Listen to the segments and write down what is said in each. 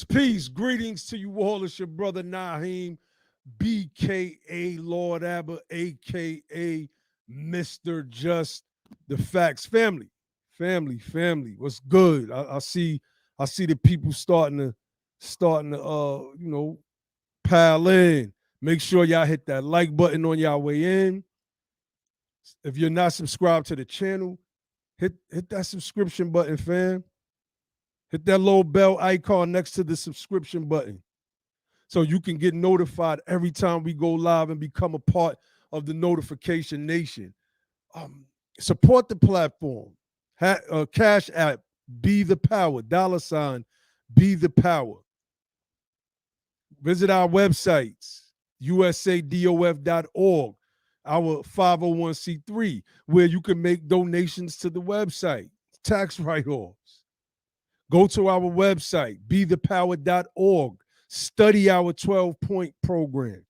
Peace, greetings to you all. It's your brother Naheem, BKA Lord Abba, AKA Mr. Just the Facts. Family. What's good? I see the people starting to pile in. Make sure y'all hit that like button on y'all way in. If you're not subscribed to the channel, hit that subscription button, fam. Hit that little bell icon next to the subscription button so you can get notified every time we go live and become a part of the notification nation. Support the platform. Cash app, Be the Power, $ Be the Power. Visit our websites, usadof.org, our 501c3, where you can make donations to the website, tax write-offs. Go to our website, bethepower.org. Study our 12-point program.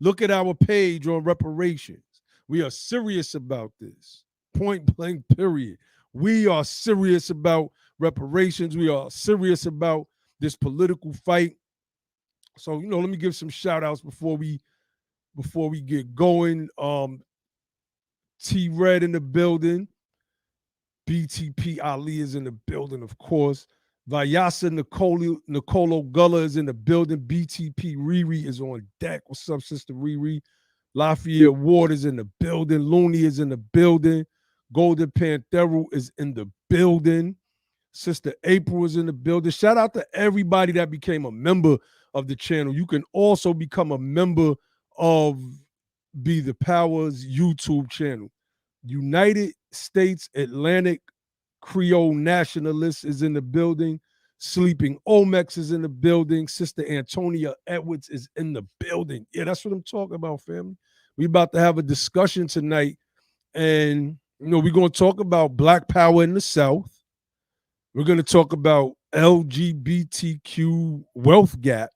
Look at our page on reparations. We are serious about this. Point blank, period. We are serious about reparations. We are serious about this political fight. So, let me give some shout outs before we get going. T-Red in the building. BTP Ali is in the building, of course. Vayasa Nicolo Gullah is in the building. BTP Riri is on deck. What's up, Sister Riri? Lafayette Ward is in the building. Looney is in the building. Golden Panthero is in the building. Sister April is in the building. Shout out to everybody that became a member of the channel. You can also become a member of Be the Power's YouTube channel. United States Atlantic Creole Nationalist is in the building. Sleeping Omex is in the building. Sister Antonia Edwards is in the building. Yeah, that's what I'm talking about, family. We about to have a discussion tonight. And, we're going to talk about Black power in the South. We're going to talk about LGBTQ Wealth Gap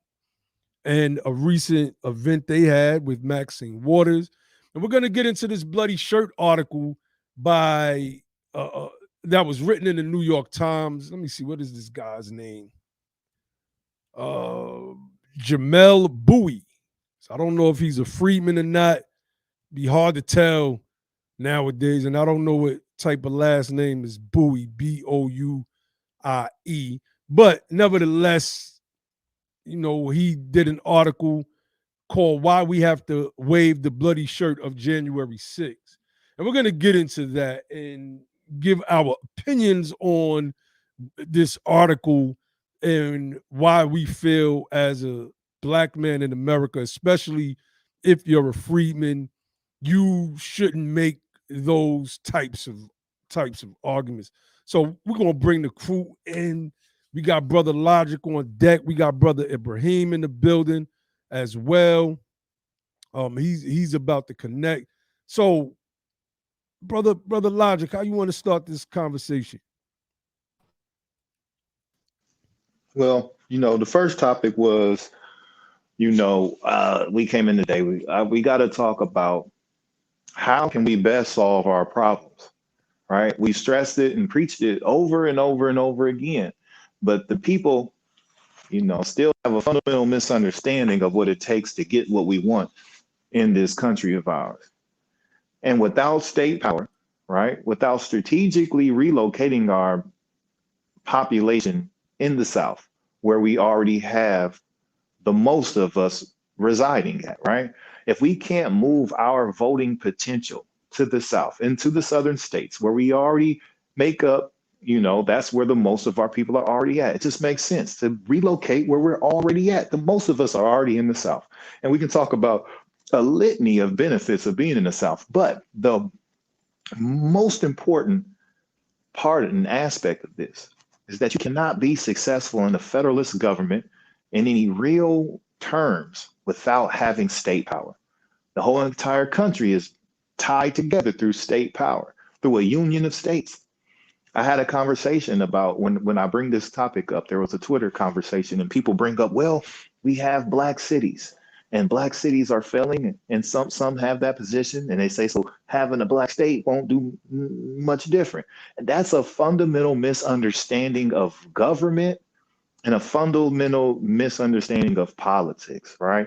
and a recent event they had with Maxine Waters. And we're going to get into this bloody shirt article by that was written in the New York Times. Let me see. What is this guy's name? Jamel Bowie. So I don't know if he's a freedman or not. Be hard to tell nowadays. And I don't know what type of last name is Bowie, Bouie. But nevertheless, he did an article called Why We Have to Wave the Bloody Shirt of January 6th. And we're going to get into that and give our opinions on this article and why we feel as a black man in America, especially if you're a freedman, you shouldn't make those types of arguments. So we're gonna bring the crew in. We got brother Logic on deck. We got brother Ibrahim in the building as well. He's about to connect. So brother Logic, how you want to start this conversation? Well, the first topic was, we came in today. We got to talk about how can we best solve our problems, right? We stressed it and preached it over and over and over again, but the people, still have a fundamental misunderstanding of what it takes to get what we want in this country of ours. And without state power, right? Without strategically relocating our population in the South, where we already have the most of us residing at, right? If we can't move our voting potential to the South, into the southern states, where we already make up, that's where the most of our people are already at. It just makes sense to relocate where we're already at. The most of us are already in the South. And we can talk about a litany of benefits of being in the South. But the most important part and aspect of this is that you cannot be successful in the federalist government in any real terms without having state power. The whole entire country is tied together through state power, through a union of states. I had a conversation about when I bring this topic up, there was a Twitter conversation and people bring up, well, we have black cities and black cities are failing and some have that position and they say, so having a black state won't do much different. And that's a fundamental misunderstanding of government and a fundamental misunderstanding of politics, right?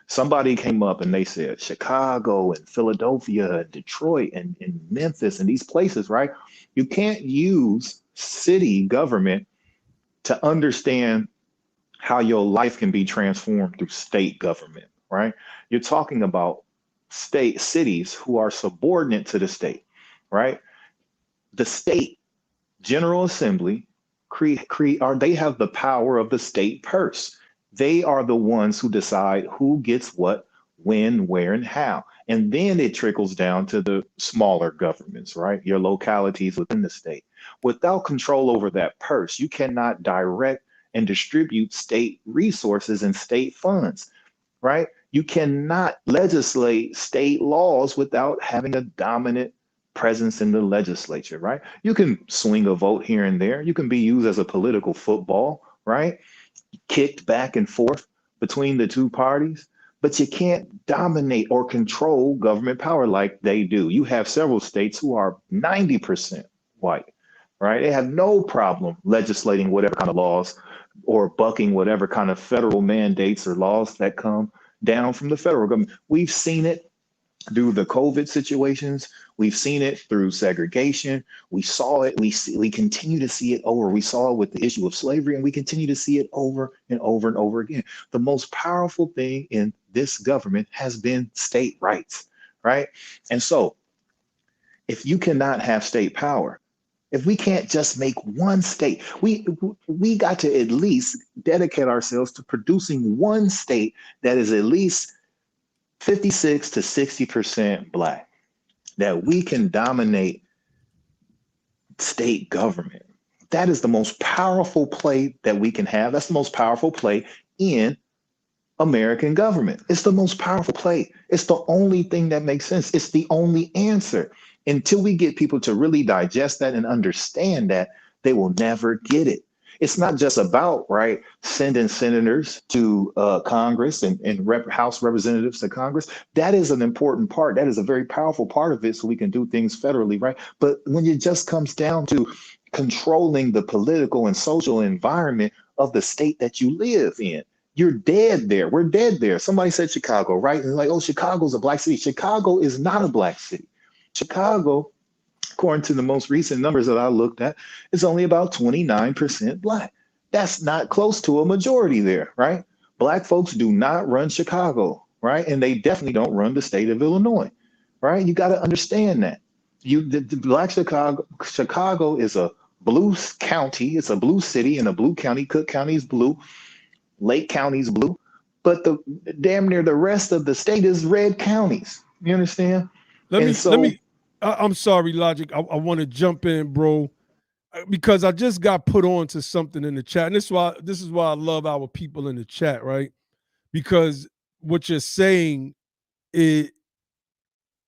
Somebody came up and they said Chicago and Philadelphia and Detroit and Memphis and these places, right? You can't use city government to understand how your life can be transformed through state government, right? You're talking about cities who are subordinate to the state, right? The state General Assembly they have the power of the state purse. They are the ones who decide who gets what, when, where, and how. And then it trickles down to the smaller governments, right? Your localities within the state. Without control over that purse, you cannot direct and distribute state resources and state funds, right? You cannot legislate state laws without having a dominant presence in the legislature, right? You can swing a vote here and there. You can be used as a political football, right? Kicked back and forth between the two parties, but you can't dominate or control government power like they do. You have several states who are 90% white, right? They have no problem legislating whatever kind of laws or bucking whatever kind of federal mandates or laws that come down from the federal government. We've seen it through the COVID situations. We've seen it through segregation. We saw it. We continue to see it over. We saw it with the issue of slavery, and we continue to see it over and over and over again. The most powerful thing in this government has been state rights, right? And so if you cannot have state power, if we can't just make one state, we got to at least dedicate ourselves to producing one state that is at least 56 to 60% Black, that we can dominate state government. That is the most powerful play that we can have. That's the most powerful play in American government. It's the most powerful play. It's the only thing that makes sense. It's the only answer. Until we get people to really digest that and understand that, they will never get it. It's not just about, right, sending senators to Congress and House representatives to Congress. That is an important part. That is a very powerful part of it, so we can do things federally, right? But when it just comes down to controlling the political and social environment of the state that you live in, you're dead there. We're dead there. Somebody said Chicago, right? And like, oh, Chicago's a Black city. Chicago is not a Black city. Chicago, according to the most recent numbers that I looked at, is only about 29% Black. That's not close to a majority there, right? Black folks do not run Chicago. right? And they definitely don't run the state of Illinois, right? You got to understand that. The Black Chicago is a blue county, it's a blue city and a blue county. Cook County is blue, Lake County is blue, but the damn near the rest of the state is red counties. You understand? Let And me let so, me. I'm sorry, Logic. I want to jump in, bro, because I just got put on to something in the chat, and this is why I love our people in the chat, right? Because what you're saying, it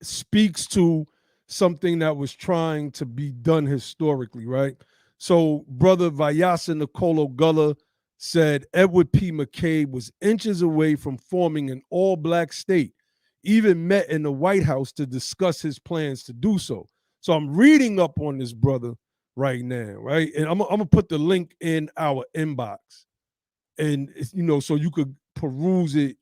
speaks to something that was trying to be done historically, right? So, brother Vyasa Nicolo Gullah said Edward P. McCabe was inches away from forming an all black state, even met in the White House to discuss his plans to do so. So, I'm reading up on this brother right now, right? And I'm going to put the link in our inbox. And, so you could peruse it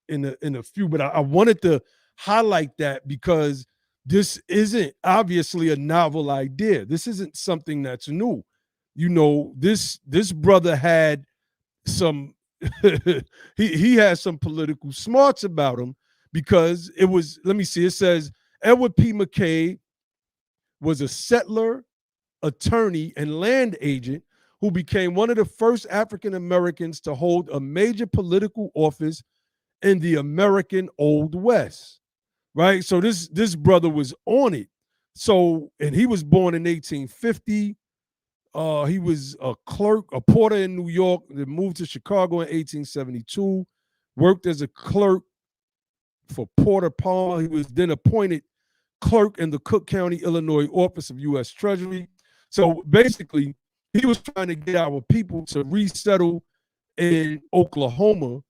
in a few, but I wanted to highlight that because this isn't obviously a novel idea. This isn't something that's new. This brother had some he has some political smarts about him because it was, let me see, it says Edward P. McCabe was a settler, attorney, and land agent who became one of the first African Americans to hold a major political office in the American Old West, right? So this brother was on it. So, and he was born in 1850. He was a clerk, a porter in New York, then moved to Chicago in 1872, worked as a clerk for Porter Palmer. He was then appointed clerk in the Cook County, Illinois office of U.S. Treasury. So basically, he was trying to get our people to resettle in Oklahoma,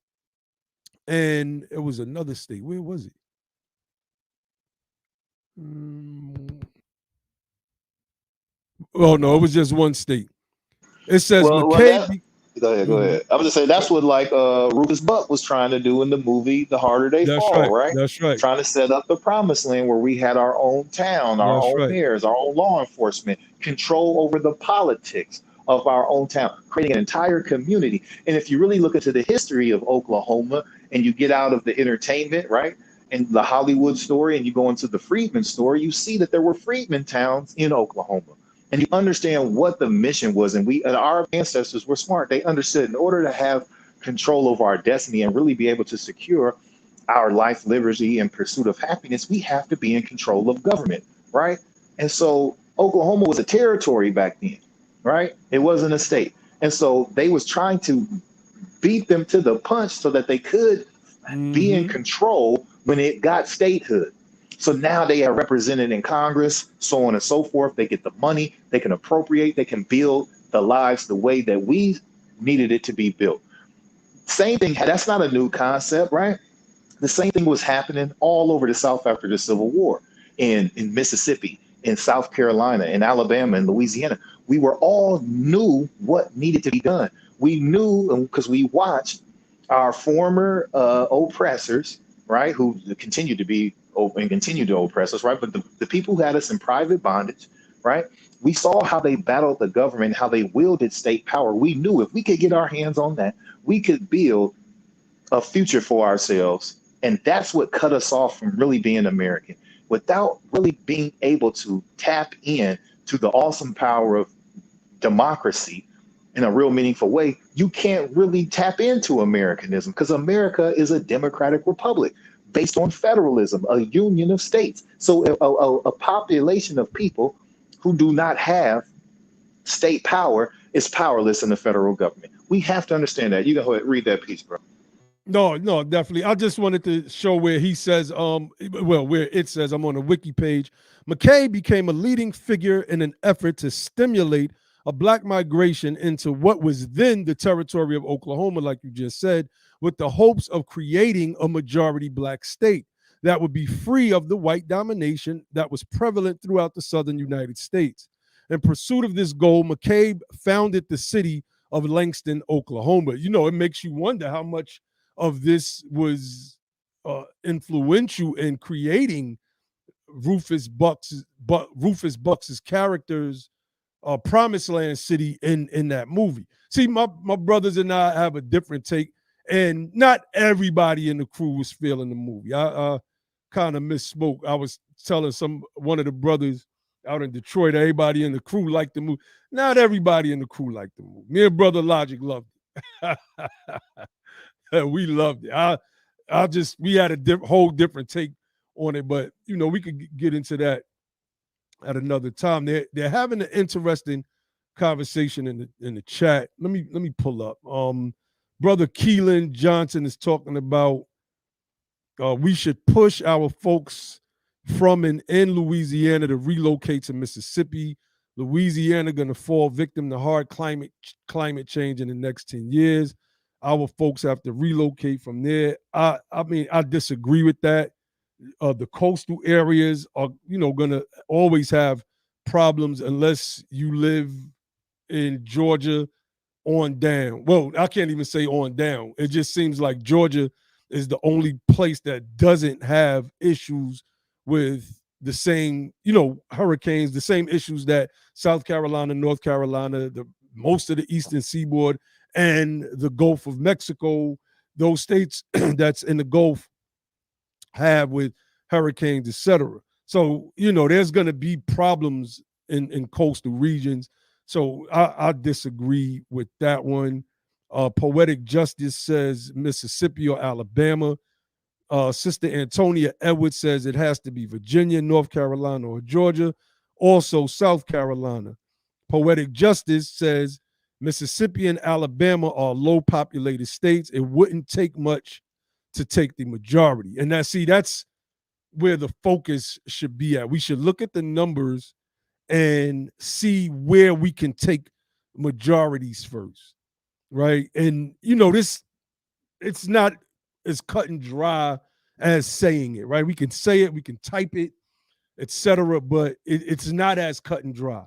and it was another state. Where was it? Oh no, it was just one state. It says well, McCabe. that go ahead, go Mhm. ahead. I was just saying that's what like Rufus Buck was trying to do in the movie The Harder They That's Fall, right. right? That's right. Trying to set up the promised land where we had our own town, our That's own right. mayors, our own law enforcement, control over the politics of our own town, creating an entire community. And if you really look into the history of Oklahoma and you get out of the entertainment, right? And the Hollywood story, and you go into the Freedmen story, you see that there were Freedmen towns in Oklahoma, and you understand what the mission was. And our ancestors were smart. They understood in order to have control over our destiny and really be able to secure our life, liberty, and pursuit of happiness, we have to be in control of government, right? And so Oklahoma was a territory back then, right? It wasn't a state. And so they was trying to beat them to the punch so that they could be in Mm-hmm. control when it got statehood. So now they are represented in Congress, so on and so forth. They get the money, they can appropriate, they can build the lives the way that we needed it to be built. Same thing, that's not a new concept, right? The same thing was happening all over the South after the Civil War, in Mississippi, in South Carolina, in Alabama, and Louisiana. We were all knew what needed to be done. We knew because we watched our former oppressors, right, who continue to be and continue to oppress us, right? But the people who had us in private bondage, right? We saw how they battled the government, how they wielded state power. We knew if we could get our hands on that, we could build a future for ourselves. And that's what cut us off from really being American. Without really being able to tap in to the awesome power of democracy in a real meaningful way, you can't really tap into Americanism because America is a democratic republic based on federalism, a union of states. So a population of people who do not have state power is powerless in the federal government. We have to understand that. You go ahead, read that piece, bro. No, no, definitely. I just wanted to show where he says, where it says, I'm on the wiki page. McCabe became a leading figure in an effort to stimulate a black migration into what was then the territory of Oklahoma, like you just said, with the hopes of creating a majority black state that would be free of the white domination that was prevalent throughout the southern United States. In pursuit of this goal, McCabe founded the city of Langston, Oklahoma. It makes you wonder how much of this was influential in creating Rufus Bucks's character's Promised Land city in that movie. See, my brothers and I have a different take, And not everybody in the crew was feeling the movie. I kind of misspoke. I was telling one of the brothers out in Detroit, everybody in the crew liked the movie. Not everybody in the crew liked the movie. Me and Brother Logic loved it. We loved it. We had a whole different take on it, but we could get into that at another time. They're having an interesting conversation in the chat. Let me pull up. Brother Keelan Johnson is talking about we should push our folks from and in Louisiana to relocate to Mississippi. Louisiana going to fall victim to hard climate change in the next 10 years. Our folks have to relocate from there. I mean, I disagree with that. The coastal areas are, going to always have problems unless you live in Georgia on down. Well, I can't even say on down. It just seems like Georgia is the only place that doesn't have issues with the same, hurricanes, the same issues that South Carolina, North Carolina, most of the Eastern Seaboard, and the Gulf of Mexico, those states that's in the Gulf have with hurricanes, etc. So, there's going to be problems in coastal regions. So I disagree with that one. Poetic Justice says Mississippi or Alabama. Sister Antonia Edwards says it has to be Virginia, North Carolina, or Georgia. Also, South Carolina. Poetic Justice says Mississippi and Alabama are low populated states. It wouldn't take much to take the majority. And that's where the focus should be at. We should look at the numbers and see where we can take majorities first, right? And it's not as cut and dry as saying it, right? We can say it, we can type it, etc., but it's not as cut and dry.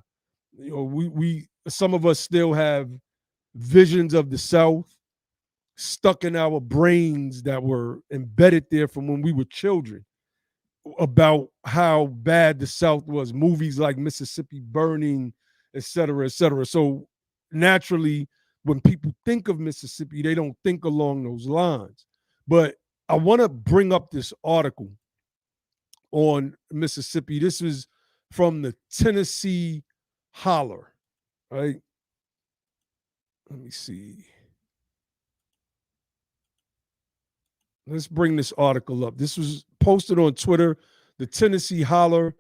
We some of us still have visions of the South stuck in our brains that were embedded there from when we were children about how bad the South was, movies like Mississippi Burning, et cetera, et cetera. So naturally, when people think of Mississippi, they don't think along those lines. But I want to bring up this article on Mississippi. This is from the Tennessee Holler, right? Let me see. Let's bring this article up. This was posted on Twitter, the Tennessee Holler,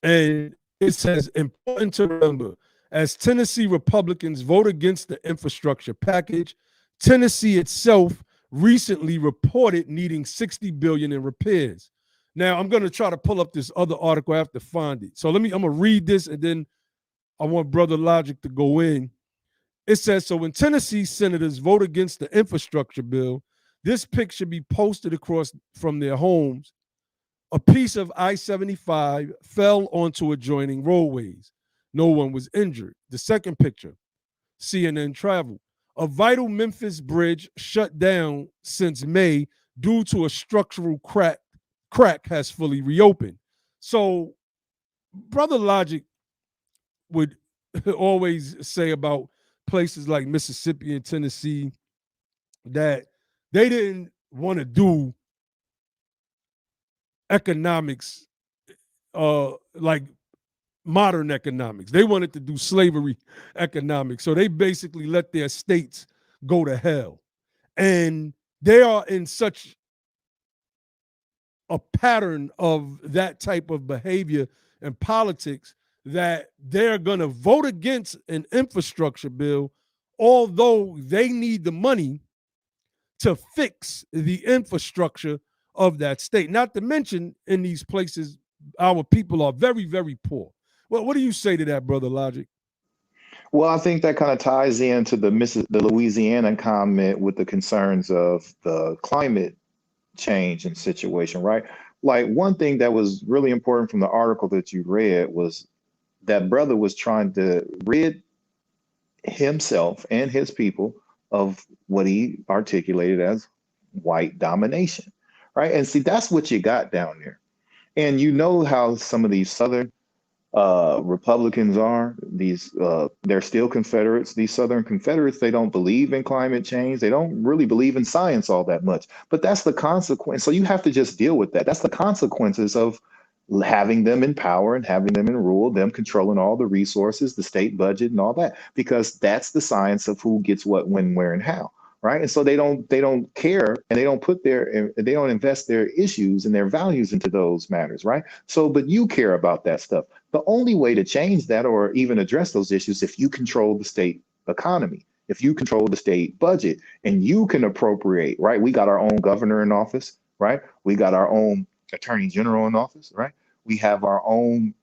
and it says, important to remember, as Tennessee Republicans vote against the infrastructure package, Tennessee itself recently reported needing $60 billion in repairs. Now, I'm going to try to pull up this other article. I have to find it. So I'm going to read this, and then I want Brother Logic to go in. It says, so when Tennessee senators vote against the infrastructure bill, this pic should be posted across from their homes. A piece of I-75 fell onto adjoining roadways. No one was injured. The second picture, CNN Travel. A vital Memphis bridge shut down since May due to a structural crack has fully reopened. So Brother Logic would always say about places like Mississippi and Tennessee that they didn't want to do economics like modern economics. They wanted to do slavery economics. So they basically let their states go to hell. And they are in such a pattern of that type of behavior and politics that they're going to vote against an infrastructure bill, although they need the money to fix the infrastructure of that state. Not to mention, in these places, our people are very, very poor. Well, what do you say to that, Brother Logic? Well, I think that kind of ties into the Louisiana comment with the concerns of the climate change and situation, right? Like, one thing that was really important from the article that you read was that brother was trying to rid himself and his people of what he articulated as white domination, right? And see, that's what you got down there. And you know how some of these Southern Republicans are. They're still Confederates. These Southern Confederates, they don't believe in climate change. They don't really believe in science all that much. But that's the consequence. So you have to just deal with that. That's the consequences of having them in power and having them in rule, them controlling all the resources, the state budget, and all that, because that's the science of who gets what, when, where, and how. Right. And so they don't care, and they don't invest their issues and their values into those matters. Right. So, but you care about that stuff. The only way to change that or even address those issues, if you control the state economy, if you control the state budget, and you can appropriate. Right. We got our own governor in office. Right. We got our own attorney general in office. Right. We have our own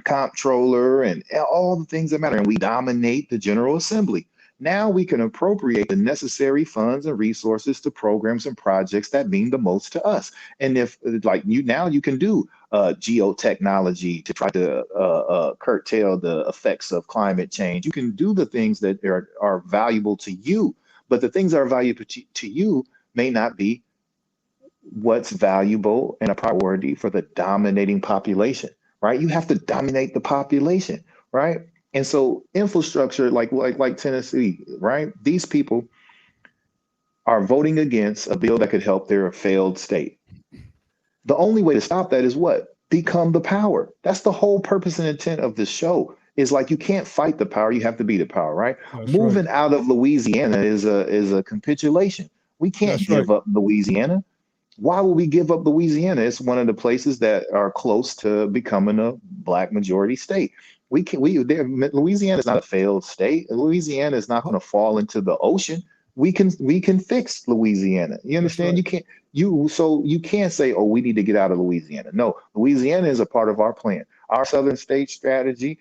comptroller and all the things that matter, and we dominate the General Assembly. Now we can appropriate the necessary funds and resources to programs and projects that mean the most to us. And if like you now you can do geotechnology to try to curtail the effects of climate change. You can do the things that are valuable to you, but the things that are valuable to you may not be what's valuable and a priority for the dominating population, right? You have to dominate the population, right? And so infrastructure, like Tennessee, right? These people are voting against a bill that could help their failed state. The only way to stop that is what? Become the power. That's the whole purpose and intent of this show. Is like you can't fight the power, you have to be the power, right? That's right. Moving out of Louisiana is a capitulation. We can't That's right. give up Louisiana. Why would we give up Louisiana? It's one of the places that are close to becoming a black majority state. Louisiana is not a failed state. Louisiana is not going to fall into the ocean. We can fix Louisiana. You That's understand? right. You can't say, oh, we need to get out of Louisiana. No, Louisiana is a part of our plan. Our Southern state strategy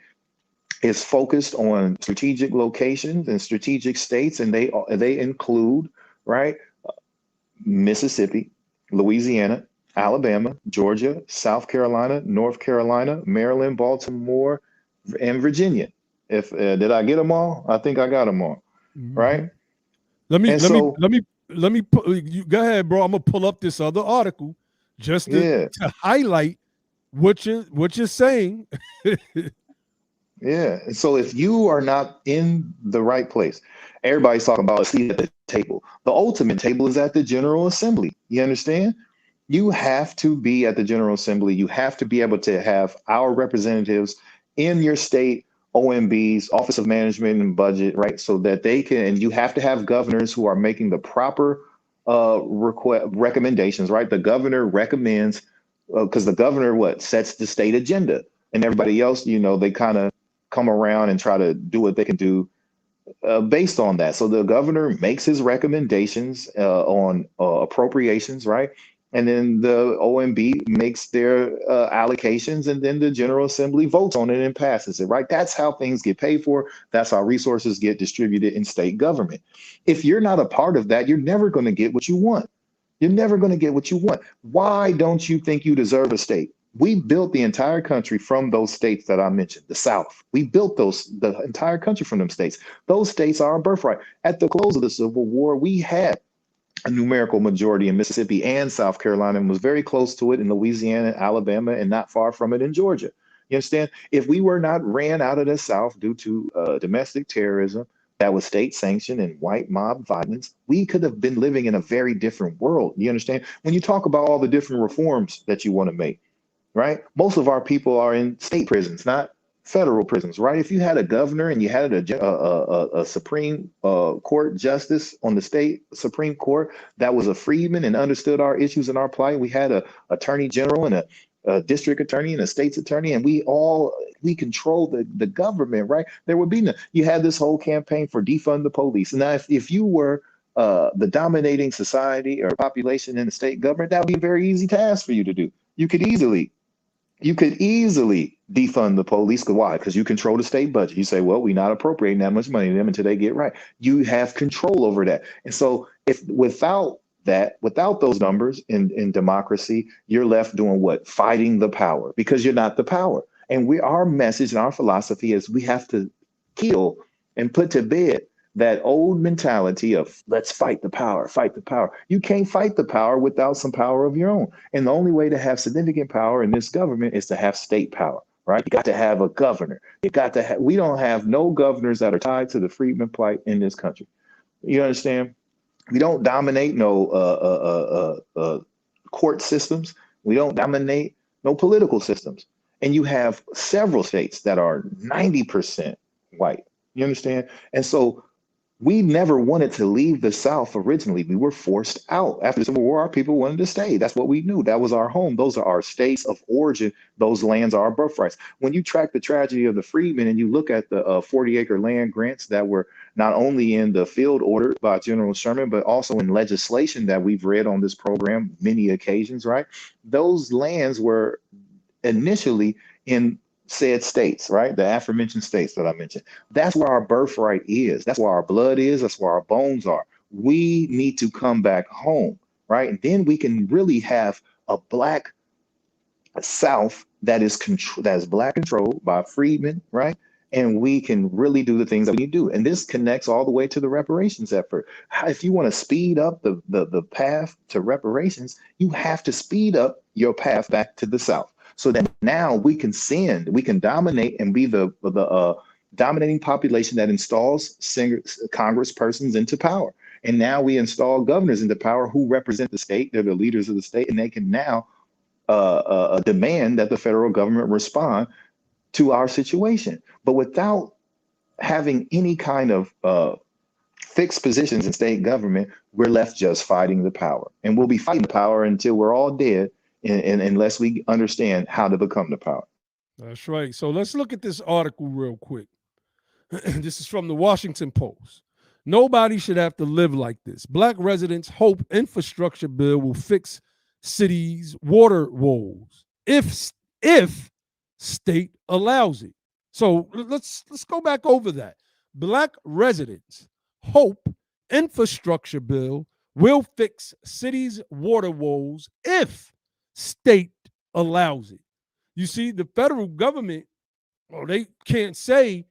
is focused on strategic locations and strategic states, and they include, right, Mississippi, Louisiana, Alabama, Georgia, South Carolina, North Carolina, Maryland, Baltimore, and Virginia. If did I get them all? I think I got them all. Right. Mhm. Let me And let me so, let me let me you go ahead, bro. I'm gonna pull up this other article just yeah, to highlight what you're saying. yeah. And so if you are not in the right place, everybody's talking about a seat at the table. The ultimate table is at the General Assembly. You understand? You have to be at the General Assembly. You have to be able to have our representatives in your state OMB's Office of Management and Budget, right? So that they can, and you have to have governors who are making the proper recommendations, right? The governor recommends, because the governor what sets the state agenda, and everybody else, they kind of come around and try to do what they can do based on that. So the governor makes his recommendations on appropriations, right? And then the OMB makes their allocations, and then the General Assembly votes on it and passes it, right? That's how things get paid for. That's how resources get distributed in state government. If you're not a part of that, you're never going to get what you want. You're never going to get what you want. Why don't you think you deserve a state? We built the entire country from those states that I mentioned, the South. We built the entire country from them states. Those states are our birthright. At the close of the Civil War, we had a numerical majority in Mississippi and South Carolina, and was very close to it in Louisiana, Alabama, and not far from it in Georgia. You understand? If we were not ran out of the South due to domestic terrorism that was state sanctioned and white mob violence, we could have been living in a very different world. You understand? When you talk about all the different reforms that you want to make, right? Most of our people are in state prisons, not federal prisons, right? If you had a governor and you had a Supreme Court justice on the state Supreme Court that was a freedman and understood our issues and our plight, we had a attorney general and a district attorney and a state's attorney, and we control the government, right? There would be no, you had this whole campaign for defund the police. And now if you were the dominating society or population in the state government, that would be a very easy task for you to do. You could easily defund the police. Why? Because you control the state budget. You say, well, we're not appropriating that much money to them until they get right. You have control over that. And so if without those numbers in democracy, you're left doing what? Fighting the power, because you're not the power. And our message and our philosophy is we have to kill and put to bed that old mentality of let's fight the power, fight the power. You can't fight the power without some power of your own. And the only way to have significant power in this government is to have state power. right? You got to have a governor. You got to have, we don't have no governors that are tied to the freedmen plight in this country. You understand? We don't dominate no court systems. We don't dominate no political systems. And you have several states that are 90% white. You understand? And so we never wanted to leave the South originally. We were forced out. After the Civil War, our people wanted to stay. That's what we knew. That was our home. Those are our states of origin. Those lands are our birthrights. When you track the tragedy of the freedmen and you look at the 40-acre land grants that were not only in the field order by General Sherman, but also in legislation that we've read on this program many occasions, right? Those lands were initially in said states, right? The aforementioned states that I mentioned. That's where our birthright is. That's where our blood is. That's where our bones are. We need to come back home, right? And then we can really have a black South that is black controlled by freedmen, right? And we can really do the things that we need to do. And this connects all the way to the reparations effort. If you want to speed up the path to reparations, you have to speed up your path back to the South, so that now we can dominate and be the dominating population that installs congresspersons into power. And now we install governors into power who represent the state. They're the leaders of the state, and they can now demand that the federal government respond to our situation. But without having any kind of fixed positions in state government, we're left just fighting the power. And we'll be fighting the power until we're all dead, unless we understand how to become the power. That's right. So let's look at this article real quick. This is from the Washington Post. Nobody should have to live like this. Black residents hope infrastructure bill will fix cities' water woes if state allows it. So let's go back over that. Black residents hope infrastructure bill will fix cities' water woes if state allows it. You see, the federal government, well, they can't say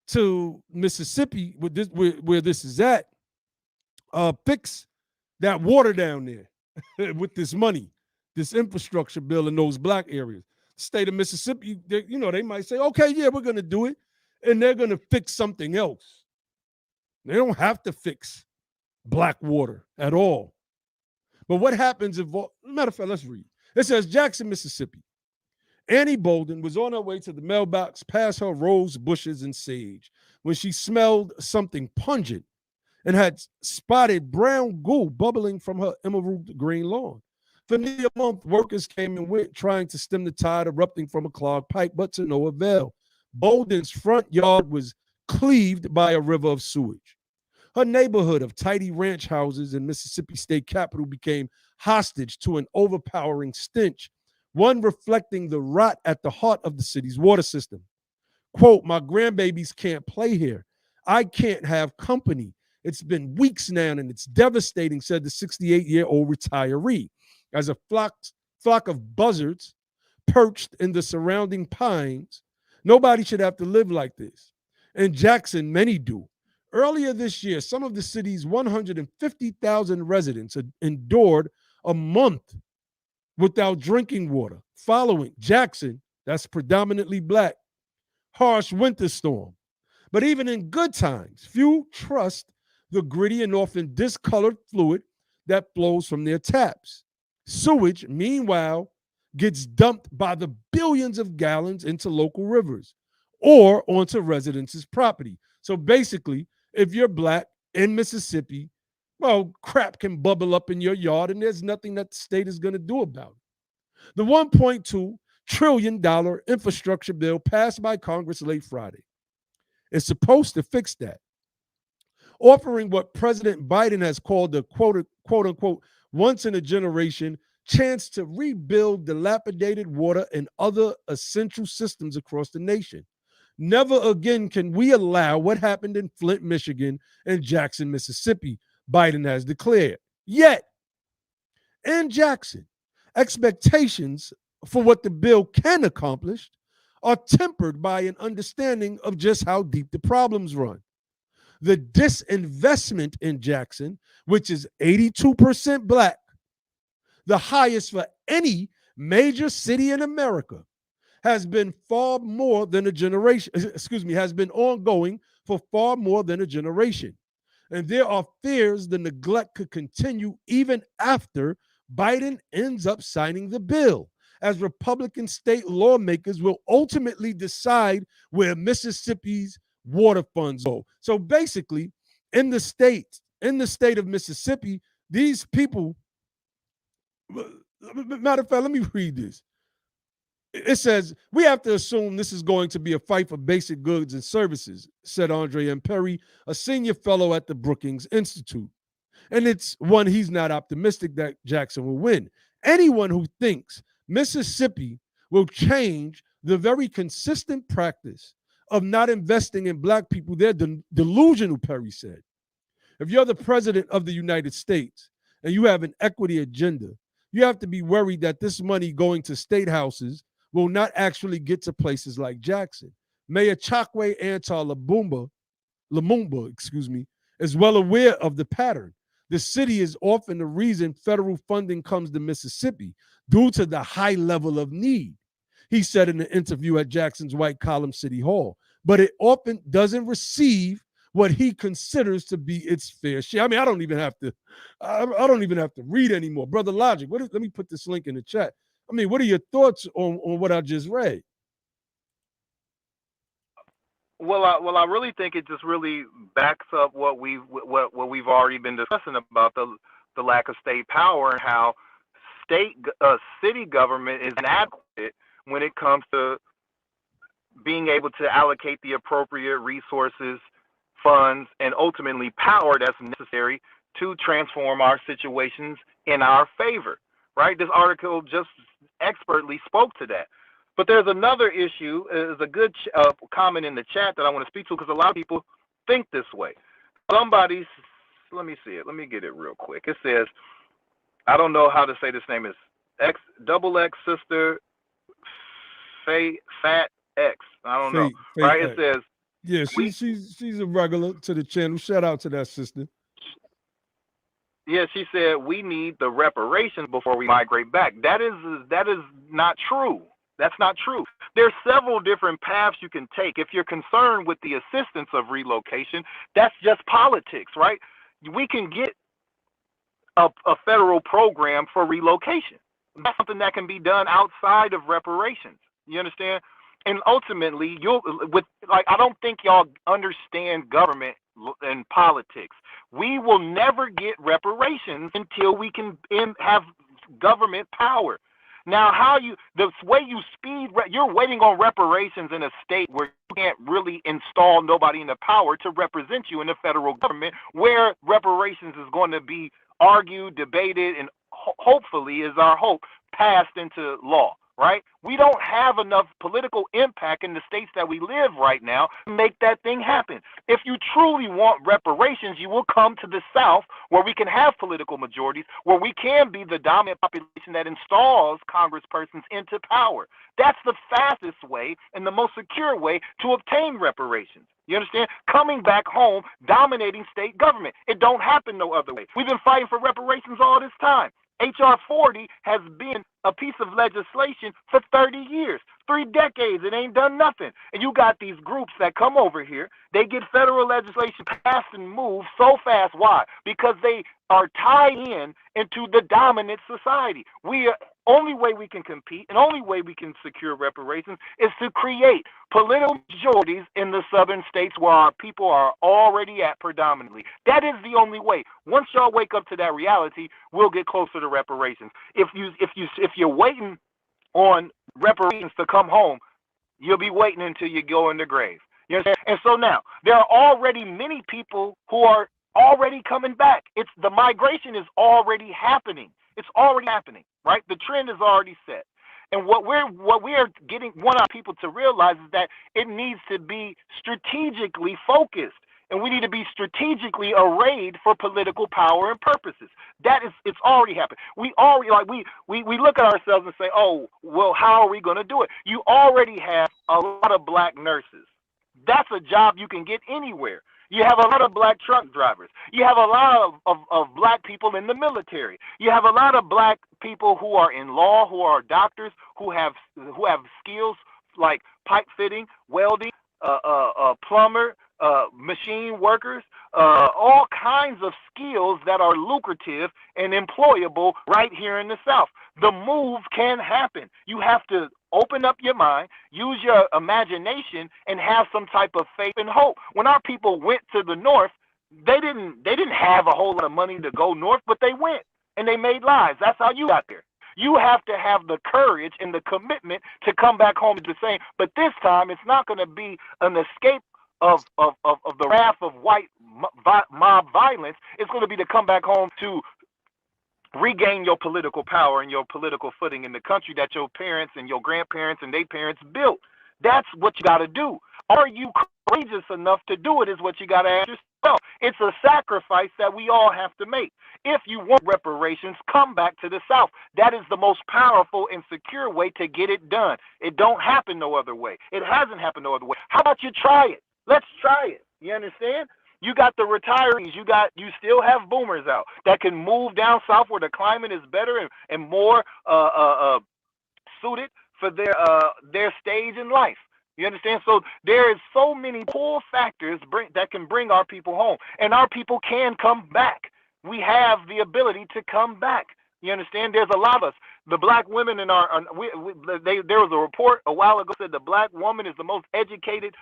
to Mississippi where this is at, fix that water down there with this money, this infrastructure bill in those black areas. State of Mississippi, they might say, okay, yeah, we're going to do it, and they're going to fix something else. They don't have to fix black water at all. But what happens if, matter of fact, let's read. It says, Jackson, Mississippi. Annie Bolden was on her way to the mailbox past her rose bushes and sage when she smelled something pungent and had spotted brown goo bubbling from her emerald green lawn. For nearly a month, workers came and went trying to stem the tide erupting from a clogged pipe, but to no avail. Bolden's front yard was cleaved by a river of sewage. Her neighborhood of tidy ranch houses in Mississippi state capital became hostage to an overpowering stench, one reflecting the rot at the heart of the city's water system. Quote, my grandbabies can't play here. I can't have company. It's been weeks now and it's devastating, said the 68-year-old retiree. As a flock of buzzards perched in the surrounding pines, nobody should have to live like this. In Jackson, many do. Earlier this year, some of the city's 150,000 residents endured a month without drinking water following Jackson, that's predominantly black, harsh winter storm. But even in good times, few trust the gritty and often discolored fluid that flows from their taps. Sewage, meanwhile, gets dumped by the billions of gallons into local rivers or onto residents' property. So basically, if you're black in Mississippi, well, crap can bubble up in your yard and there's nothing that the state is going to do about it. The $1.2 trillion infrastructure bill passed by Congress late Friday is supposed to fix that, offering what President Biden has called the quote unquote once in a generation chance to rebuild dilapidated water and other essential systems across the nation. Never again can we allow what happened in Flint, Michigan, and Jackson, Mississippi, Biden has declared. Yet, in Jackson, expectations for what the bill can accomplish are tempered by an understanding of just how deep the problems run. The disinvestment in Jackson, which is 82% black, the highest for any major city in America, has been far more than a generation, excuse me, has been ongoing for far more than a generation. And there are fears the neglect could continue even after Biden ends up signing the bill, as Republican state lawmakers will ultimately decide where Mississippi's water funds go. So basically, in the state of Mississippi, these people, matter of fact, let me read this. It says, we have to assume this is going to be a fight for basic goods and services, said Andre M. Perry, a senior fellow at the Brookings Institute. And it's one he's not optimistic that Jackson will win. Anyone who thinks Mississippi will change the very consistent practice of not investing in black people, they're delusional, Perry said. If you're the president of the United States and you have an equity agenda, you have to be worried that this money going to state houses will not actually get to places like Jackson. Mayor Chokwe Lumumba, is well aware of the pattern. The city is often the reason federal funding comes to Mississippi due to the high level of need, he said in an interview at Jackson's White Column City Hall. But it often doesn't receive what he considers to be its fair share. I mean, I don't even have to read anymore. Brother Logic, let me put this link in the chat. I mean, what are your thoughts on what I just read? Well, I really think it just really backs up what we've already been discussing about the lack of state power and how city government is inadequate when it comes to being able to allocate the appropriate resources, funds, and ultimately power that's necessary to transform our situations in our favor. Right? This article just expertly spoke to that. But there's another issue, is a good comment in the chat that I want to speak to, because a lot of people think this way. Let me see it. Let me get it real quick. It says, I don't know how to say this name, is X sister Fat X. I don't know. Right? It says, yeah, she's a regular to the channel. Shout out to that sister. Yeah, she said we need the reparations before we migrate back. That is not true. That's not true. There's several different paths you can take. If you're concerned with the assistance of relocation, that's just politics, right? We can get a federal program for relocation. That's something that can be done outside of reparations. You understand? And ultimately, I don't think y'all understand government and politics. We will never get reparations until we can have government power. Now, the way you you're waiting on reparations in a state where you can't really install nobody in the power to represent you in the federal government, where reparations is going to be argued, debated, and hopefully, is our hope, passed into law. Right? We don't have enough political impact in the states that we live right now to make that thing happen. If you truly want reparations, you will come to the South, where we can have political majorities, where we can be the dominant population that installs congresspersons into power. That's the fastest way and the most secure way to obtain reparations. You understand? Coming back home, dominating state government. It don't happen no other way. We've been fighting for reparations all this time. H.R. 40 has been a piece of legislation for 30 years, 3 decades. It ain't done nothing. And you got these groups that come over here. They get federal legislation passed and moved so fast. Why? Because they are tied into the dominant society. Only way we can compete and only way we can secure reparations is to create political majorities in the southern states where our people are already at predominantly. That is the only way. Once y'all wake up to that reality, we'll get closer to reparations. If you're waiting on reparations to come home, you'll be waiting until you go in the grave. You understand? And so now there are already many people who are already coming back. The migration is already happening. It's already happening, right? The trend is already set. And what we are want our people to realize is that it needs to be strategically focused, and we need to be strategically arrayed for political power and purposes. It's already happened. We look at ourselves and say, oh, well, how are we going to do it? You already have a lot of black nurses. That's a job you can get anywhere. You have a lot of black truck drivers. You have a lot of black people in the military. You have a lot of black people who are in law, who are doctors, who have skills like pipe fitting, welding, plumber, machine workers, all kinds of skills that are lucrative and employable right here in the South. The move can happen. You have to open up your mind, use your imagination, and have some type of faith and hope. When our people went to the North, they didn't have a whole lot of money to go north, but they went and they made lives. That's how you got there. You have to have the courage and the commitment to come back home to the same. But this time, it's not going to be an escape of the wrath of white mob violence. It's going to be to come back home to regain your political power and your political footing in the country that your parents and your grandparents and their parents built. That's what you got to do. Are you courageous enough to do it is what you got to ask yourself. It's a sacrifice that we all have to make. If you want reparations, come back to the South. That is the most powerful and secure way to get it done. It don't happen no other way. It hasn't happened no other way. How about you try it? Let's try it. You understand? You got the retirees. You still have boomers out that can move down south where the climate is better and more suited for their stage in life. You understand? So there is so many pull factors that can bring our people home, and our people can come back. We have the ability to come back. You understand? There's a lot of us. The black women in there was a report a while ago said the black woman is the most educated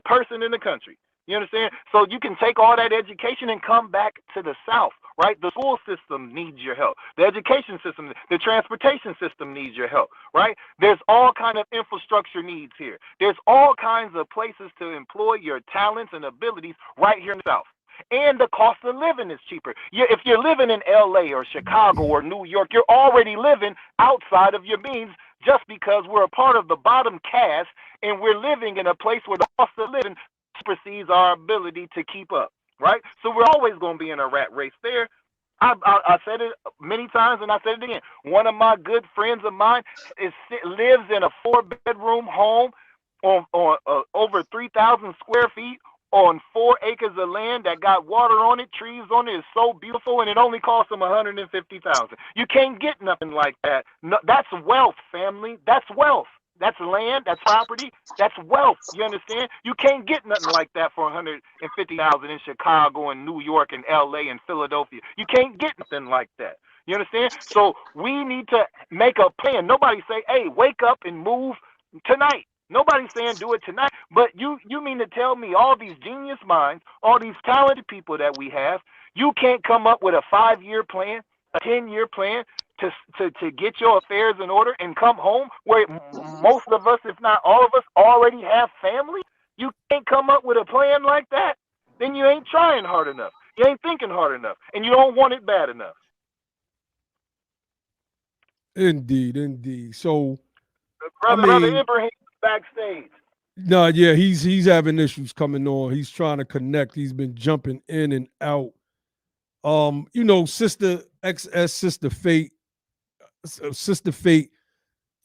person in the country. You understand? So you can take all that education and come back to the South, right? The school system needs your help. The education system, the transportation system needs your help, right? There's all kind of infrastructure needs here. There's all kinds of places to employ your talents and abilities right here in the South. And the cost of living is cheaper. If you're living in LA or Chicago or New York, you're already living outside of your means just because we're a part of the bottom caste and we're living in a place where the cost of living supersedes our ability to keep up, right? So we're always going to be in a rat race there. I said it many times and I said it again. One of my good friends of mine lives in a 4-bedroom home on over 3,000 square feet on 4 acres of land that got water on it, trees on it. It's so beautiful, and it only cost him $150,000. You can't get nothing like that. No, that's wealth, family. That's wealth. That's land, that's property, that's wealth. You understand? You can't get nothing like that for $150,000 in Chicago and New York and LA and Philadelphia. You can't get nothing like that. You understand? So we need to make a plan. Nobody say, hey, wake up and move tonight. Nobody's saying do it tonight. But you mean to tell me all these genius minds, all these talented people that we have, you can't come up with a 5-year plan, a 10-year plan, to get your affairs in order and come home where most of us, if not all of us, already have family? You can't come up with a plan like that? Then you ain't trying hard enough. You ain't thinking hard enough, and you don't want it bad enough. Indeed. So, Brother Ibrahim backstage. No, yeah, he's having issues coming on. He's trying to connect. He's been jumping in and out. Sister XS, Sister Fate,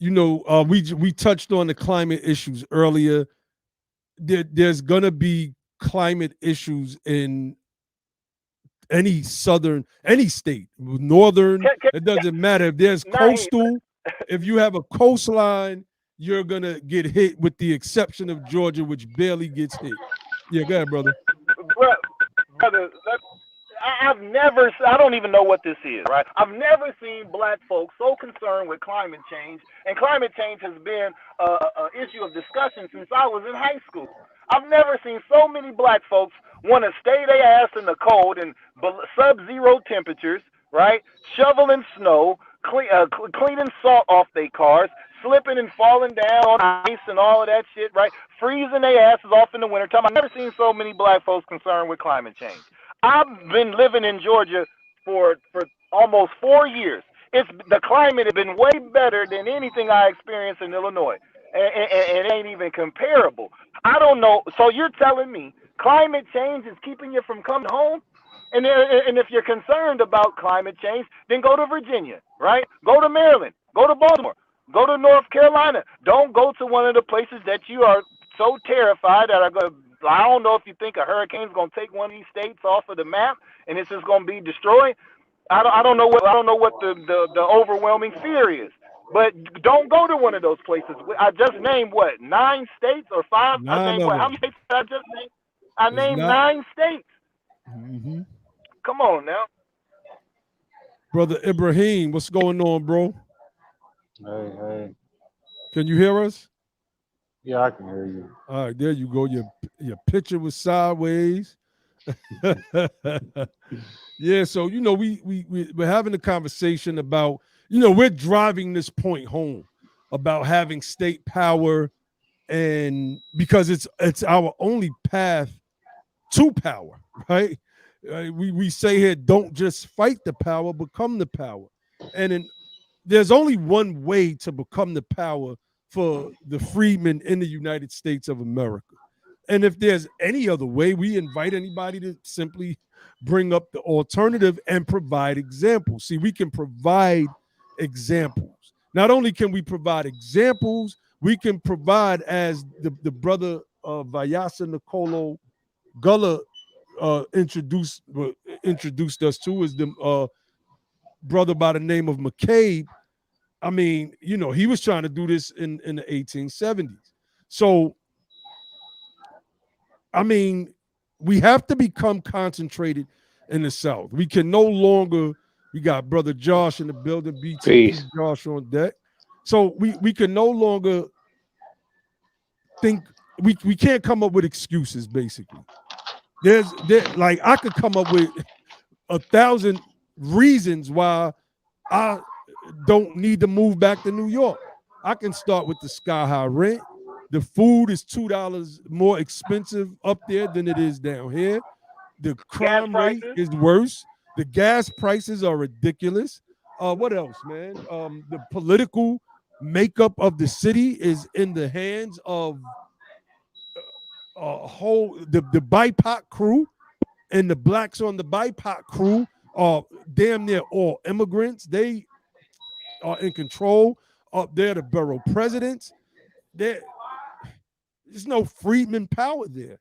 we touched on the climate issues earlier. There's gonna be climate issues in any state, northern. It doesn't matter if there's coastal. If you have a coastline, you're gonna get hit, with the exception of Georgia, which barely gets hit. Yeah, go ahead, brother. Brother, I don't even know what this is, right? I've never seen black folks so concerned with climate change, and climate change has been an issue of discussion since I was in high school. I've never seen so many black folks want to stay their ass in the cold and sub-zero temperatures, right? Shoveling snow, cleaning salt off their cars, slipping and falling down on ice and all of that shit, right? Freezing their asses off in the wintertime. I've never seen so many black folks concerned with climate change. I've been living in Georgia for almost 4 years. The climate has been way better than anything I experienced in Illinois, and it ain't even comparable. I don't know. So you're telling me climate change is keeping you from coming home? And if you're concerned about climate change, then go to Virginia, right? Go to Maryland. Go to Baltimore. Go to North Carolina. Don't go to one of the places that you are so terrified that are going to I don't know if you think a hurricane's going to take one of these states off of the map and it's just going to be destroyed. I don't know what the overwhelming fear is. But don't go to one of those places. I just named what, 9 states or 5? I Nine named of what? How them. many states did I just name? I It's named not. 9 states. Mm-hmm. Come on now. Brother Ibrahim, what's going on, bro? Hey. Can you hear us? Yeah, I can hear you. All right, there you go. Your picture was sideways. Yeah, so we're having a conversation about, we're driving this point home about having state power, and because it's our only path to power, right? We say here, don't just fight the power, become the power. And there's only one way to become the power for the freedmen in the United States of America. And if there's any other way, we invite anybody to simply bring up the alternative and provide examples. See, we can provide examples. Not only can we provide examples, we can provide, as the brother Vayasa Nicolo Gullah introduced us to, is the brother by the name of McCabe. I mean, he was trying to do this in the 1870s. So, I mean, we have to become concentrated in the South. We can no longer, we got Brother Josh in the building, BTP Peace. Josh on deck. So we can no longer think, we can't come up with excuses, basically. Like, I could come up with 1,000 reasons why I don't need to move back to New York. I can start with the sky high rent. The food is $2 more expensive up there than it is down here. The crime rate is worse. The gas prices are ridiculous. What else, man? The political makeup of the city is in the hands of the BIPOC crew, and the blacks on the BIPOC crew are damn near all immigrants. They are in control. They're the borough presidents. There's no freedman power there.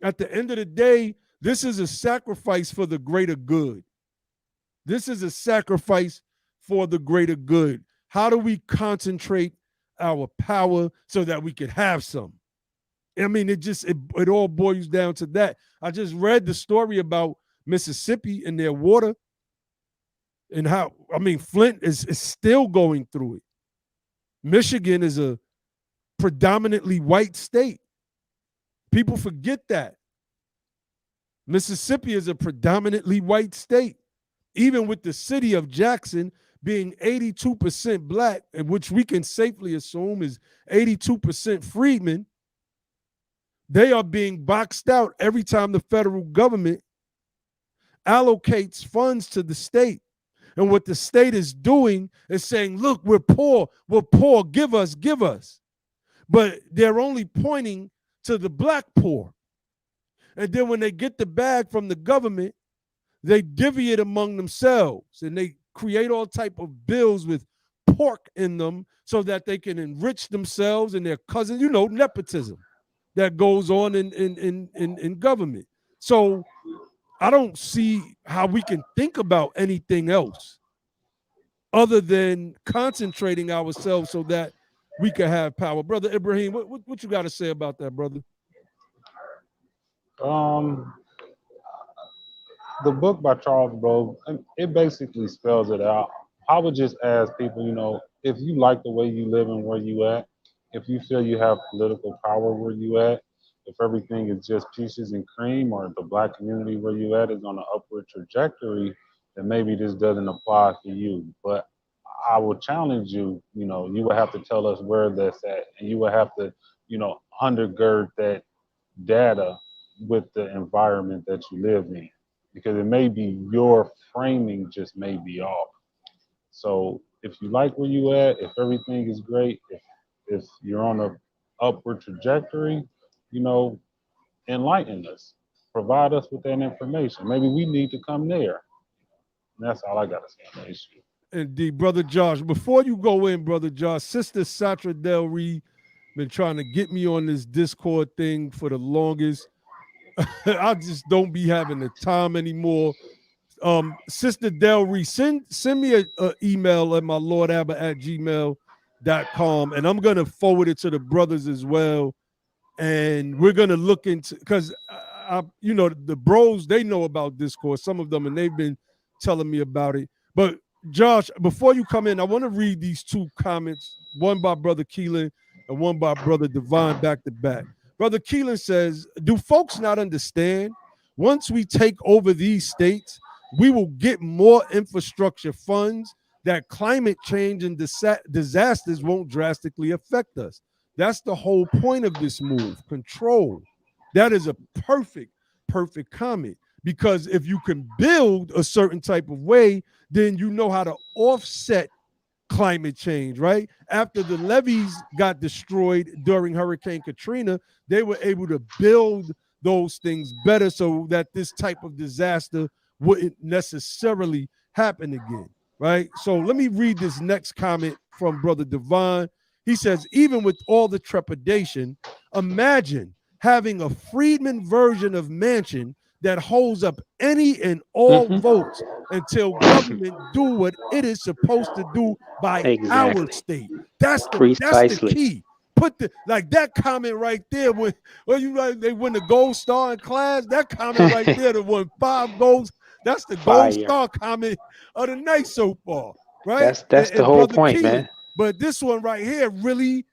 At the end of the day, this is a sacrifice for the greater good. This is a sacrifice for the greater good. How do we concentrate our power so that we could have some? I mean, it all boils down to that. I just read the story about Mississippi and their water, and how, I mean, Flint is still going through it. Michigan is a predominantly white state. People forget that. Mississippi is a predominantly white state. Even with the city of Jackson being 82% black, and which we can safely assume is 82% freedmen, they are being boxed out every time the federal government allocates funds to the state. And what the state is doing is saying, look, we're poor, give us. But they're only pointing to the black poor. And then when they get the bag from the government, they divvy it among themselves, and they create all type of bills with pork in them so that they can enrich themselves and their cousins, nepotism that goes on in government. So I don't see how we can think about anything else other than concentrating ourselves so that we can have power. Brother Ibrahim, what you got to say about that, brother? The book by Charles Bro, it basically spells it out. I would just ask people, if you like the way you live and where you at, if you feel you have political power where you at, if everything is just peaches and cream, or the black community where you at is on an upward trajectory, then maybe this doesn't apply for you. But I will challenge you, you would have to tell us where that's at, and you would have to, undergird that data with the environment that you live in, because it may be your framing just may be off. So if you like where you at, if everything is great, if you're on a upward trajectory, enlighten us, provide us with that information. Maybe we need to come there. And that's all I got to say on the issue. Indeed, Brother Josh. Before you go in, Brother Josh, Sister Satra Del Reed, been trying to get me on this Discord thing for the longest. I just don't be having the time anymore. Sister Del Reese, send me a email at mylordabbott@gmail.com, and I'm gonna forward it to the brothers as well. And we're gonna look into, because you know, the bros, they know about Discord, some of them, and they've been telling me about it. But Josh, before you come in, I want to read these two comments, one by Brother Keelan and one by Brother Divine, back to back. Brother Keelan says, do folks not understand? Once we take over these states, we will get more infrastructure funds that climate change and disasters won't drastically affect us. That's the whole point of this move, control. That is a perfect comment, because if you can build a certain type of way, then you know how to offset climate change, right? After the levees got destroyed during Hurricane Katrina, they were able to build those things better so that this type of disaster wouldn't necessarily happen again, right? So let me read this next comment from Brother Divine. He says, even with all the trepidation, imagine having a Freedmen version of Mansion that holds up any and all votes until government do what it is supposed to do by our state. That's the key. Put the, like, that comment right there, when you like they win the gold star in class, that comment right there that won 5 golds, that's the gold star comment of the night so far, right? That's the whole point, Keelan, man. But this one right here really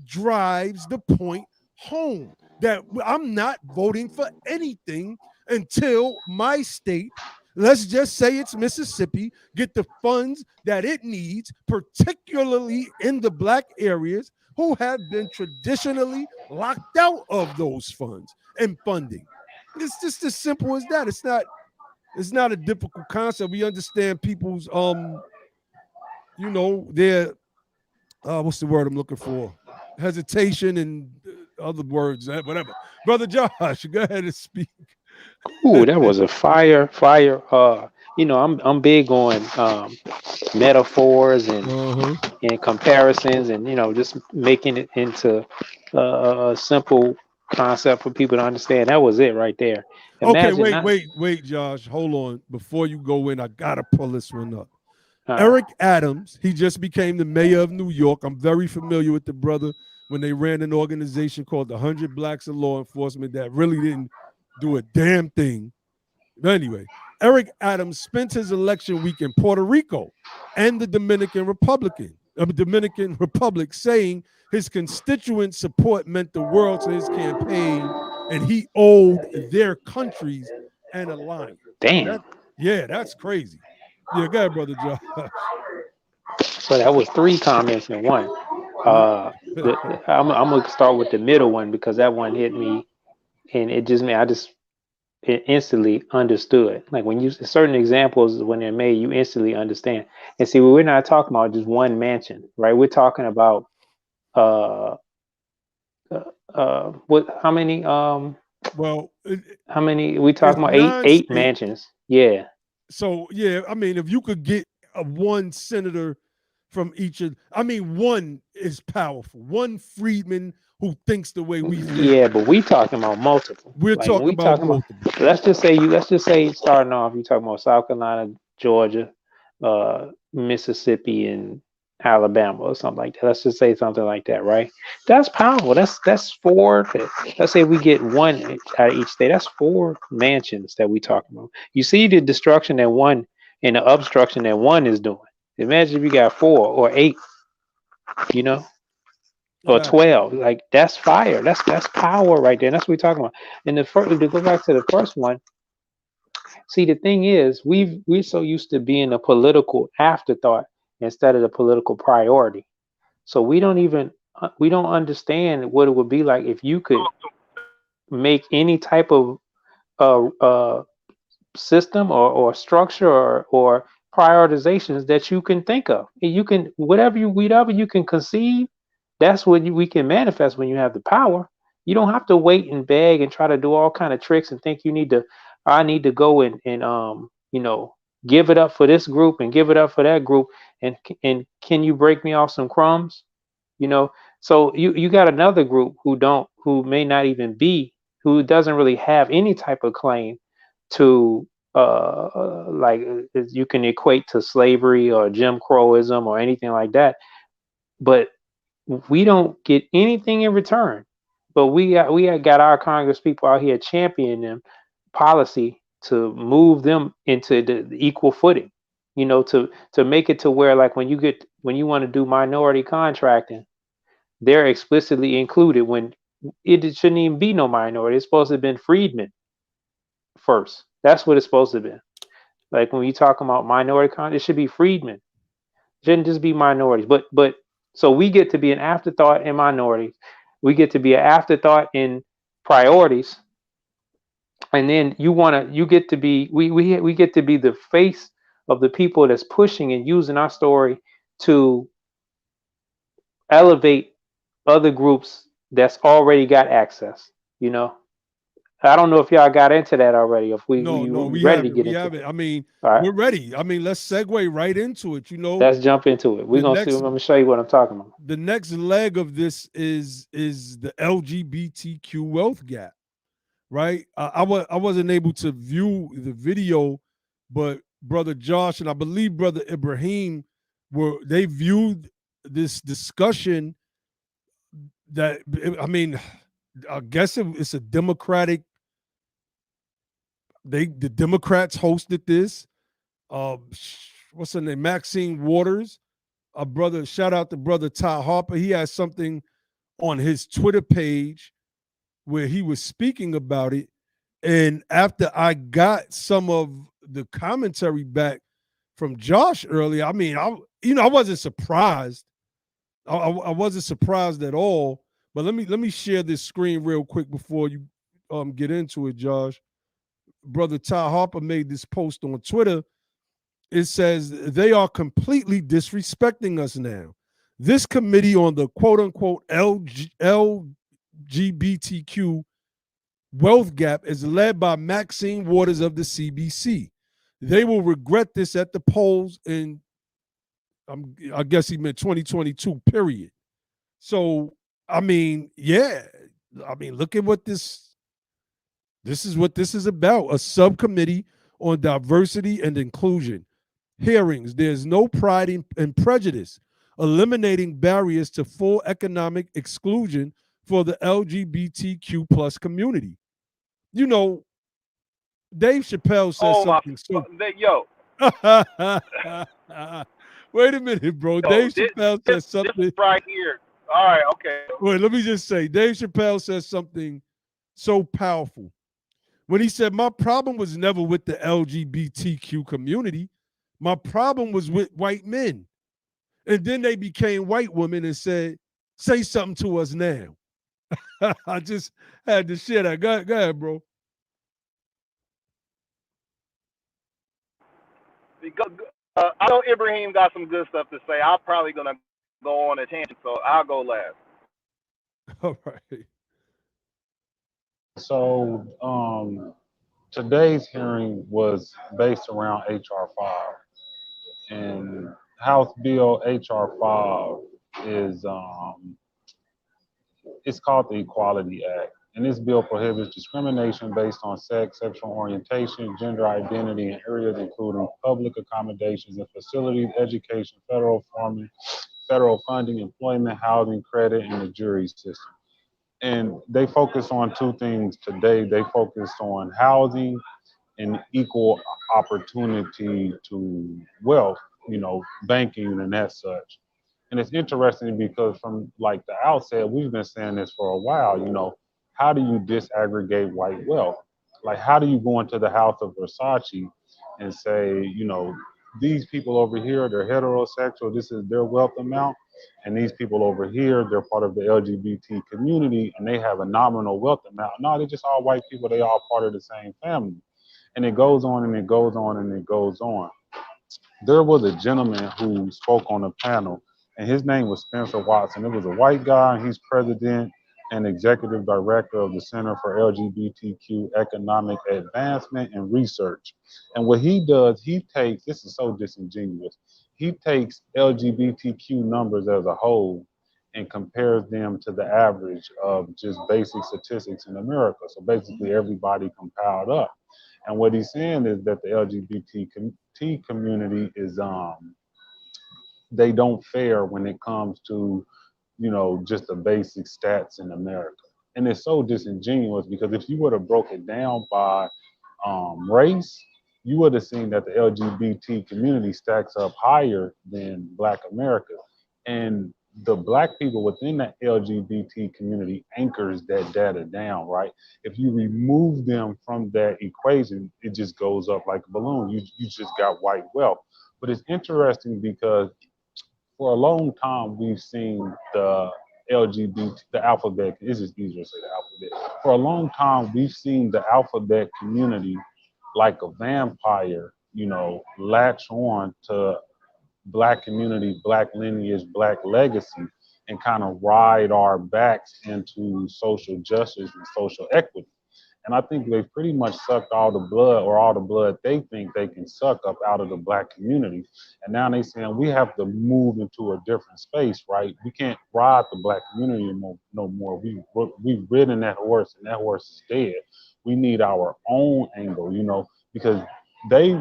drives the point home, that I'm not voting for anything until my state, let's just say it's Mississippi, get the funds that it needs, particularly in the black areas who have been traditionally locked out of those funds and funding. It's just as simple as that. It's not a difficult concept. We understand people's you know, their what's the word I'm looking for? Hesitation and other words, whatever. Brother Josh, go ahead and speak. Ooh, that was a fire. You know, I'm big on metaphors and comparisons, and you know, just making it into a simple concept for people to understand. That was it right there. Imagine wait, Josh, hold on. Before you go in, I gotta pull this one up. Eric Adams, he just became the mayor of New York. I'm very familiar with the brother when they ran an organization called the 100 Blacks in Law Enforcement that really didn't do a damn thing. But anyway, Eric Adams spent his election week in Puerto Rico and the Dominican Republic, saying his constituents' support meant the world to his campaign, and he owed their countries an alliance. Damn. That's crazy. Yeah, go ahead, Brother Josh. So that was 3 comments in one. I'm gonna start with the middle one, because that one hit me, and it instantly understood. Like, when you certain examples, when they're made, you instantly understand. And see, we're not talking about just one mansion, right? We're talking about how many how many we talking about? Eight mansions. Yeah. So yeah, I mean, if you could get one senator from each of, I mean, one is powerful. One Freedman who thinks the way we think. Yeah, but we talking about multiple. We're like, talking about multiple. Let's just say starting off, you talking about South Carolina, Georgia, Mississippi, and Alabama, or something like that. Let's just say something like that, right? That's powerful. That's 4. Let's say we get 1 out of each state. That's 4 mansions that we talking about. You see the destruction that one and the obstruction that one is doing. Imagine if you got 4 or 8, you know, or 12. Like, that's fire. That's power right there. And that's what we're talking about. And to go back to the first one, see, the thing is, we're so used to being a political afterthought instead of the political priority. So we don't understand what it would be like if you could make any type of system or structure or prioritizations that you can think of. You can, whatever you can conceive, that's what we can manifest when you have the power. You don't have to wait and beg and try to do all kind of tricks and think I need to go and you know, give it up for this group and give it up for that group, and can you break me off some crumbs? You know, So you got another group who may not even be, who doesn't really have any type of claim to like you can equate to slavery or Jim Crowism or anything like that, but we don't get anything in return. But we got our Congress people out here championing them policy to move them into the equal footing. You know, to make it to where, like, when you want to do minority contracting, they're explicitly included when it shouldn't even be no minority. It's supposed to have been freedmen first. That's what it's supposed to be. Like when you talk about minority con, it should be freedmen. It shouldn't just be minorities. But so we get to be an afterthought in minorities. We get to be an afterthought in priorities. And then you get to be we get to be the face of the people that's pushing and using our story to elevate other groups that's already got access. You know, I don't know if y'all got into that already. If we No, we ready to haven't. get We into haven't. it. I mean, All right, we're ready. I mean, let's segue right into it. You know, let's jump into it. We're the gonna see. next I'm gonna show you what I'm talking about. the next leg of this is the LGBTQ wealth gap, right? I wasn't able to view the video, but brother Josh and I believe brother Ibrahim they viewed this discussion that, I mean, I guess it's a Democratic. The Democrats hosted this. What's her name? Maxine Waters. A brother. Shout out to brother Ty Harper. He has something on his Twitter page where he was speaking about it. And after I got some of the commentary back from Josh earlier, I mean, I wasn't surprised. I wasn't surprised at all. But let me share this screen real quick before you get into it, Josh. Brother Ty Harper made this post on Twitter. It says they are completely disrespecting us now. This committee on the quote unquote LGBTQ wealth gap is led by Maxine Waters of the CBC. They will regret this at the polls in, I guess he meant 2022, period. So, I mean, yeah. I mean, look at what this is what this is about. A subcommittee on diversity and inclusion. Hearings. There's no pride in prejudice. Eliminating barriers to full economic exclusion for the LGBTQ plus community. You know, Dave Chappelle says Oh my, something so. yo, Wait a minute, bro. yo, Dave Chappelle says this something. right here. All right, okay. Wait, let me just say, Dave Chappelle says something so powerful when he said, "My problem was never with the LGBTQ community. My problem was with white men." And then they became white women and said, "Say something to us now." I just had to share that. Go ahead, bro. I know Ibrahim got some good stuff to say. I'm probably gonna go on a tangent, so I'll go last. All right. So today's hearing was based around HR 5, and House Bill HR 5 is it's called the Equality Act, and this bill prohibits discrimination based on sex, sexual orientation, gender identity in areas including public accommodations and facilities, education, federal funding, employment, housing, credit, and the jury system. And they focus on two things today. They focus on housing and equal opportunity to wealth, banking and that such. And it's interesting because from like the outset, we've been saying this for a while, how do you disaggregate white wealth? Like, how do you go into the house of Versace and say, these people over here, they're heterosexual, this is their wealth amount, and these people over here, they're part of the LGBT community and they have a nominal wealth amount. No, they're just all white people, they all part of the same family. And it goes on and it goes on and it goes on. There was a gentleman who spoke on a panel, and his name was Spencer Watson. It was a white guy, and he's president and executive director of the Center for LGBTQ Economic Advancement and Research. And what he does, this is so disingenuous, he takes LGBTQ numbers as a whole, and compares them to the average of just basic statistics in America. So basically everybody compiled up. And what he's saying is that the LGBT community is they don't fare when it comes to, just the basic stats in America. And it's so disingenuous because if you would have broke it down by race, you would have seen that the LGBT community stacks up higher than Black America. And the Black people within the LGBT community anchors that data down, right? If you remove them from that equation, it just goes up like a balloon. You just got white wealth. But it's interesting because for a long time, we've seen the LGBT, the alphabet, it's just easier to say the alphabet. For a long time, we've seen the alphabet community like a vampire, latch on to Black community, Black lineage, Black legacy, and kind of ride our backs into social justice and social equity. And I think they've pretty much sucked all the blood or all the blood they think they can suck up out of the Black community. And now they saying we have to move into a different space, right? We can't ride the Black community no more. We've ridden that horse and that horse is dead. We need our own angle, because they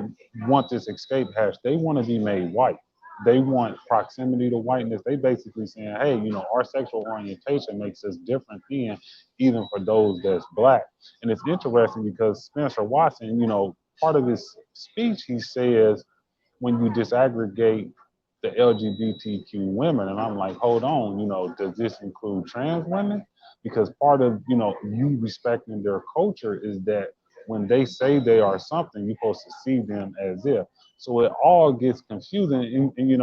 want this escape hatch. They want to be made white. They want proximity to whiteness. They basically saying, hey, our sexual orientation makes us different than even for those that's Black. And it's interesting because Spencer Watson, part of his speech, he says, when you disaggregate the LGBTQ women, and I'm like, hold on, does this include trans women? Because part of, you respecting their culture is that when they say they are something, you're supposed to see them as if. So it all gets confusing and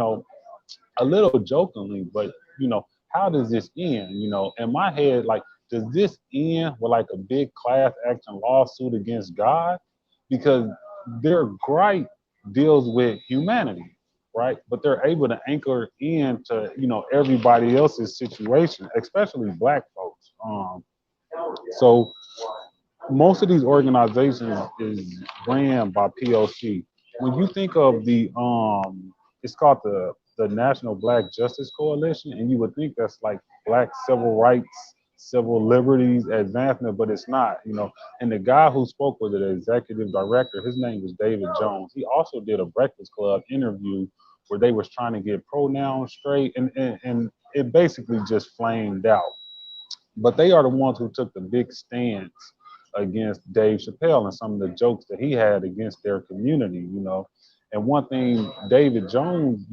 a little jokingly, but how does this end? In my head, like, does this end with like a big class action lawsuit against God? Because their gripe deals with humanity, right? But they're able to anchor into everybody else's situation, especially Black folks. So most of these organizations is ran by POC. When you think of it's called the National Black Justice Coalition, and you would think that's like Black civil rights, civil liberties advancement, but it's not, And the guy who spoke with the executive director, his name was David Jones. He also did a Breakfast Club interview where they was trying to get pronouns straight, and it basically just flamed out. But they are the ones who took the big stance against Dave Chappelle and some of the jokes that he had against their community, And one thing David Jones,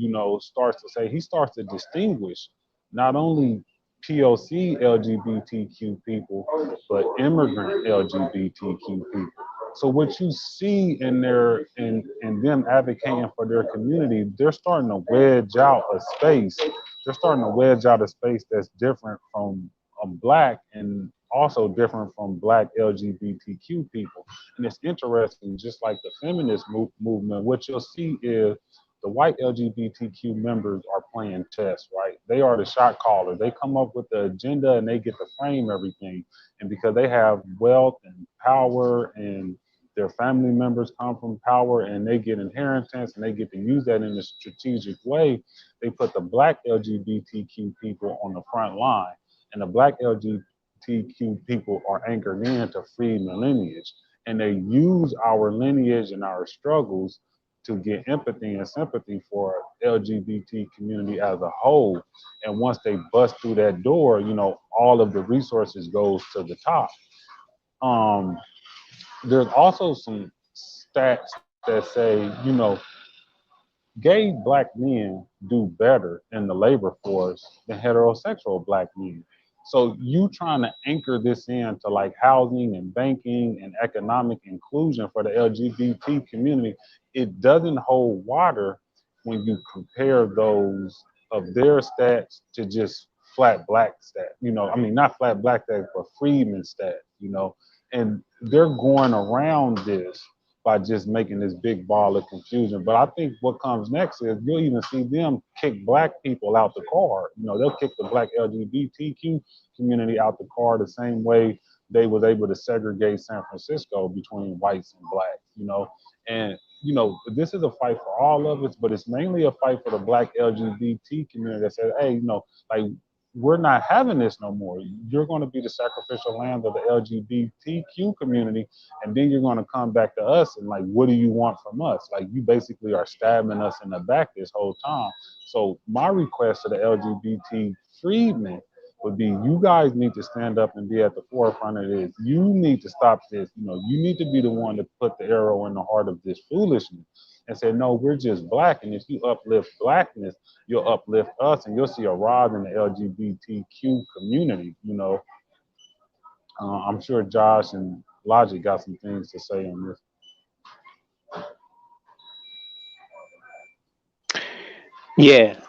starts to say, he starts to distinguish not only POC LGBTQ people, but immigrant LGBTQ people. So what you see in them advocating for their community, they're starting to wedge out a space. They're starting to wedge out a space that's different from Black and also different from Black LGBTQ people. And it's interesting, just like the feminist movement, what you'll see is the white LGBTQ members are playing chess, right? They are the shot callers. They come up with the agenda and they get to frame everything. And because they have wealth and power and their family members come from power and they get inheritance and they get to use that in a strategic way, they put the Black LGBTQ people on the front line. And the Black LGBTQ people are anchored into Freedmen lineage. And they use our lineage and our struggles to get empathy and sympathy for LGBT community as a whole. And once they bust through that door, all of the resources goes to the top. There's also some stats that say, gay Black men do better in the labor force than heterosexual Black men. So you trying to anchor this into like housing and banking and economic inclusion for the LGBT community, it doesn't hold water when you compare those of their stats to just flat Black stats. Not flat Black stats, but Freedmen stats, and they're going around this by just making this big ball of confusion. But I think what comes next is you'll even see them kick Black people out the car. They'll kick the Black LGBTQ community out the car the same way they was able to segregate San Francisco between whites and Blacks, And, this is a fight for all of us, but it's mainly a fight for the Black LGBT community that says, hey, like we're not having this no more. You're going to be the sacrificial lamb of the LGBTQ community, and then you're going to come back to us and like, what do you want from us? Like, you basically are stabbing us in the back this whole time. So my request to the LGBT freedmen would be, you guys need to stand up and be at the forefront of this. You need to stop this. You know, you need to be the one to put the arrow in the heart of this foolishness and say, no, we're just black. And if you uplift blackness, you'll uplift us, and you'll see a rise in the LGBTQ community. You know, I'm sure Josh and Logic got some things to say on this. Yeah,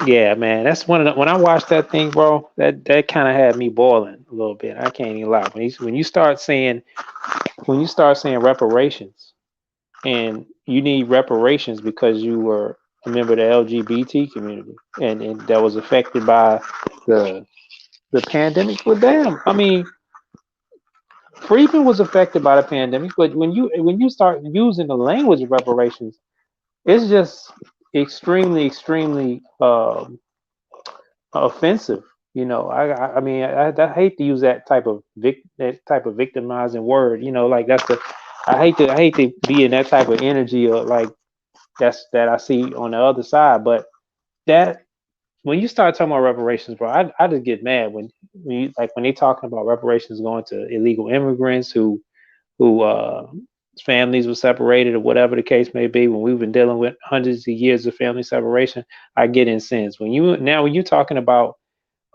yeah, man. That's one of the, when I watched that thing, bro. That kind of had me boiling a little bit. I can't even lie. When you start saying reparations, and you need reparations because you were a member of the LGBT community, and that was affected by the the pandemic. Well, damn. I mean, Freedmen was affected by the pandemic, but when you start using the language of reparations, it's just extremely offensive. You know, I mean, I hate to use that type of victimizing word. You know, like that's the I hate to be in that type of energy, or like that I see on the other side. But that when you start talking about reparations, bro, I just get mad when they talking about reparations going to illegal immigrants who families were separated or whatever the case may be. When we've been dealing with hundreds of years of family separation, I get incensed. When you're talking about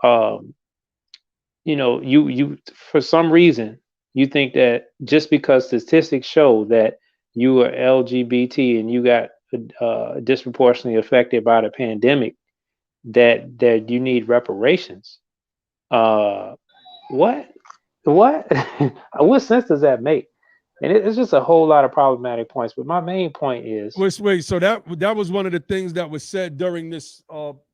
um, you for some reason you think that just because statistics show that you are LGBT and you got disproportionately affected by the pandemic, that you need reparations. Uh, what? What? What sense does that make? And it's just a whole lot of problematic points. But my main point is, Wait, so that was one of the things that was said during this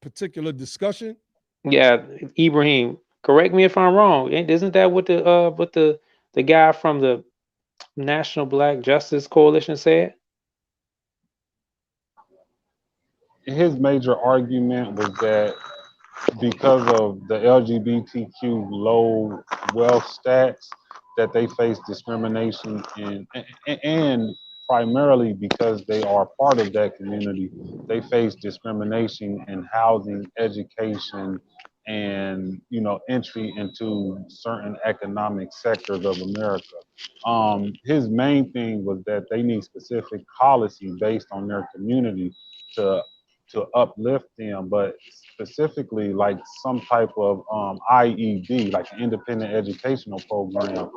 particular discussion. yeah, Ibrahim, correct me if I'm wrong. Isn't that what the guy from the National Black Justice Coalition said? His major argument was that because of the LGBTQ low wealth stats, that they face discrimination and primarily because they are part of that community, they face discrimination in housing, education, and entry into certain economic sectors of America. His main thing was that they need specific policy based on their community to uplift them, but specifically like some type of IED, like an independent educational program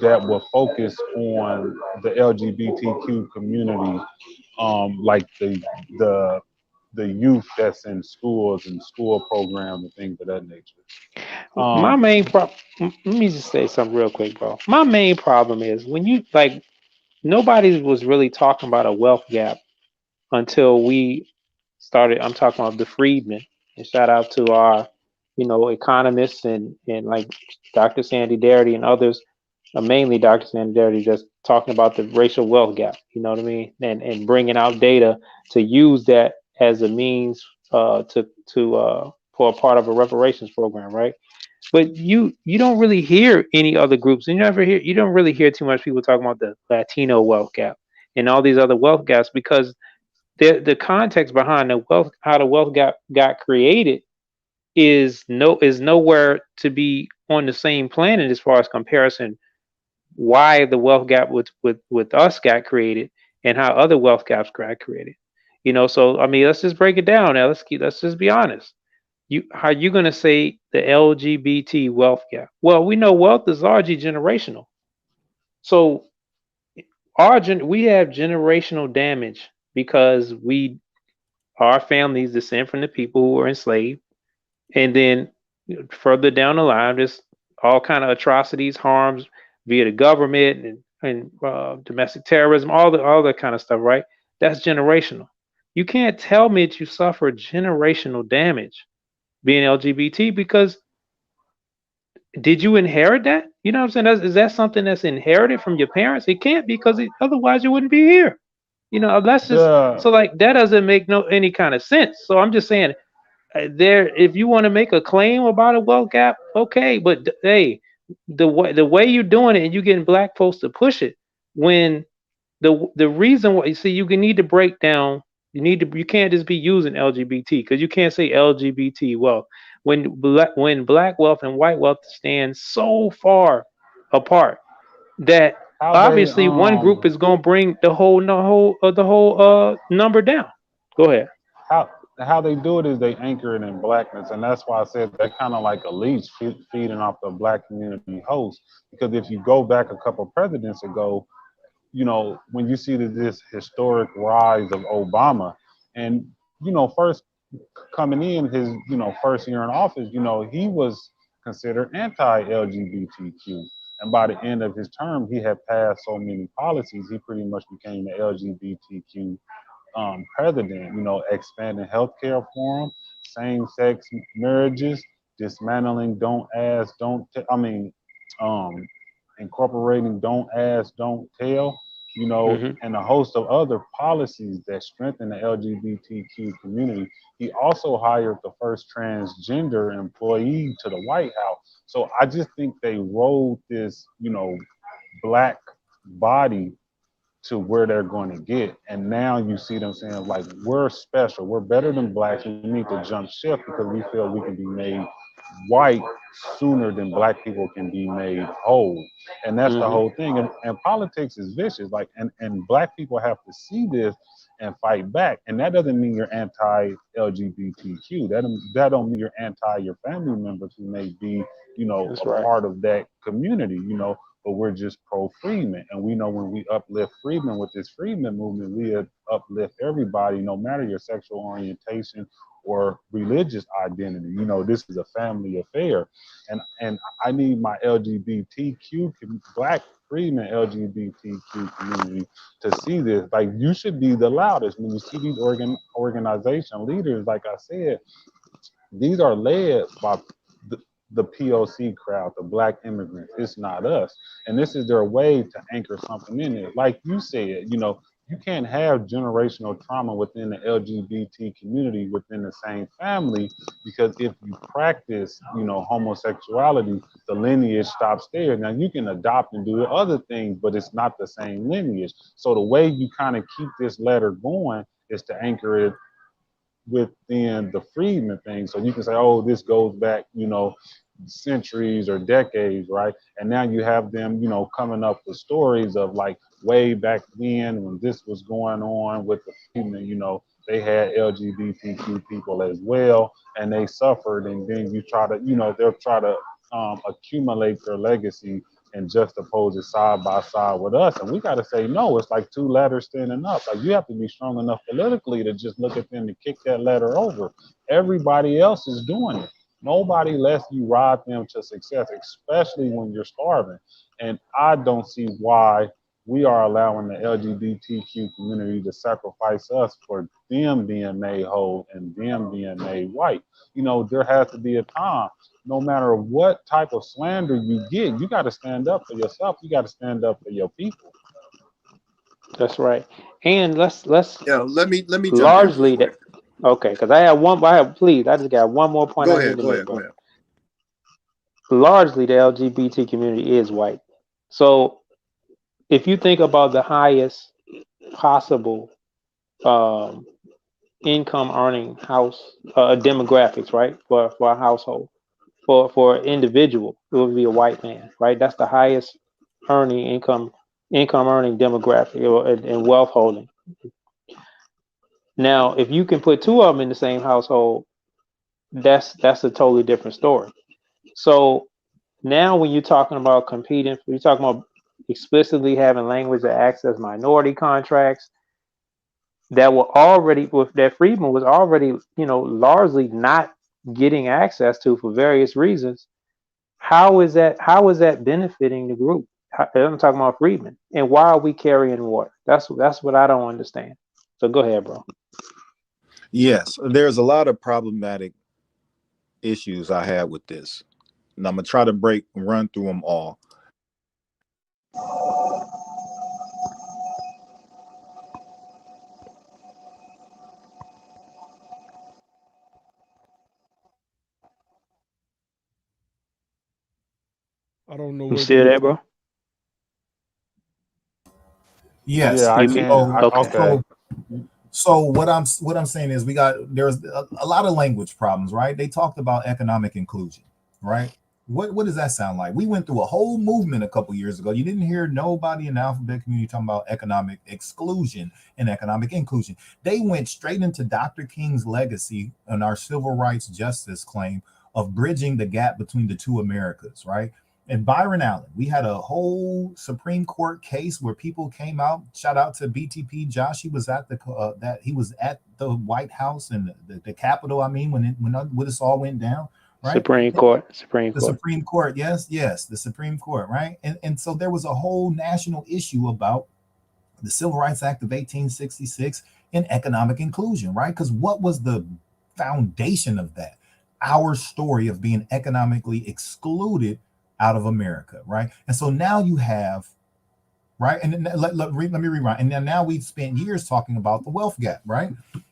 that will focus on the LGBTQ community, like the the youth that's in schools and school programs and things of that nature. My Um, main problem. Let me just say something real quick, bro. My main problem is when you like nobody was really talking about a wealth gap until we started. I'm talking about the Freedmen, and shout out to our, economists and like Dr. Sandy Darity and others, mainly Dr. Sandy Darity, just talking about the racial wealth gap. You know what I mean, and bringing out data to use that as a means to for a part of a reparations program, right? But you don't really hear any other groups, and you don't really hear too much people talking about the Latino wealth gap and all these other wealth gaps because the context behind the wealth how the wealth gap got created is nowhere to be on the same planet as far as comparison why the wealth gap with us got created and how other wealth gaps got created. So I mean let's just break it down now. Let's just be honest. How you gonna say the LGBT wealth gap? Well, we know wealth is largely generational. So we have generational damage because our families descend from the people who were enslaved, and then further down the line, there's all kind of atrocities, harms via the government and domestic terrorism, all that kind of stuff, right? That's generational. You can't tell me that you suffer generational damage being LGBT because did you inherit that? You know what I'm saying? Is that something that's inherited from your parents? It can't because otherwise you wouldn't be here. That's just the so like that doesn't make no any kind of sense. So I'm just saying there, if you want to make a claim about a wealth gap, okay, but hey, the way you're doing it and you getting black folks to push it, when the reason why, you see, you can need to break down, you can't just be using LGBT, because you can't say LGBT wealth when black wealth and white wealth stand so far apart that How they obviously one group is going to bring the whole number down. Go ahead. how how they do it is they anchor it in blackness, and that's why I said they're kind of like elites feeding off the black community host. Because if you go back a couple presidents ago, when you see this historic rise of Obama, and first coming in his first year in office, he was considered anti-LGBTQ, and by the end of his term, he had passed so many policies, he pretty much became the LGBTQ president. Expanding healthcare for them, same-sex marriages, dismantling don't ask, um, incorporating don't ask, don't tell, Hmm. and a host of other policies that strengthen the LGBTQ community. He also hired the first transgender employee to the White House. So I just think they rolled this, black body to where they're going to get. And now you see them saying, like, we're special, we're better than blacks. We need to jump ship because we feel we can be made white sooner than black people can be made whole. And that's the Hmm. whole thing. And politics is vicious. Like, and black people have to see this and fight back. And that doesn't mean you're anti-LGBTQ. That don't mean you're anti your family members who may be, That's a right. part of that community, but we're just pro Freedmen. And we know when we uplift Freedmen with this Freedmen movement, we uplift everybody, no matter your sexual orientation or religious identity. This is a family affair. And I need my black Freedmen LGBTQ community to see this. Like, you should be the loudest when you see these organization leaders. Like I said, these are led by the POC crowd, the black immigrants. It's not us. And this is their way to anchor something in it. Like you said, you can't have generational trauma within the LGBT community within the same family, because if you practice, homosexuality, the lineage stops there. Now you can adopt and do other things, but it's not the same lineage. So the way you kind of keep this letter going is to anchor it within the Freedmen thing. So you can say, oh, this goes back, centuries or decades, right? And now you have them, coming up with stories of like way back when this was going on with the Freedmen, they had LGBTQ people as well, and they suffered. And then you try to, they'll try to accumulate their legacy and juxtapose it side by side with us. And we got to say, no, it's like two ladders standing up. Like, you have to be strong enough politically to just look at them and kick that ladder over. Everybody else is doing it. Nobody lets you ride them to success, especially when you're starving. And I don't see why we are allowing the LGBTQ community to sacrifice us for them being made whole and them being made white. There has to be a time. No matter what type of slander you get, you got to stand up for yourself. You got to stand up for your people. That's right. And let's Yeah, let me jump in real largely quick. that. Okay, because please, I just got one more point Go I need ahead, to go make, ahead, go bro. ahead. Largely, the LGBT community is white. So if you think about the highest possible um, income earning house demographics, right, for a household, for an individual, it would be a white man, right? That's the highest earning income earning demographic and wealth holding. Now, if you can put two of them in the same household, that's a totally different story. So now, when you're talking about competing, you're talking about explicitly having language that access minority contracts that were already with that Freedman was already, largely not getting access to for various reasons. How is that benefiting the group? I'm talking about Freedman, and why are we carrying water? That's what I don't understand. So go ahead, bro. Yes, there's a lot of problematic issues I had with this. And I'm gonna try to run through them all. I don't know You whether still you. there, bro? Yes. Yeah, I You can. So okay? Okay. so what I'm saying is there's a lot of language problems, right? They talked about economic inclusion, right? What does that sound like? We went through a whole movement a couple years ago. You didn't hear nobody in the alphabet community talking about economic exclusion and economic inclusion. They went straight into Dr. King's legacy and our civil rights justice claim of bridging the gap between the two Americas, right? And Byron Allen, we had a whole Supreme Court case where people came out. Shout out to BTP Josh. He was at the White House and the Capitol. I mean, when this all went down, right? Supreme Court. Supreme The Court. Supreme Court, yes, the Supreme Court, right? And so there was a whole national issue about the Civil Rights Act of 1866 and economic inclusion, right? Because what was the foundation of that? Our story of being economically excluded out of America, right? And so now you have, right? And then let me rewind. And then now we've spent years talking about the wealth gap, right?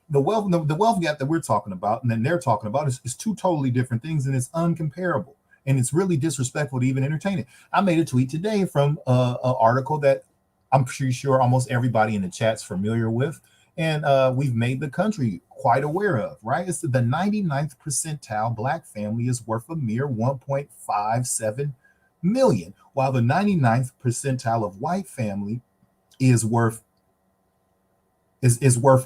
The wealth gap that we're talking about and then they're talking about is two totally different things, and it's uncomparable. And it's really disrespectful to even entertain it. I made a tweet today from an article that I'm pretty sure almost everybody in the chat's familiar with, and we've made the country quite aware of, right? It's the 99th percentile black family is worth a mere 1.57 million, while the 99th percentile of white family is worth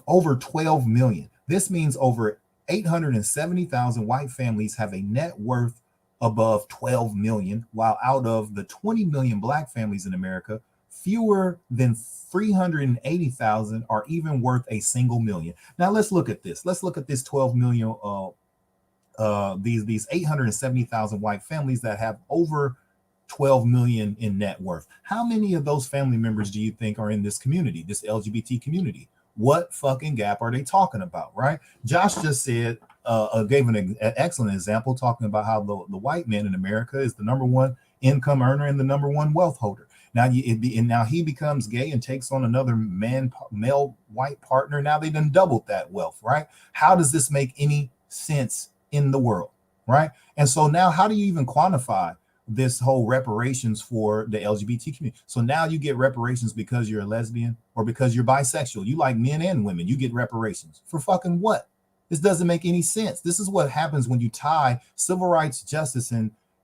over 12 million. This means over 870,000 white families have a net worth above 12 million, while out of the 20 million black families in America, fewer than 380,000 are even worth a single million. Now let's look at this. Let's look at this 12 million these 870,000 white families that have over 12 million in net worth. How many of those family members do you think are in this community, this LGBT community? What fucking gap are they talking about, right? Josh just said, gave an excellent example talking about how the white man in America is the number one income earner and the number one wealth holder. Now now he becomes gay and takes on another male white partner. Now they done doubled that wealth, right? How does this make any sense in the world, right? And so now how do you even quantify this whole reparations for the LGBT community? So now you get reparations because you're a lesbian or because you're bisexual. You like men and women. You get reparations for fucking what? This doesn't make any sense. This is what happens when you tie civil rights justice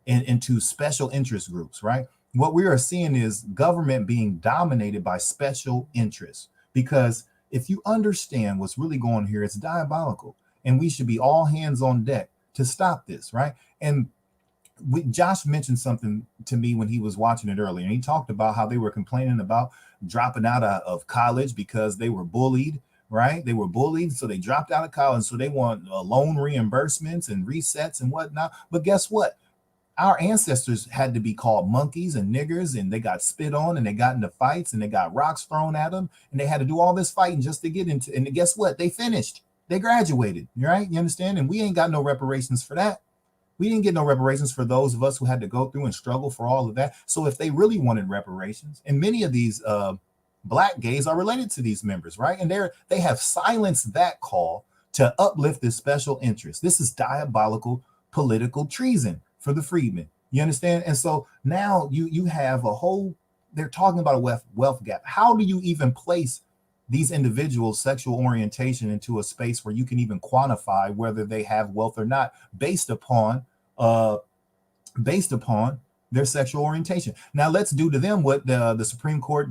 into special interest groups, right? What we are seeing is government being dominated by special interests. Because if you understand what's really going on here, it's diabolical. And we should be all hands on deck to stop this, right? And Josh mentioned something to me when he was watching it earlier, and he talked about how they were complaining about dropping out of college because they were bullied, right? They were bullied, so they dropped out of college. So they want loan reimbursements and resets and whatnot. But guess what? Our ancestors had to be called monkeys and niggers, and they got spit on, and they got into fights, and they got rocks thrown at them, and they had to do all this fighting just to get into. And guess what? They finished. They graduated, right? You understand? And we ain't got no reparations for that. We didn't get no reparations for those of us who had to go through and struggle for all of that. So if they really wanted reparations, and many of these black gays are related to these members, right? And they have silenced that call to uplift this special interest. This is diabolical political treason for the freedmen. You understand? And so now you have a whole, they're talking about a wealth gap. How do you even place these individuals' sexual orientation into a space where you can even quantify whether they have wealth or not based upon their sexual orientation? Now let's do to them what the Supreme Court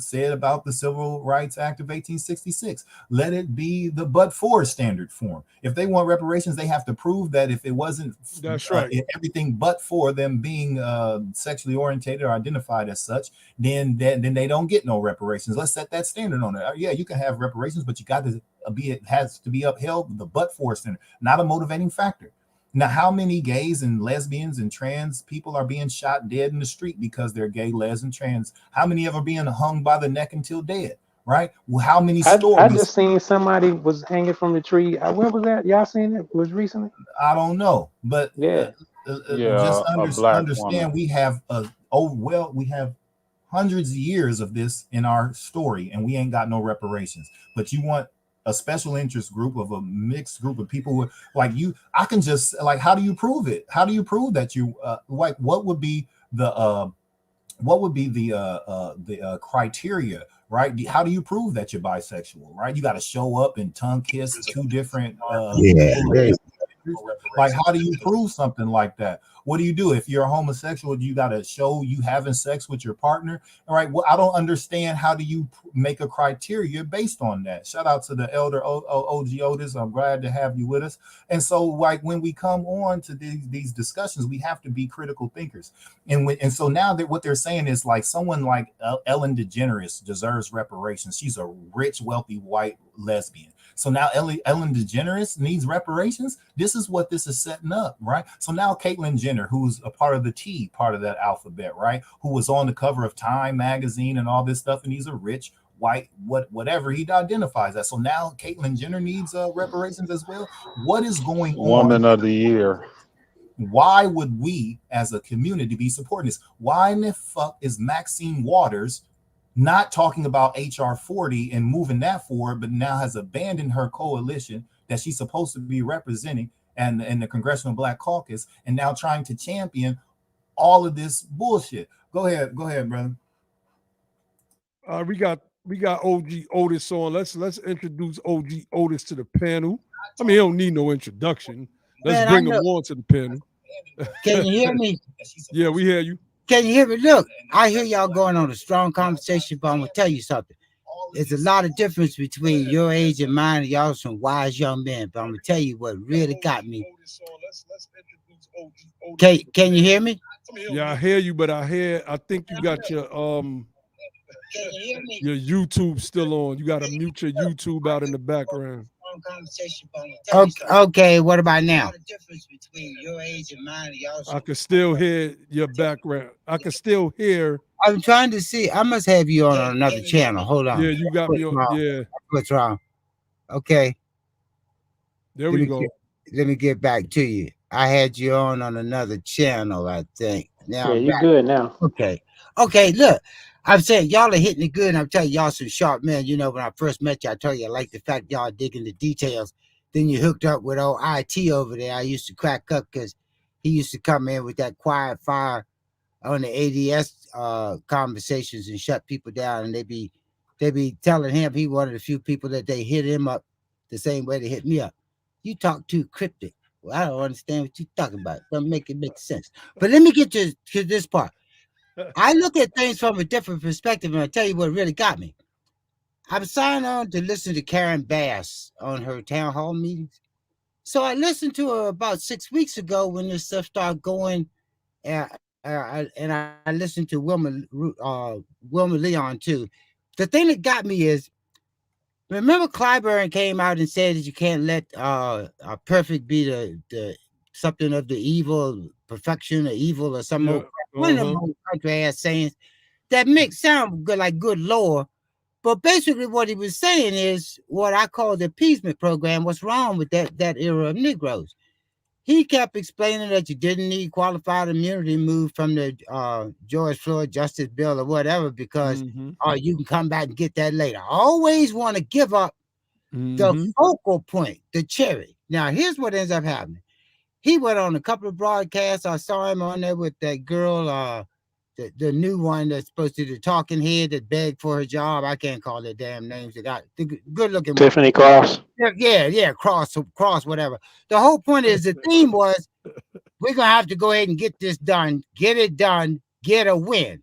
said about the Civil Rights Act of 1866. Let it be the but-for standard form. If they want reparations, they have to prove that if it wasn't That's right. everything but for them being sexually orientated or identified as such, then they don't get no reparations. Let's set that standard on it. Yeah, you can have reparations, but you got to it has to be upheld the but-for standard, not a motivating factor. Now, how many gays and lesbians and trans people are being shot dead in the street because they're gay, les, and trans? How many of them are being hung by the neck until dead, right? Well, how many stories? I just seen somebody was hanging from the tree. Where was that? Y'all seen it? It was recently? I don't know, but Yeah. just a black understand woman. we have we have hundreds of years of this in our story, and we ain't got no reparations. But you want a special interest group of a mixed group of people who, like you. I can just like, how do you prove it? How do you prove that you like? What would be the criteria, right? How do you prove that you're bisexual, right? You got to show up and tongue kiss two different like, how do you prove something like that? What do you do if you're a homosexual? You got to show you having sex with your partner. All right. Well, I don't understand. How do you make a criteria based on that? Shout out to the elder OG Otis. I'm glad to have you with us. And so, like, when we come on to these discussions, we have to be critical thinkers. And so now that what they're saying is, like, someone like Ellen DeGeneres deserves reparations. She's a rich, wealthy white lesbian. So now Ellen DeGeneres needs reparations. This is what this is setting up, right? So now Caitlyn Jenner, who's a part of the T part of that alphabet, right? Who was on the cover of Time magazine and all this stuff, and he's a rich white whatever he identifies as. So now Caitlyn Jenner needs reparations as well. What is going on? Woman of the Year. Why would we as a community be supporting this? Why in the fuck is Maxine Waters not talking about HR 40 and moving that forward, but now has abandoned her coalition that she's supposed to be representing and in the Congressional Black Caucus, and now trying to champion all of this bullshit? Go ahead, brother. We got OG Otis on. Let's introduce OG Otis to the panel. I mean, he don't need no introduction. Let's bring him on to the panel. Can you hear me? Yeah, we hear you. Can you hear me? Look, I hear y'all going on a strong conversation, but I'm gonna tell you something. There's a lot of difference between your age and mine, and y'all some wise young men. But I'm gonna tell you what really got me. Can you hear me? Yeah, I hear you, but I think you got your YouTube still on. You gotta mute your YouTube out in the background. Okay, what about now? I can still hear your background. I can still hear. I'm trying to see. I must have you on another channel. Hold on. Yeah, you got me on. Yeah. What's wrong? Okay. There we go. Let me get back to you. I had you on another channel, I think. Now yeah, you're good now. Okay. Okay, look. I'm saying y'all are hitting it good, and I'm telling y'all some sharp men. You know, when I first met you, I told you I like the fact y'all digging the details. Then you hooked up with old IT over there. I used to crack up because he used to come in with that quiet fire on the ADS conversations and shut people down, and they be telling him he one of the few people that they hit him up the same way they hit me up. You talk too cryptic. Well, I don't understand what you're talking about. Don't make it make sense. But let me get to this part. I look at things from a different perspective, and I'll tell you what really got me. I'm signed on to listen to Karen Bass on her town hall meetings. So I listened to her about 6 weeks ago when this stuff started going, and I listened to Wilma Leon too. The thing that got me is, remember Clyburn came out and said that you can't let a perfect be the something of the evil, perfection or evil or something. One of them country ass sayings that makes sound good, like good lore. But basically what he was saying is what I call the appeasement program. What's wrong with that era of Negroes? He kept explaining that you didn't need qualified immunity moved from the George Floyd Justice Bill or whatever, because you can come back and get that later. I always want to give up the focal point, the cherry. Now, here's what ends up happening. He went on a couple of broadcasts. I saw him on there with that girl, the new one that's supposed to be the talking head that begged for her job. I can't call their damn names. They got the good looking Tiffany Cross. Yeah, cross, whatever. The whole point is the theme was we're gonna have to go ahead and get this done, get it done, get a win.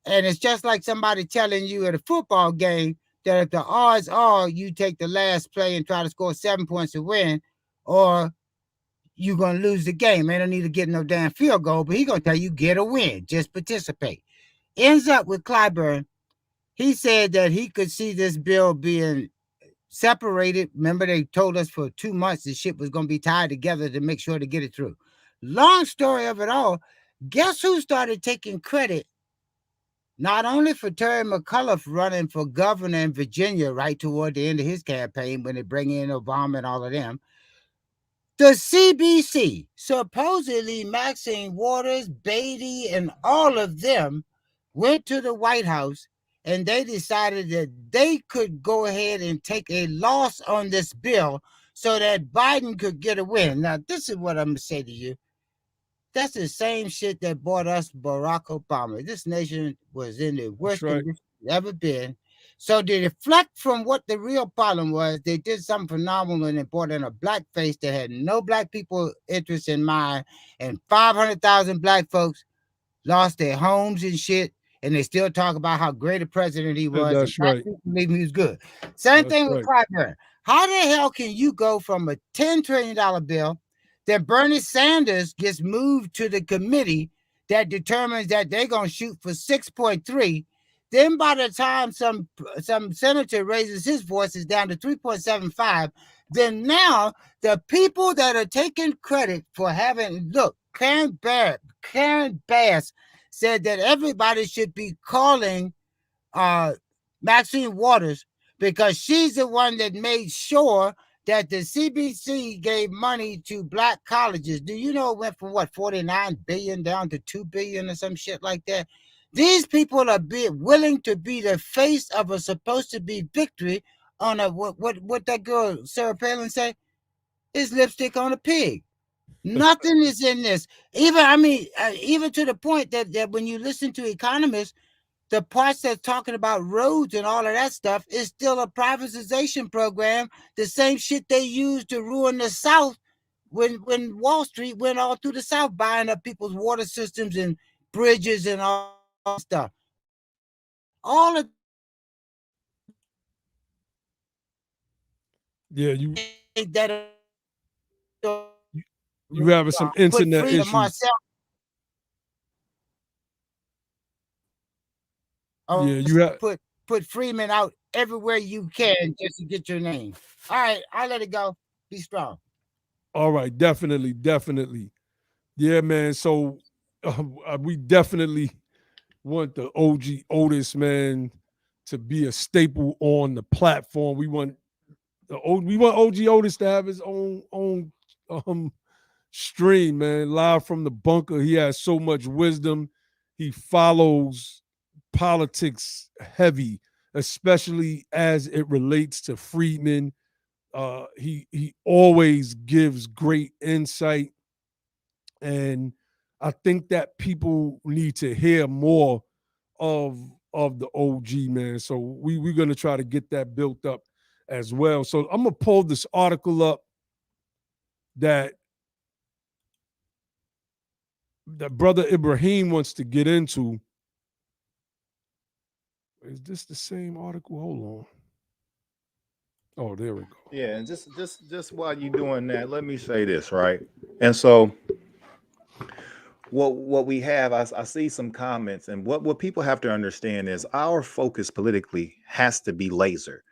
And it's just like somebody telling you at a football game that if the odds are you take the last play and try to score 7 points to win, or you're going to lose the game. Ain't no need to get no damn field goal, but he's going to tell you get a win. Just participate. Ends up with Clyburn. He said that he could see this bill being separated. Remember, they told us for 2 months the shit was going to be tied together to make sure to get it through. Long story of it all, guess who started taking credit not only for Terry McAuliffe running for governor in Virginia right toward the end of his campaign when they bring in Obama and all of them, the CBC, supposedly Maxine Waters, Beatty, and all of them went to the White House and they decided that they could go ahead and take a loss on this bill so that Biden could get a win. Now, this is what I'm going to say to you. That's the same shit that bought us Barack Obama. This nation was in the worst condition it's ever been. So to deflect from what the real problem was, they did something phenomenal and they brought in a black face that had no black people interest in mind, and 500,000 black folks lost their homes and shit, and they still talk about how great a president he was. That's and right. people believe he was good. Same That's thing with right. Clyburn. How the hell can you go from a $10 trillion bill that Bernie Sanders gets moved to the committee that determines that they're going to shoot for 6.3? Then by the time some senator raises his voices down to 3.75, then now the people that are taking credit for having, look, Karen Bass said that everybody should be calling Maxine Waters because she's the one that made sure that the CBC gave money to black colleges. Do you know it went from what, 49 billion down to 2 billion or some shit like that? These people are willing to be the face of a supposed to be victory on a what that girl Sarah Palin say? It's lipstick on a pig. Nothing is in this. Even to the point that when you listen to economists, the parts that's talking about roads and all of that stuff is still a privatization program. The same shit they used to ruin the South when Wall Street went all through the South, buying up people's water systems and bridges and all stuff. All of Yeah, you that having some internet Freedom issues. Marcel. Yeah, you have. Put Freedmen out everywhere you can just to get your name. All right, I'll let it go. Be strong. All right, definitely. Yeah, man. So we definitely want the OG Otis, man, to be a staple on the platform. We want OG Otis to have his own stream, man, live from the bunker. He has so much wisdom. He follows politics heavy, especially as it relates to Freedmen. He always gives great insight, and I think that people need to hear more of the OG, man. So we're gonna try to get that built up as well. So I'm gonna pull this article up that brother Ibrahim wants to get into. Is this the same article? Hold on. Oh, there we go. Yeah, and just while you're doing that, let me say this, right? And so what we have, I see some comments, and what people have to understand is our focus politically has to be laser.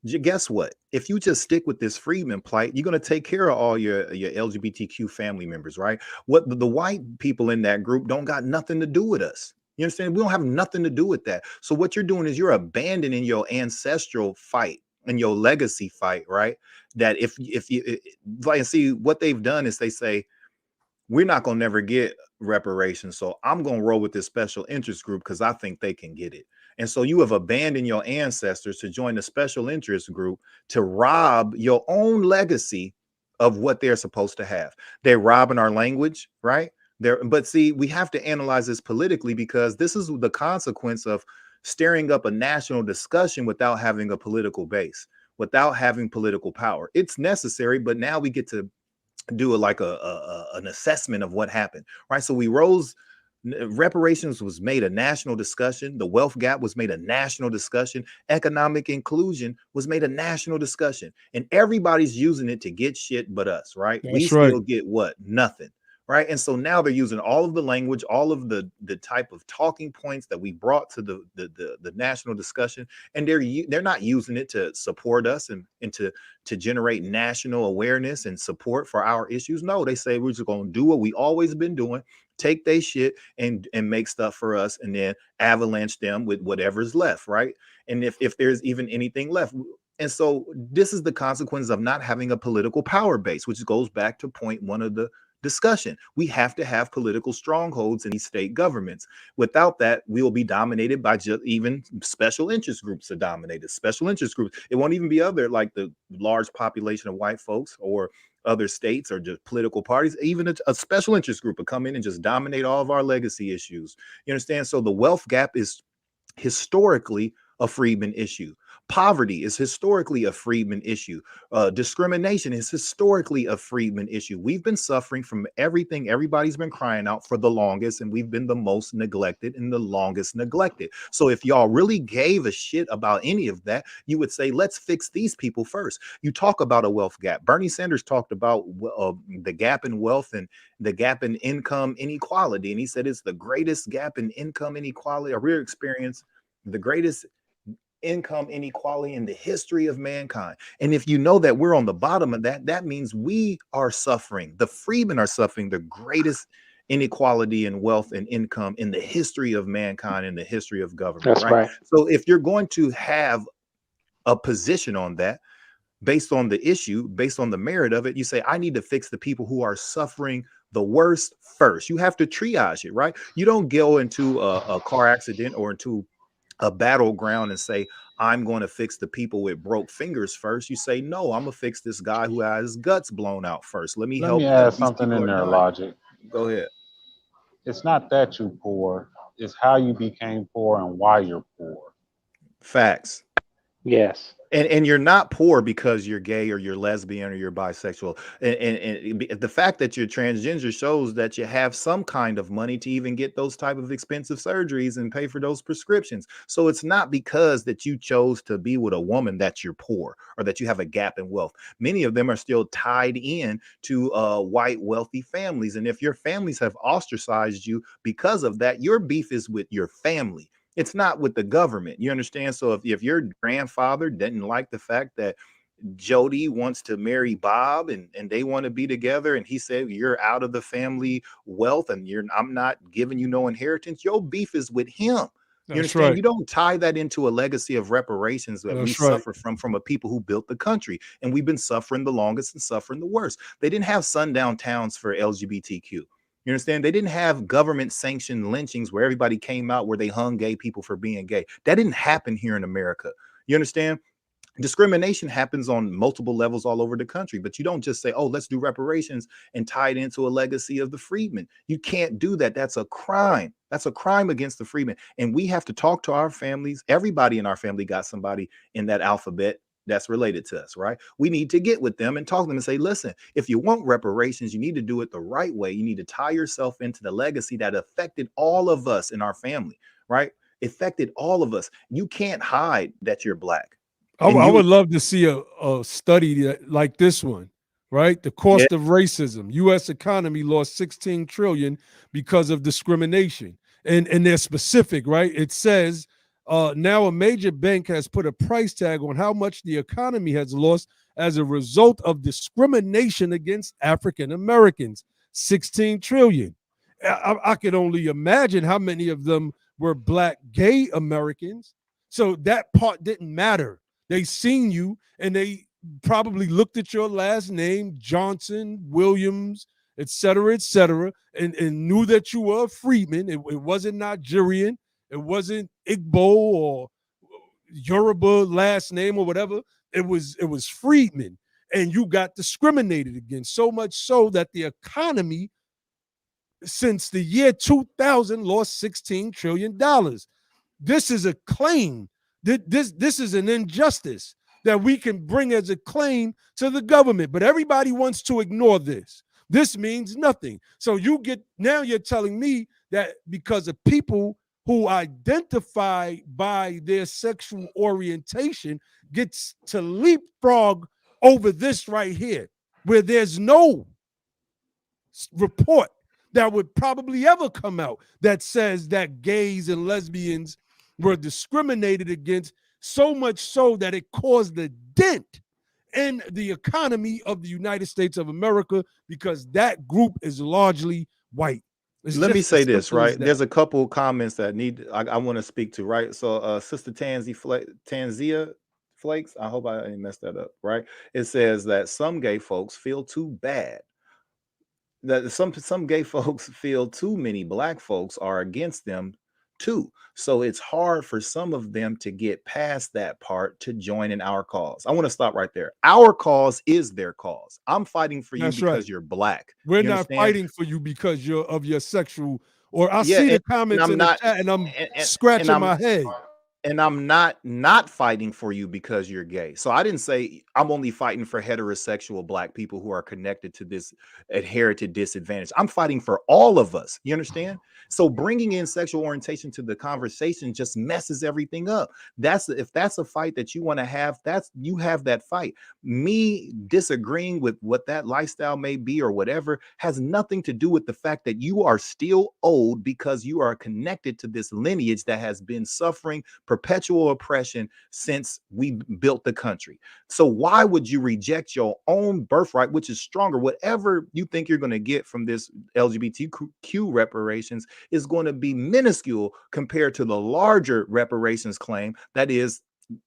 Guess what? If you just stick with this Freedman plight, you're going to take care of all your LGBTQ family members, right? What the white people in that group don't got nothing to do with us. You understand? We don't have nothing to do with that. So what you're doing is you're abandoning your ancestral fight and your legacy fight, right? That if you like, see what they've done is they say, we're not going to never get reparations. So I'm going to roll with this special interest group because I think they can get it. And so you have abandoned your ancestors to join the special interest group to rob your own legacy of what they're supposed to have. They're robbing our language, right? But see, we have to analyze this politically because this is the consequence of stirring up a national discussion without having a political base, without having political power. It's necessary, but now we get to do an assessment of what happened, right? So reparations was made a national discussion. The wealth gap was made a national discussion. Economic inclusion was made a national discussion, and everybody's using it to get shit but us, right? That's we right. still get what? Nothing. Right. And so now they're using all of the language, all of the type of talking points that we brought to the national discussion, and they're not using it to support us and to generate national awareness and support for our issues. No, they say we're just going to do what we always been doing, take their shit and make stuff for us, and then avalanche them with whatever's left. Right. And if there's even anything left. And so this is the consequence of not having a political power base, which goes back to point one of the discussion. We have to have political strongholds in these state governments. Without that, we will be dominated by just even special interest groups are dominated. Special interest groups. It won't even be other like the large population of white folks or other states or just political parties. Even a special interest group will come in and just dominate all of our legacy issues. You understand? So the wealth gap is historically a Freedmen issue. Poverty is historically a Freedmen issue. Discrimination is historically a Freedmen issue. We've been suffering from everything everybody's been crying out for the longest, and we've been the most neglected and the longest neglected. So if y'all really gave a shit about any of that, you would say, let's fix these people first. You talk about a wealth gap. Bernie Sanders talked about the gap in wealth and the gap in income inequality. And he said it's the greatest gap in income inequality, or we're experiencing the greatest income inequality in the history of mankind. And if you know that we're on the bottom of that, that means we are suffering. The freedmen are suffering the greatest inequality in wealth and income in the history of mankind, in the history of government. That's right. So if you're going to have a position on that, based on the issue, based on the merit of it, you say, I need to fix the people who are suffering the worst first. You have to triage it, right? You don't go into a car accident or into a battleground and say, I'm going to fix the people with broke fingers first. You say, no, I'm going to fix this guy who has his guts blown out first. Let me help add these something people in are there, dying. Logic. Go ahead. It's not that you're poor, it's how you became poor and why you're poor. Facts. Yes. And you're not poor because you're gay or you're lesbian or you're bisexual. And the fact that you're transgender shows that you have some kind of money to even get those type of expensive surgeries and pay for those prescriptions. So it's not because that you chose to be with a woman that you're poor or that you have a gap in wealth. Many of them are still tied in to white wealthy families. And if your families have ostracized you because of that, your beef is with your family. It's not with the government. You understand? So if your grandfather didn't like the fact that Jody wants to marry Bob and they want to be together, and he said, you're out of the family wealth and I'm not giving you no inheritance, your beef is with him. You understand? Right. You don't tie that into a legacy of reparations that we suffer from a people who built the country. And we've been suffering the longest and suffering the worst. They didn't have sundown towns for LGBTQ. You understand? They didn't have government sanctioned lynchings where everybody came out where they hung gay people for being gay. That didn't happen here in America. You understand? Discrimination happens on multiple levels all over the country, but you don't just say, oh, let's do reparations and tie it into a legacy of the freedmen. You can't do that. That's a crime. That's a crime against the freedmen. And we have to talk to our families. Everybody in our family got somebody in that alphabet that's related to us, right? We need to get with them and talk to them and say, listen, if you want reparations, you need to do it the right way. You need to tie yourself into the legacy that affected all of us in our family, right? Affected all of us. You can't hide that you're Black. I would love to see a study like this one, right? The cost of racism. U.S. economy lost 16 trillion because of discrimination. And they're specific, right? It says now a major bank has put a price tag on how much the economy has lost as a result of discrimination against African Americans. 16 trillion. I could only imagine how many of them were Black gay Americans. So that part didn't matter. They seen you and they probably looked at your last name, Johnson, Williams, et cetera, and knew that you were a freedman. It wasn't Nigerian. It wasn't Igbo or Yoruba last name or whatever. It was freedman. And you got discriminated against, so much so that the economy since the year 2000 lost $16 trillion. This is a claim. This is an injustice that we can bring as a claim to the government, but everybody wants to ignore this. This means nothing. So now you're telling me that because of people who identify by their sexual orientation gets to leapfrog over this right here, where there's no report that would probably ever come out that says that gays and lesbians were discriminated against, so much so that it caused a dent in the economy of the United States of America, because that group is largely white. Let me say this, right? There's a couple comments that I want to speak to, right? So Sister Tanzia Flakes, I hope I didn't mess that up, right? It says that some gay folks feel too bad that some gay folks feel too many black folks are against them too. So it's hard for some of them to get past that part to join in our cause. I want to stop right there. Our cause is their cause. I'm fighting for you That's right. because you're black. We're You not understand? fighting for you because you're of your sexual. Or I Yeah, see the and comments I'm in the not chat, and I'm and scratching my head. I'm not fighting for you because you're gay. So I didn't say I'm only fighting for heterosexual black people who are connected to this inherited disadvantage. I'm fighting for all of us. You understand? So bringing in sexual orientation to the conversation just messes everything up. If that's a fight that you want to have, you have that fight. Me disagreeing with what that lifestyle may be or whatever has nothing to do with the fact that you are still old because you are connected to this lineage that has been suffering perpetual oppression since we built the country. So why would you reject your own birthright, which is stronger? Whatever you think you're going to get from this LGBTQ reparations is going to be minuscule compared to the larger reparations claim that is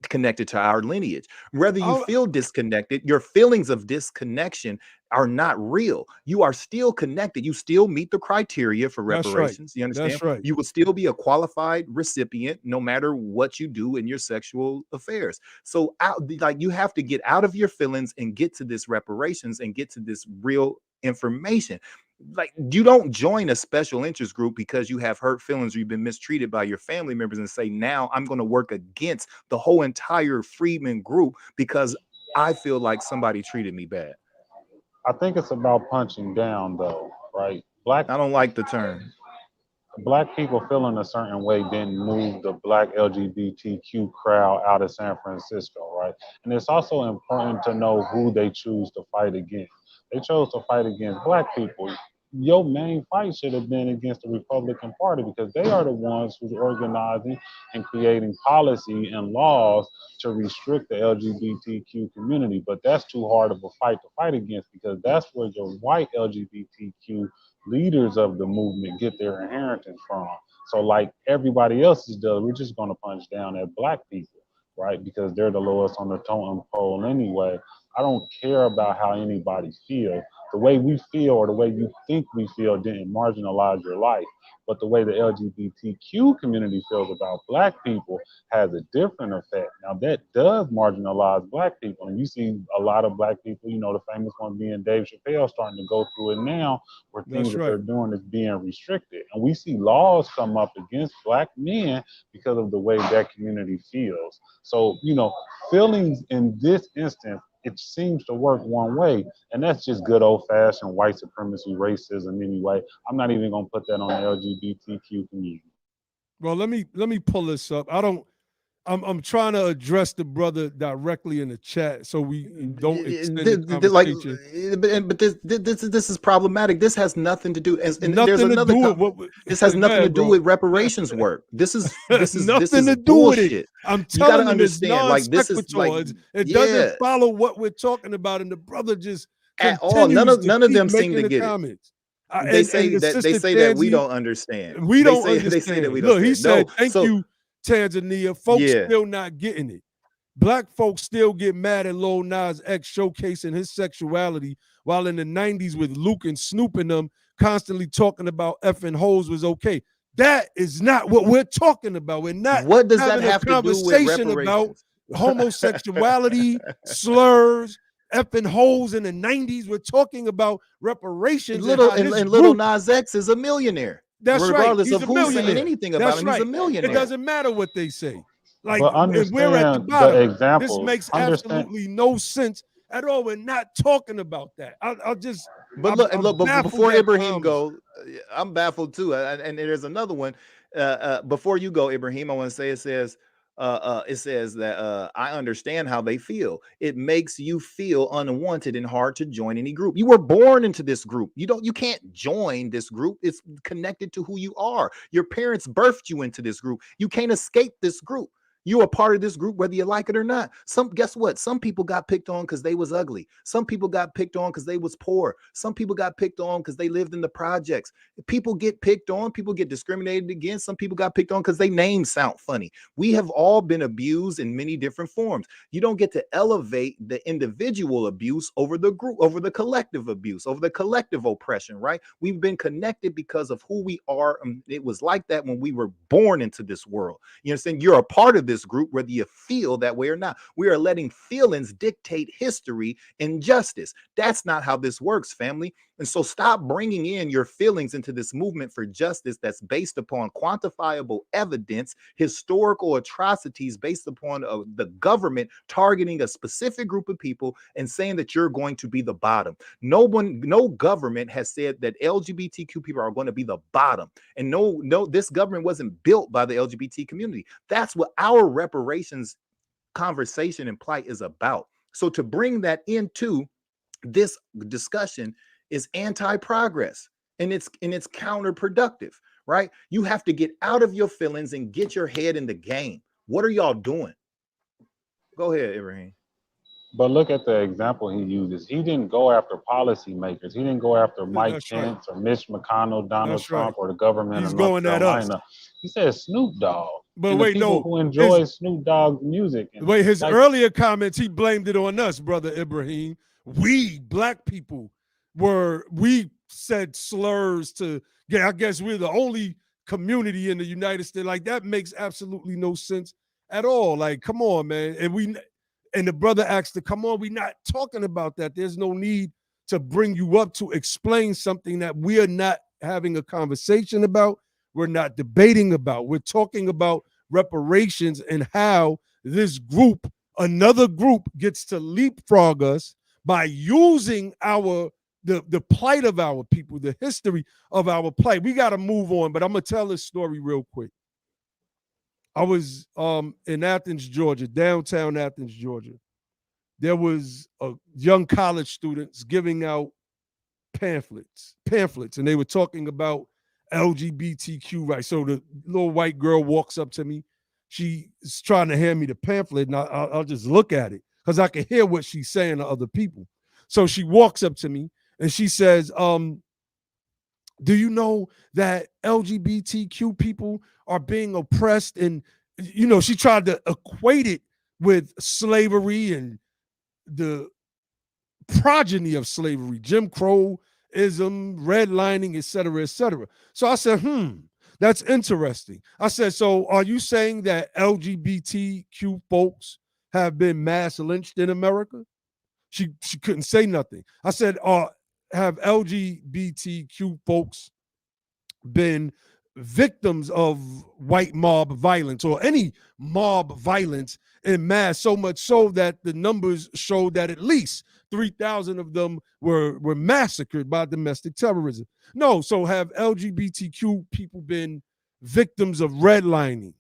connected to our lineage. Whether you I'll- feel disconnected, your feelings of disconnection are not real. You are still connected. You still meet the criteria for That's right. reparations. You understand? That's right. You will still be a qualified recipient no matter what you do in your sexual affairs. So you have to get out of your feelings and get to this reparations and get to this real information. Like, you don't join a special interest group because you have hurt feelings or you've been mistreated by your family members and say, now I'm going to work against the whole entire Freedmen group because I feel like somebody treated me bad. I think it's about punching down, though, right? I don't like the term. Black people feeling a certain way didn't move the black LGBTQ crowd out of San Francisco, right? And it's also important to know who they choose to fight against. They chose to fight against black people. Your main fight should have been against the Republican Party because they are the ones who's organizing and creating policy and laws to restrict the LGBTQ community. But that's too hard of a fight to fight against because that's where your white LGBTQ leaders of the movement get their inheritance from. So, like everybody else does, we're just going to punch down at black people, right? Because they're the lowest on the totem pole anyway. I don't care about how anybody feels. The way we feel or the way you think we feel didn't marginalize your life. But the way the LGBTQ community feels about black people has a different effect. Now, that does marginalize black people. And you see a lot of black people, the famous one being Dave Chappelle, starting to go through it now where things That's that right. they're doing is being restricted. And we see laws come up against black men because of the way that community feels. So, feelings in this instance, it seems to work one way, and that's just good old fashioned white supremacy racism anyway. I'm not even gonna put that on the LGBTQ community. Well, let me pull this up. I'm trying to address the brother directly in the chat so we don't extend the Like, conversation. but this is problematic. This has nothing to do. And there's Nothing to another. do with what. This has Go nothing to ahead, do bro. with reparations work. This is Nothing to do with it. bullshit. I'm You got telling to them it's understand. non Like, this is like, sequitur. It yeah, doesn't follow what we're talking about, and the brother just at all. continues to None of keep them seem making to the get it. comments. They And the they sister say that we Tansy, don't understand. we don't They say that understand. we don't Look, he understand. said, "Thank you, Tanzania." Folks Yeah. still not getting it. Black folks still get mad at Lil Nas X showcasing his sexuality, while in the 90s with Luke and Snoop and them constantly talking about effing hoes was okay. That is not what we're talking about. We're not What does that having have a to do with conversation about reparations? homosexuality, slurs, effing hoes in the 90s. We're talking about reparations and how this Little group. Nas X is a millionaire. That's right. Regardless He's of a who's saying millionaire. anything about That's him, he's a right. millionaire. It doesn't matter what they say. Like, But and we're at the understand the bottom. This examples. makes Understand. absolutely no sense at all. We're not talking about that. I'll just. But I'm look, but baffled before at Ibrahim comments. go, I'm baffled too. And there's another one. Before you go, Ibrahim, I want to say it says that I understand how they feel. It makes you feel unwanted and hard to join any group. You were born into this group. You can't join this group. It's connected to who you are. Your parents birthed you into this group. You can't escape this group. You are part of this group, whether you like it or not. Guess what? Some people got picked on because they was ugly. Some people got picked on because they was poor. Some people got picked on because they lived in the projects. People get picked on. People get discriminated against. Some people got picked on because their names sound funny. We have all been abused in many different forms. You don't get to elevate the individual abuse over the group, over the collective abuse, over the collective oppression, right? We've been connected because of who we are. It was like that when we were born into this world. You understand? You're a part of this group, whether you feel that way or not. We are letting feelings dictate history and justice. That's not how this works, family. And so stop bringing in your feelings into this movement for justice that's based upon quantifiable evidence, historical atrocities based upon the government targeting a specific group of people and saying that you're going to be the bottom. No government has said that LGBTQ people are going to be the bottom. And no, this government wasn't built by the LGBT community. That's what our reparations conversation and plight is about. So to bring that into this discussion is anti-progress, and it's counterproductive, right? You have to get out of your feelings and get your head in the game. What are y'all doing? Go ahead, Ibrahim. But look at the example he uses. He didn't go after policymakers. He didn't go after Mike That's Pence or Mitch McConnell, Donald That's Trump, or the government He's of North going at us. Carolina. He said Snoop Dogg. But and wait, the people no, who enjoy Snoop Dogg's music. And wait, his like, earlier comments, he blamed it on us, brother Ibrahim. We black people we said slurs to, yeah, I guess we're the only community in the United States. Like, that makes absolutely no sense at all. Like, come on, man. And the brother asked to come on, we're not talking about that. There's no need to bring you up to explain something that we are not having a conversation about. We're not debating about. We're talking about reparations and how this group, another group, gets to leapfrog us by using the plight of our people, the history of our plight. We got to move on, but I'm going to tell this story real quick. I was in Athens, Georgia, downtown Athens, Georgia. There was a young college students giving out pamphlets, and they were talking about LGBTQ rights. So the little white girl walks up to me. She's trying to hand me the pamphlet, and I'll just look at it because I can hear what she's saying to other people. So she walks up to me and she says, do you know that LGBTQ people are being oppressed? And, you know, she tried to equate it with slavery and the progeny of slavery, Jim Crowism, redlining, et cetera, et cetera. So I said, that's interesting. I said, so are you saying that LGBTQ folks have been mass lynched in America? She couldn't say nothing. I said, have LGBTQ folks been victims of white mob violence or any mob violence in mass, so much so that the numbers show that at least 3,000 of them were massacred by domestic terrorism? No. So have LGBTQ people been victims of redlining,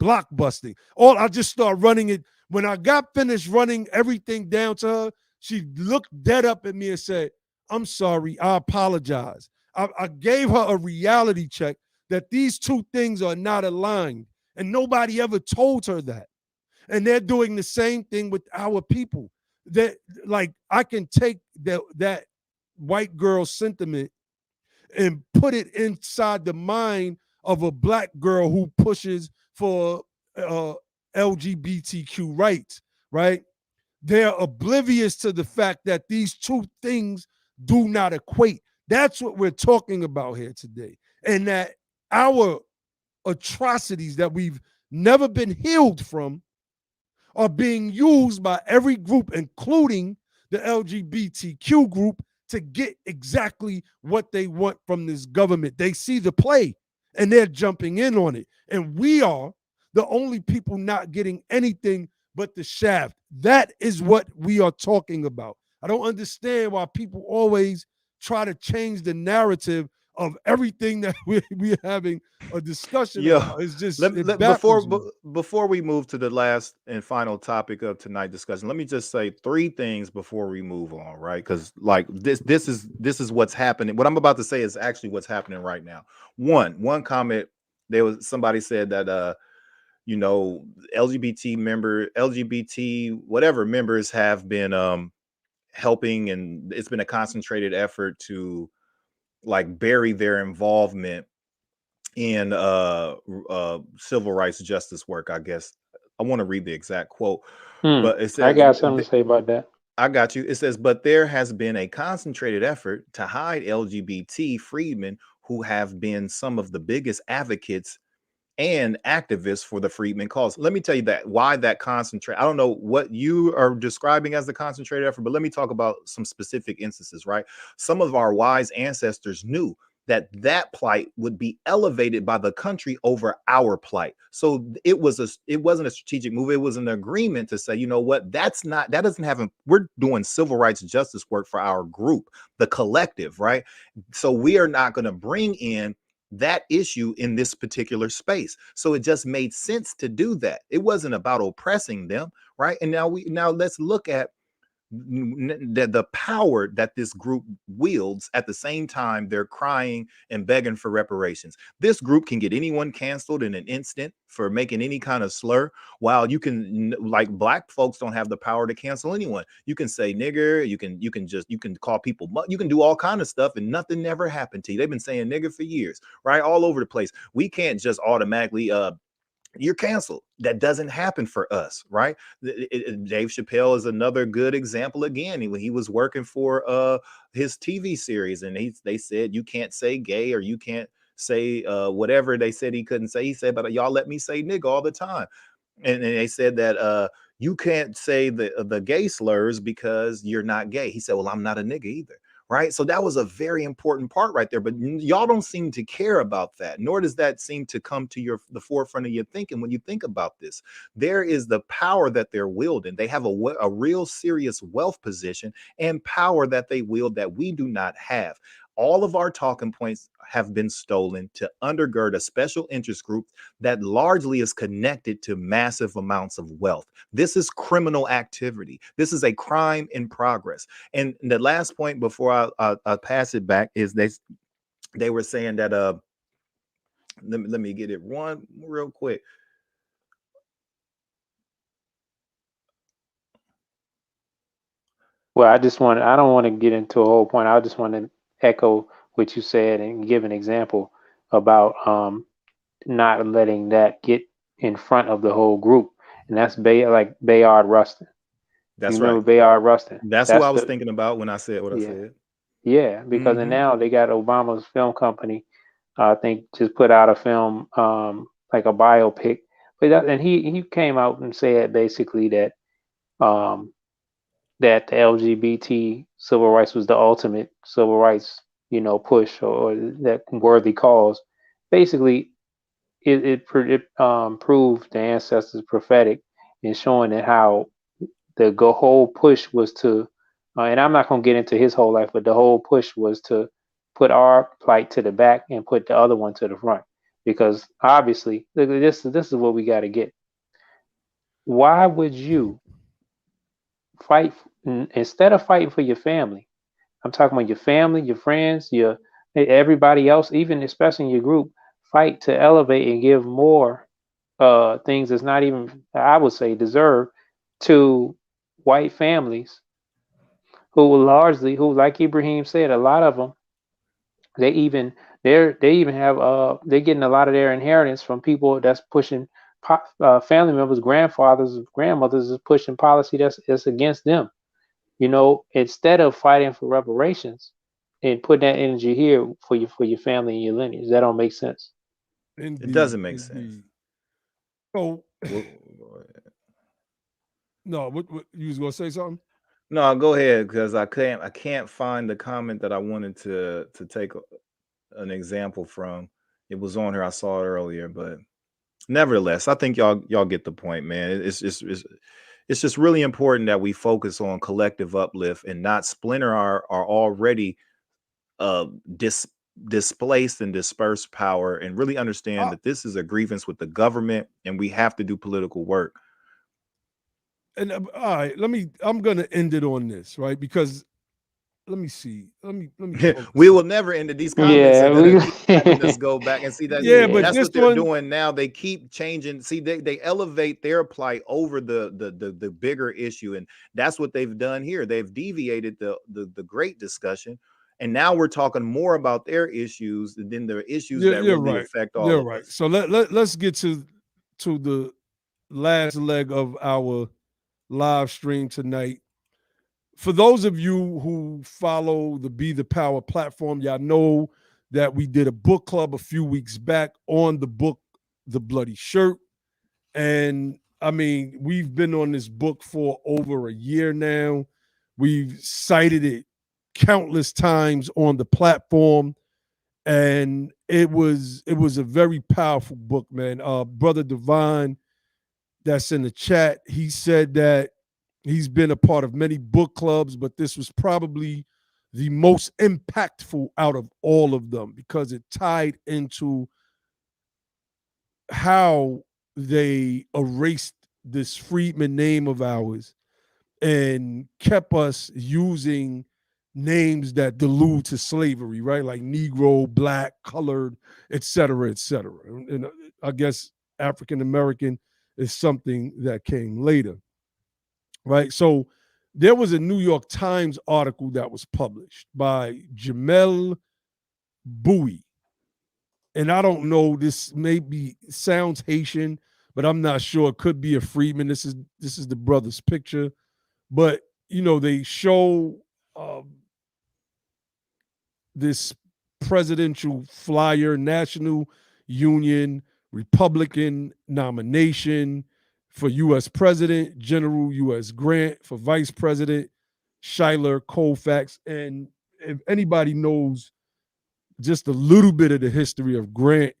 blockbusting? I just start running it. When I got finished running everything down to her, she looked dead up at me and said, I'm sorry, I apologize. I gave her a reality check that these two things are not aligned, and nobody ever told her that. And they're doing the same thing with our people. That, like, I can take that white girl sentiment and put it inside the mind of a black girl who pushes for LGBTQ rights, right? They're oblivious to the fact that these two things do not equate. That's what we're talking about here today. And that our atrocities that we've never been healed from are being used by every group, including the LGBTQ group, to get exactly what they want from this government. They see the play and they're jumping in on it. And we are the only people not getting anything but the shaft. That is what we are talking about. I don't understand why people always try to change the narrative of everything that we're having a discussion about. It's just before we move to the last and final topic of tonight's discussion, let me just say three things before we move on, right? Because like this is what's happening. What I'm about to say is actually what's happening right now. One comment, somebody said that you know, LGBT whatever members have been helping, and it's been a concentrated effort to like bury their involvement in civil rights justice work, I guess. I want to read the exact quote, but it I says, got something to say about that. I got you. It says, but there has been a concentrated effort to hide LGBT freedmen who have been some of the biggest advocates and activists for the Freedmen cause. Let me tell you that why that concentrate. I don't know what you are describing as the concentrated effort, but let me talk about some specific instances, right? Some of our wise ancestors knew that that plight would be elevated by the country over our plight. So it wasn't a strategic move. It was an agreement to say, you know what, that doesn't have, we're doing civil rights justice work for our group, the collective, right? So we are not going to bring in that issue in this particular space. So it just made sense to do that. It wasn't about oppressing them, right? And now let's look at the power that this group wields. At the same time, they're crying and begging for reparations. This group can get anyone canceled in an instant for making any kind of slur, while you can, like, black folks don't have the power to cancel anyone. You can say nigger, you can call people, you can do all kind of stuff and nothing never happened to you. They've been saying nigger for years, right? All over the place. We can't just automatically you're canceled. That doesn't happen for us, right? Dave Chappelle is another good example. Again, when he was working for his TV series, and they said you can't say gay, or you can't say whatever they said he couldn't say. He said, but y'all let me say nigga all the time. And they said that you can't say the gay slurs because you're not gay. He said, well, I'm not a nigga either. Right. So that was a very important part right there. But y'all don't seem to care about that, nor does that seem to come to the forefront of your thinking when you think about this. There is the power that they're wielding. They have a real serious wealth position and power that they wield that we do not have. All of our talking points have been stolen to undergird a special interest group that largely is connected to massive amounts of wealth. This is criminal activity. This is a crime in progress. And the last point before I pass it back is they were saying that let me get it one real quick. Well, I don't want to get into a whole point. I just want to echo what you said and give an example about not letting that get in front of the whole group. And that's Bayard Rustin. That's you remember right. Bayard Rustin? That's who I was thinking about when I said what I said. Yeah, because now they got Obama's film company, I think, just put out a film, like a biopic. And he came out and said basically that that the LGBT civil rights was the ultimate civil rights, push, or that worthy cause. Basically, it proved the ancestors' prophetic in showing that how the whole push was to, and I'm not going to get into his whole life, but the whole push was to put our plight to the back and put the other one to the front. Because obviously, this is what we got to get. Why would you fight instead of fighting for your family? I'm talking about your family, your friends, everybody else, even especially in your group. Fight to elevate and give more things that's not even, I would say, deserved to white families who like Ibrahim said, a lot of them, they even have they're getting a lot of their inheritance from people that's pushing family members, grandfathers, grandmothers is pushing policy that's against them. Instead of fighting for reparations and putting that energy here for your family and your lineage. That don't make sense. Indeed, it doesn't make sense. So, no, what you was gonna say something? No, go ahead, because I can't find the comment that I wanted to take an example from. It was on here. I saw it earlier, but nevertheless, I think y'all get the point, man. It's just really important that we focus on collective uplift and not splinter our already displaced and dispersed power, and really understand that this is a grievance with the government and we have to do political work. And all right, I'm going to end it on this, right? Because let me see. Let me pull We this will up. never end these comments, Yeah, and then it keep having us go back and see that. Yeah, but yeah. That's this what they're one, doing now. They keep changing. See, they elevate their plight over the bigger issue, and that's what they've done here. They've deviated the great discussion, and now we're talking more about their issues than the issues yeah, that you're really right. affect all You're of right. us. So let's get to the last leg of our live stream tonight. For those of you who follow the Be the Power platform, y'all know that we did a book club a few weeks back on the book The Bloody Shirt. And I mean, we've been on this book for over a year now. We've cited it countless times on the platform, and it was a very powerful book, man. Brother Divine, that's in the chat, he said that he's been a part of many book clubs, but this was probably the most impactful out of all of them because it tied into how they erased this Freedman name of ours and kept us using names that delude to slavery, right? Like Negro, Black, Colored, et cetera, et cetera. And I guess African American is something that came later, right? So there was a New York Times article that was published by Jamel Bowie, and I don't know, this maybe sounds Haitian, but I'm not sure. It could be a Freedman. This is the brother's picture, but they show this presidential flyer, National Union Republican nomination for U.S. President, General U.S. Grant for Vice President, Schuyler Colfax, and if anybody knows just a little bit of the history of Grant,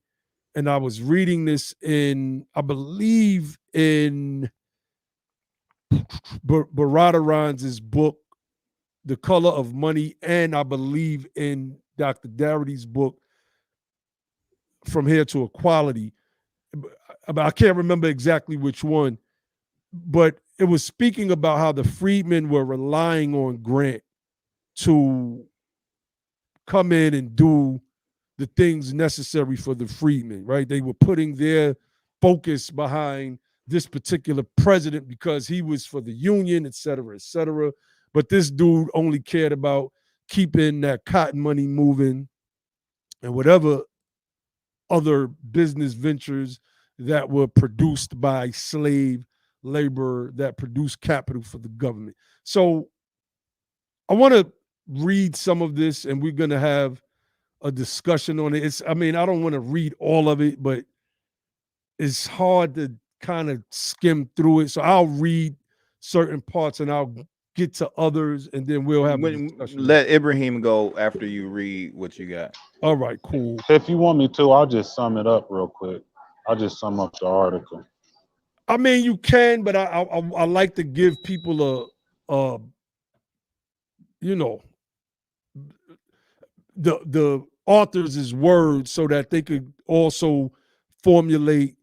and I was reading this in, I believe, in Baradaran's book, The Color of Money, and I believe in Dr. Darity's book, From Here to Equality. I can't remember exactly which one, but it was speaking about how the freedmen were relying on Grant to come in and do the things necessary for the freedmen, right? They were putting their focus behind this particular president because he was for the union, et cetera, et cetera. But this dude only cared about keeping that cotton money moving and whatever other business ventures that were produced by slave labor that produced capital for the government. So I want to read some of this, and we're going to have a discussion on it. I mean, I don't want to read all of it, but it's hard to kind of skim through it. So I'll read certain parts and I'll get to others, and then we'll have a discussion. Let Ibrahim go after you read what you got. All right, cool. If you want me to, I'll just sum it up real quick. I'll just sum up the article. I mean, you can, but I like to give people a you know the authors' words so that they could also formulate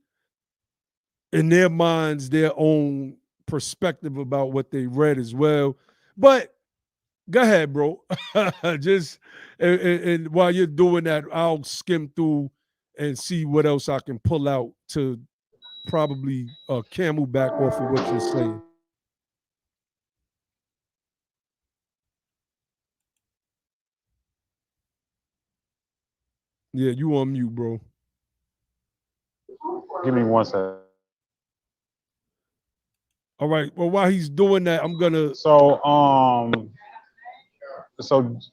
in their minds their own perspective about what they read as well. But go ahead, bro. Just and while you're doing that, I'll skim through and see what else I can pull out to probably camelback off of what you're saying. Yeah, you on mute, bro. Give me 1 second. All right. Well, while he's doing that, I'm gonna. So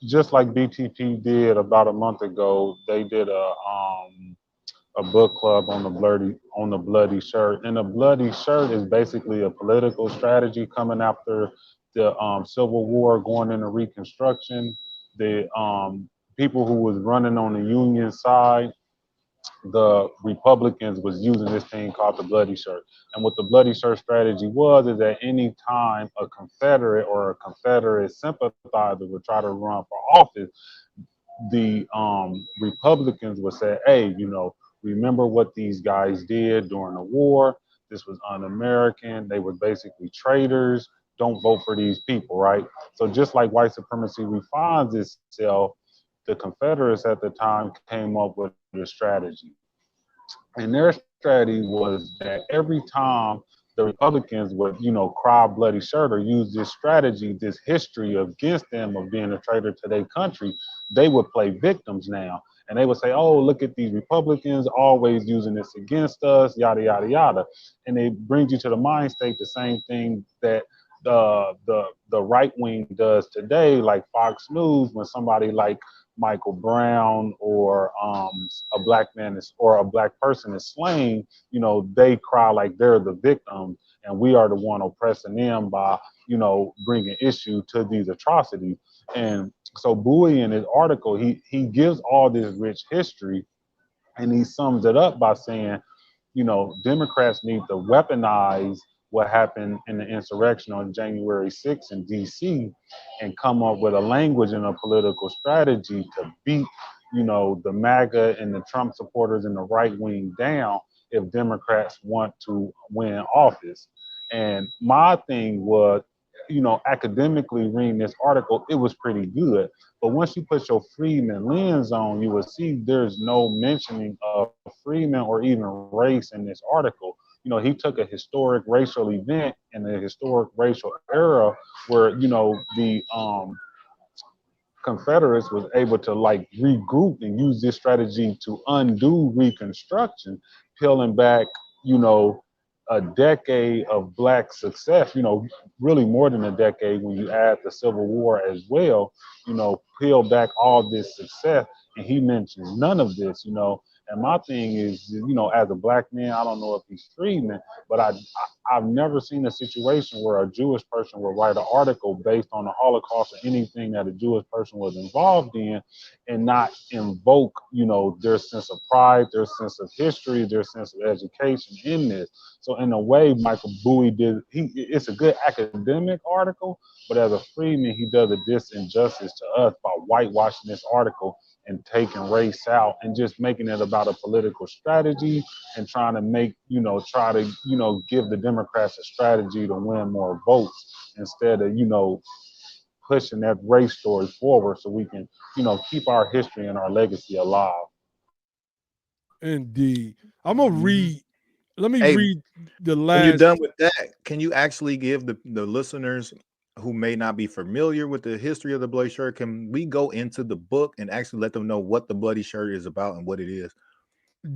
just like BTP did about a month ago, they did a book club on the bloody shirt. And the bloody shirt is basically a political strategy coming after the Civil War, going into Reconstruction. The people who was running on the Union side, the Republicans, was using this thing called the bloody shirt. And what the bloody shirt strategy was is that any time a Confederate or a Confederate sympathizer would try to run for office, the Republicans would say, hey, remember what these guys did during the war. This was un-American. They were basically traitors. don't vote for these people, right? So just like white supremacy refines itself, the Confederates at the time came up with a strategy. And their strategy was that every time the Republicans would, cry bloody shirt or use this strategy, this history against them of being a traitor to their country, they would play victims now. And they would say, oh, look at these Republicans always using this against us, yada, yada, yada. And it brings you to the mind state, the same thing that the right wing does today, like Fox News, when somebody like Michael Brown or a black man or a black person is slain, they cry like they're the victim and we are the one oppressing them by, bringing issue to these atrocities. And so Bowie in his article, he gives all this rich history and he sums it up by saying, Democrats need to weaponize what happened in the insurrection on January 6th in DC and come up with a language and a political strategy to beat, the MAGA and the Trump supporters and the right wing down if Democrats want to win office. And my thing was, academically reading this article, it was pretty good. But once you put your Freedmen lens on, you will see there's no mentioning of Freedmen or even race in this article. He took a historic racial event in a historic racial era where, the Confederates was able to like regroup and use this strategy to undo Reconstruction, peeling back, a decade of black success, really more than a decade when you add the Civil War as well, peel back all this success. And he mentions none of this, And my thing is, as a black man, I don't know if he's Freedman, but I've never seen a situation where a Jewish person would write an article based on the Holocaust or anything that a Jewish person was involved in and not invoke, their sense of pride, their sense of history, their sense of education in this. So in a way, Michael Bowie it's a good academic article, but as a Freedman, he does a disinjustice to us by whitewashing this article and taking race out and just making it about a political strategy and trying to make, give the Democrats a strategy to win more votes instead of, pushing that race story forward so we can, keep our history and our legacy alive. Indeed. I'm gonna read. Let me Hey, read the when last. you're done with that, can you actually give the listeners who may not be familiar with the history of the bloody shirt, can we go into the book and actually let them know what the bloody shirt is about and what it is?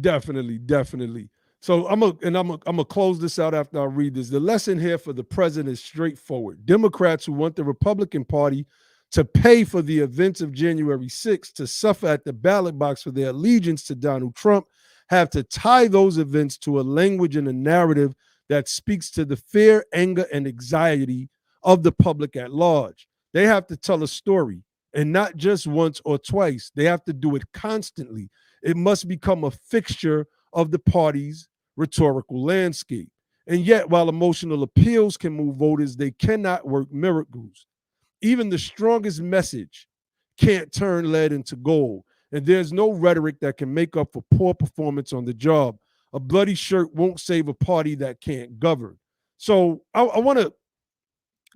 Definitely. So I'm gonna close this out after I read this. The lesson here for the president is straightforward. Democrats who want the Republican Party to pay for the events of January 6th, to suffer at the ballot box for their allegiance to Donald Trump, have to tie those events to a language and a narrative that speaks to the fear, anger, and anxiety of the public at large. They have to tell a story, and not just once or twice. They have to do it constantly. It must become a fixture of the party's rhetorical landscape. And yet, while emotional appeals can move voters, they cannot work miracles. Even the strongest message can't turn lead into gold. And there's no rhetoric that can make up for poor performance on the job. A bloody shirt won't save a party that can't govern. So I want to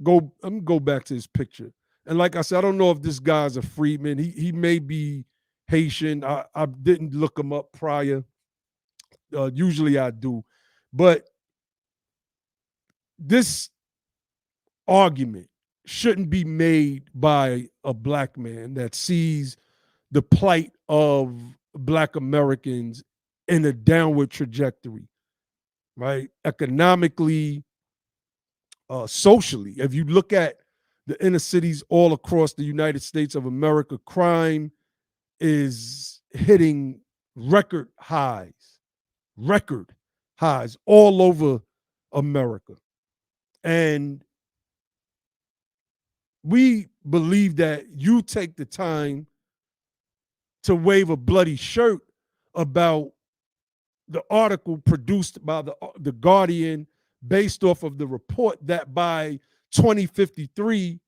go back to this picture. And like I said, I don't know if this guy's a Freedman. He may be Haitian. I didn't look him up prior. Usually I do. But this argument shouldn't be made by a black man that sees the plight of black Americans in a downward trajectory, right? Economically, socially. If you look at the inner cities all across the United States of America, crime is hitting record highs all over America. And we believe that you take the time to wave a bloody shirt about the article produced by the Guardian based off of the report that by 2053,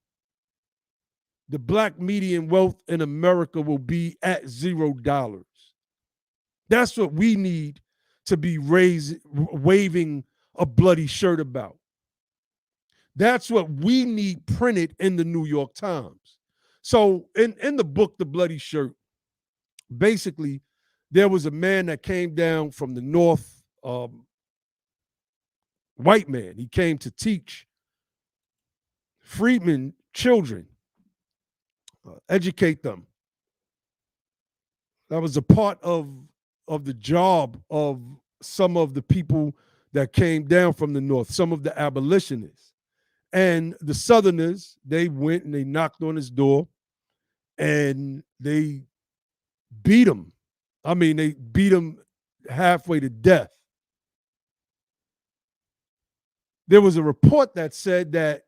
the black median wealth in America will be at $0. That's what we need to be waving a bloody shirt about. That's what we need printed in the New York Times. So in the book, The Bloody Shirt, basically, there was a man that came down from the north, white man. He came to teach freedmen children, educate them. That was a part of the job of some of the people that came down from the north, some of the abolitionists. And the Southerners, they went and they knocked on his door and they beat him. I mean, they beat him halfway to death. There was a report that said that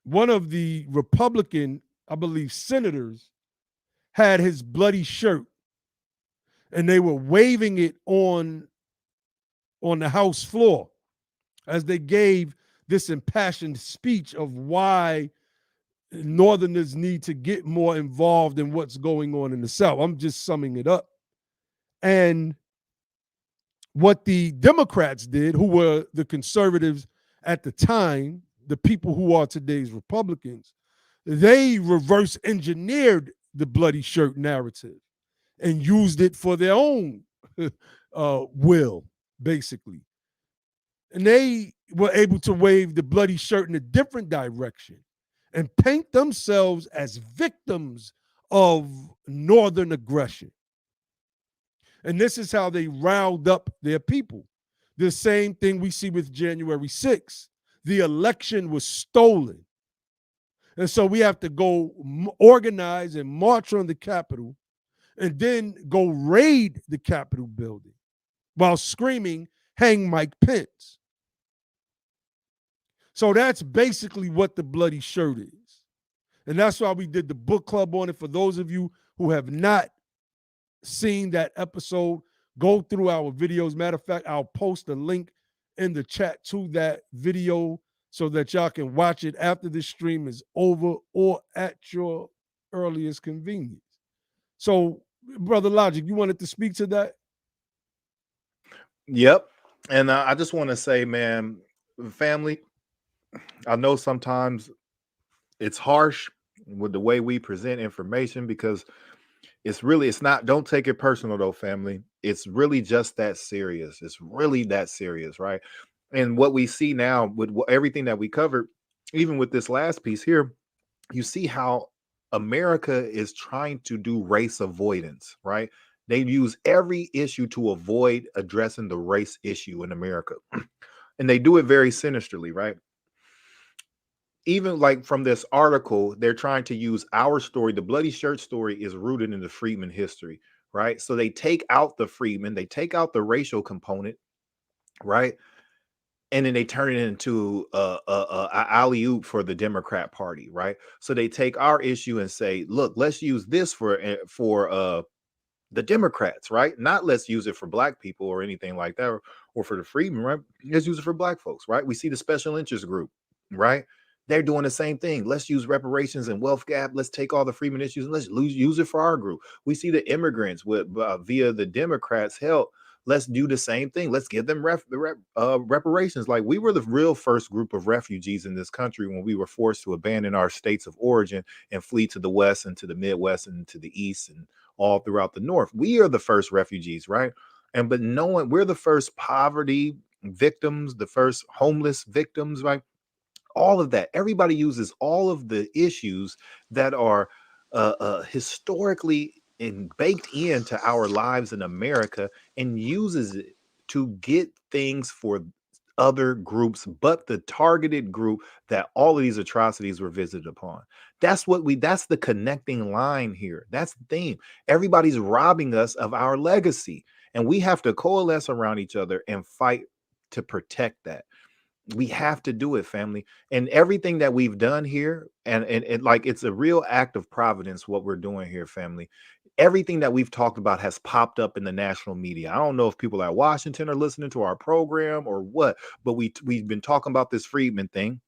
one of the Republican, I believe, senators had his bloody shirt and they were waving it on the House floor as they gave this impassioned speech of why Northerners need to get more involved in what's going on in the South. I'm just summing it up. And what the Democrats did, who were the conservatives at the time, the people who are today's Republicans, they reverse engineered the bloody shirt narrative and used it for their own will, basically. And they were able to wave the bloody shirt in a different direction and paint themselves as victims of Northern aggression. And this is how they riled up their people. The same thing we see with January 6th. The election was stolen. And so we have to go organize and march on the Capitol and then go raid the Capitol building while screaming, "Hang Mike Pence." So that's basically what the bloody shirt is. And that's why we did the book club on it. For those of you who have not seen that episode, go through our videos. Matter of fact, I'll post a link in the chat to that video so that y'all can watch it after this stream is over or at your earliest convenience. So, Brother Logic, you wanted to speak to that? Yep. And I just want to say, man, family, I know sometimes it's harsh with the way we present information because it's not, don't take it personal though, family. It's really just that serious. It's really that serious, right? And what we see now with everything that we covered, even with this last piece here, you see how America is trying to do race avoidance, right? They use every issue to avoid addressing the race issue in America. And they do it very sinisterly, right? Even like from this article, they're trying to use our story. The bloody shirt story is rooted in the Freedmen history, right? So they take out the Freedmen, they take out the racial component, right? And then they turn it into a alley-oop for the Democrat Party, right? So they take our issue and say, look, let's use this for the Democrats, right? Not let's use it for black people or anything like that, or for the Freedmen, right? Let's use it for black folks, right? We see the special interest group, right? They're doing the same thing. Let's use reparations and wealth gap. Let's take all the Freedmen issues and let's use it for our group. We see the immigrants with via the Democrats' help. Let's do the same thing. Let's give them reparations. Like we were the real first group of refugees in this country when we were forced to abandon our states of origin and flee to the West and to the Midwest and to the East and all throughout the North. We are the first refugees, right? But we're the first poverty victims, the first homeless victims, right? All of that. Everybody uses all of the issues that are historically baked into our lives in America and uses it to get things for other groups, but the targeted group that all of these atrocities were visited upon. That's the connecting line here. That's the theme. Everybody's robbing us of our legacy, and we have to coalesce around each other and fight to protect that. We have to do it, family. And everything that we've done here, and like it's a real act of providence what we're doing here, family. Everything that we've talked about has popped up in the national media. I don't know if people at Washington are listening to our program or what, but we've been talking about this Freedmen thing.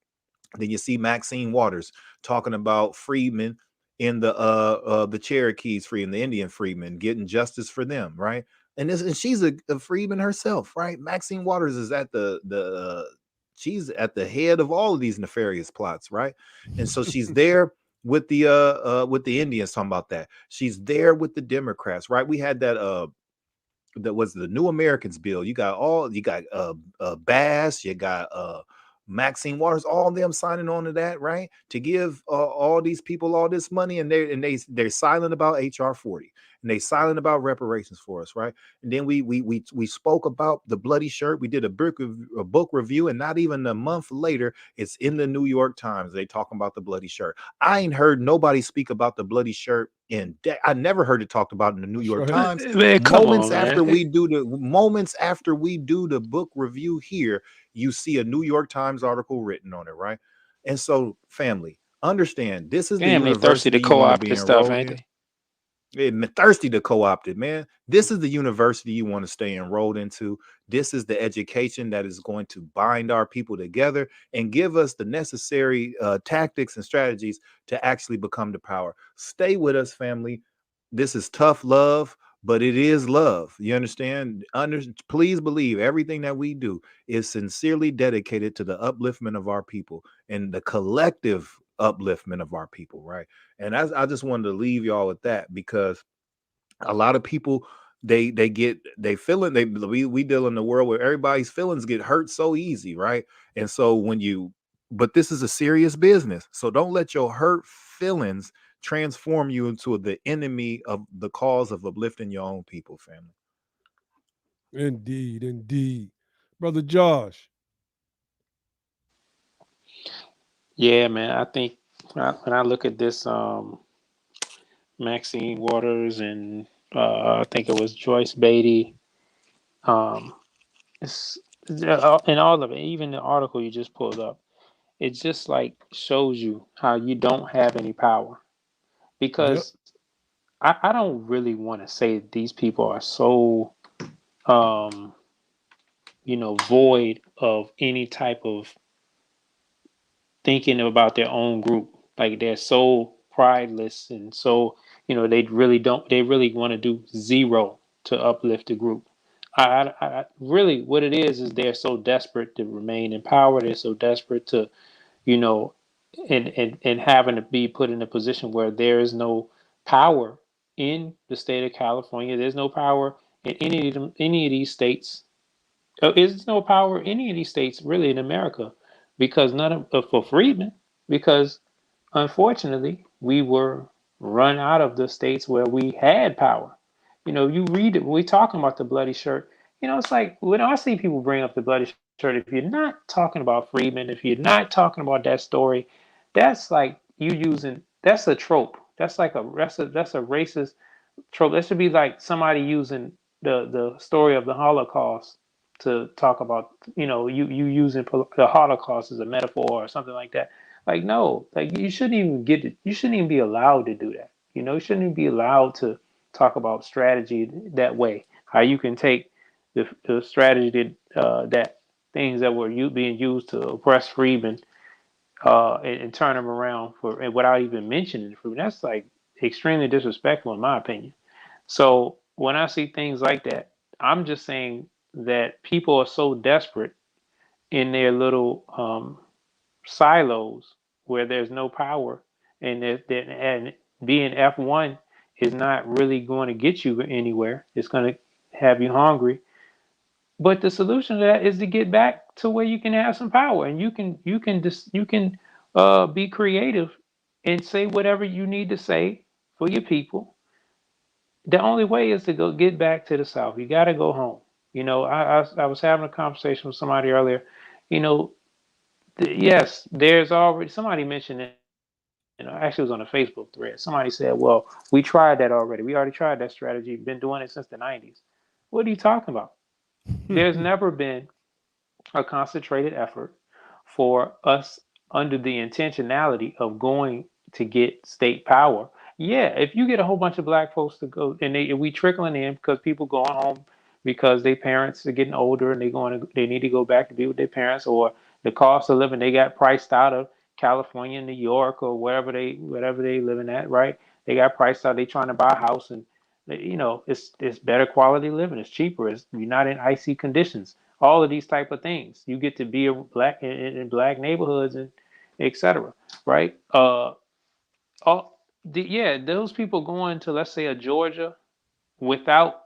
Then you see Maxine Waters talking about Freedmen in the Cherokees free and the Indian Freedmen, getting justice for them, right? And she's a Freedman herself, right? Maxine Waters is at the she's at the head of all of these nefarious plots, right? And so she's there with the Indians, talking about that. She's there with the Democrats, right? We had that was the New Americans bill. You got Bass, you got Maxine Waters, all of them signing on to that, right? To give all these people all this money, and they're silent about HR 40, and they silent about reparations for us, right? And then we spoke about the bloody shirt. We did a book review, and not even a month later, it's in the New York Times. They talking about the bloody shirt. I ain't heard nobody speak about the bloody shirt I never heard it talked about in the New That's York right. Times. Man, come Moments on, after man. we do the book review here, you see a New York Times article written on it, right? And so, family, understand this is the Damn, they thirsty to university you want to co-opt be this stuff, enrolled ain't in. they? Thirsty to co-opt it, man. This is the university you want to stay enrolled into. This is the education that is going to bind our people together and give us the necessary tactics and strategies to actually become the power. Stay with us, family. This is tough love, but it is love. You understand? Please believe everything that we do is sincerely dedicated to the upliftment of our people and the collective upliftment of our people, right? And I just wanted to leave y'all with that, because a lot of people, they feeling, we deal in a world where everybody's feelings get hurt so easy, right? And so but this is a serious business, so don't let your hurt feelings transform you into the enemy of the cause of uplifting your own people, family. Indeed, indeed. Brother Josh. Yeah, man. I think when I look at this, Maxine Waters and I think it was Joyce Beatty, um, it's and all of it, even the article you just pulled up, it just like shows you how you don't have any power, Yep. because I don't really want to say these people are so um, void of any type of thinking about their own group. Like they're so prideless, and so they really want to do zero to uplift the group. I really, what it is they're so desperate to remain in power. They're so desperate to, you know, and having to be put in a position where there is no power in the state of California. There's no power in any of these states. There's no power in any of these states really in America, because none of for Freedmen, because unfortunately we were run out of the states where we had power. You read it. We're talking about the bloody shirt. It's like when I see people bring up the bloody shirt, if you're not talking about Freedmen, if you're not talking about that story, that's like you using that's a trope. That's a racist trope. That should be like somebody using the story of the Holocaust to talk about, you using the Holocaust as a metaphor or something like that. Like, no, like you shouldn't even get it. You shouldn't even be allowed to do that. You shouldn't even be allowed to talk about strategy that way. How you can take the strategy that things that were being used to oppress freedmen, and turn them around and without even mentioning freedmen. That's like extremely disrespectful in my opinion. So when I see things like that, I'm just saying that people are so desperate in their little silos where there's no power, and and being F1 is not really going to get you anywhere. It's going to have you hungry. But the solution to that is to get back to where you can have some power, and you can be creative and say whatever you need to say for your people. The only way is to go get back to the South. You got to go home. I was having a conversation with somebody earlier. You know, yes, there's already somebody mentioned it. Actually, it was on a Facebook thread. Somebody said, "Well, we tried that already. We already tried that strategy. Been doing it since the '90s." What are you talking about? There's never been a concentrated effort for us under the intentionality of going to get state power. Yeah, if you get a whole bunch of black folks to go, and we trickling in because people going home because their parents are getting older and they need to go back to be with their parents, or the cost of living, they got priced out of California, New York, or wherever they living at, right? They got priced out. They trying to buy a house, and it's better quality living. It's cheaper. You're not in icy conditions. all of these type of things. You get to be a black in black neighborhoods and etc. Right? Yeah, those people going to, let's say, a Georgia without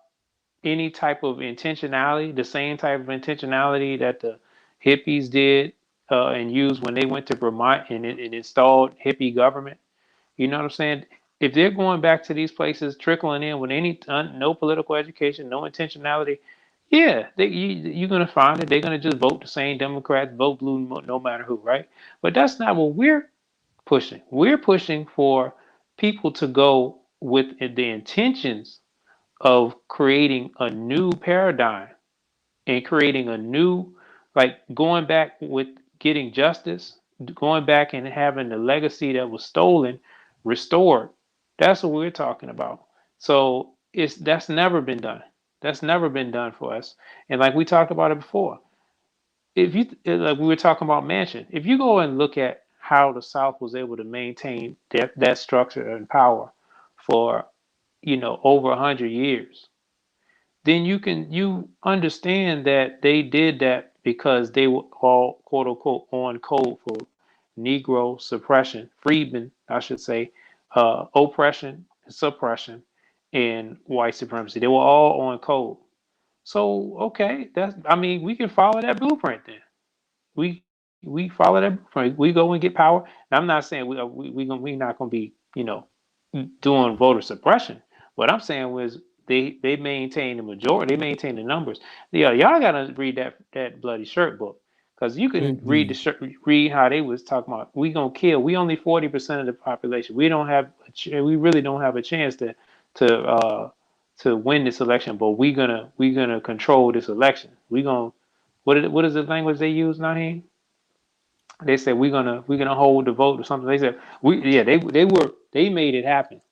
any type of intentionality, the same type of intentionality that the hippies did and used when they went to Vermont and installed hippie government. You know what I'm saying? If they're going back to these places, trickling in with no political education, no intentionality, yeah, you're gonna find that they're gonna just vote the same Democrats, vote blue, no matter who, right? But that's not what we're pushing. We're pushing for people to go with the intentions of creating a new paradigm and creating a new, like going back with getting justice, going back and having the legacy that was stolen restored. That's what we're talking about. So that's never been done. That's never been done for us. And like we talked about it before, if you like we were talking about mansion, if you go and look at how the South was able to maintain that structure and power for over 100 years, then you understand that they did that because they were all quote unquote on code for Negro suppression, freedmen, I should say, oppression, suppression, and white supremacy. They were all on code. So okay, we can follow that blueprint then. We follow that blueprint. We go and get power. Now, I'm not saying we not gonna be doing voter suppression. What I'm saying was they maintain the majority. They maintain the numbers. Yeah, y'all gotta read that bloody shirt book because you can read the Indeed. shirt, read how they was talking about we gonna kill. We only 40% of the population. We don't have we really don't have a chance to to win this election. But we gonna control this election. We gonna what is the language they use, Naheem? They said we're gonna hold the vote or something. They said they made it happen.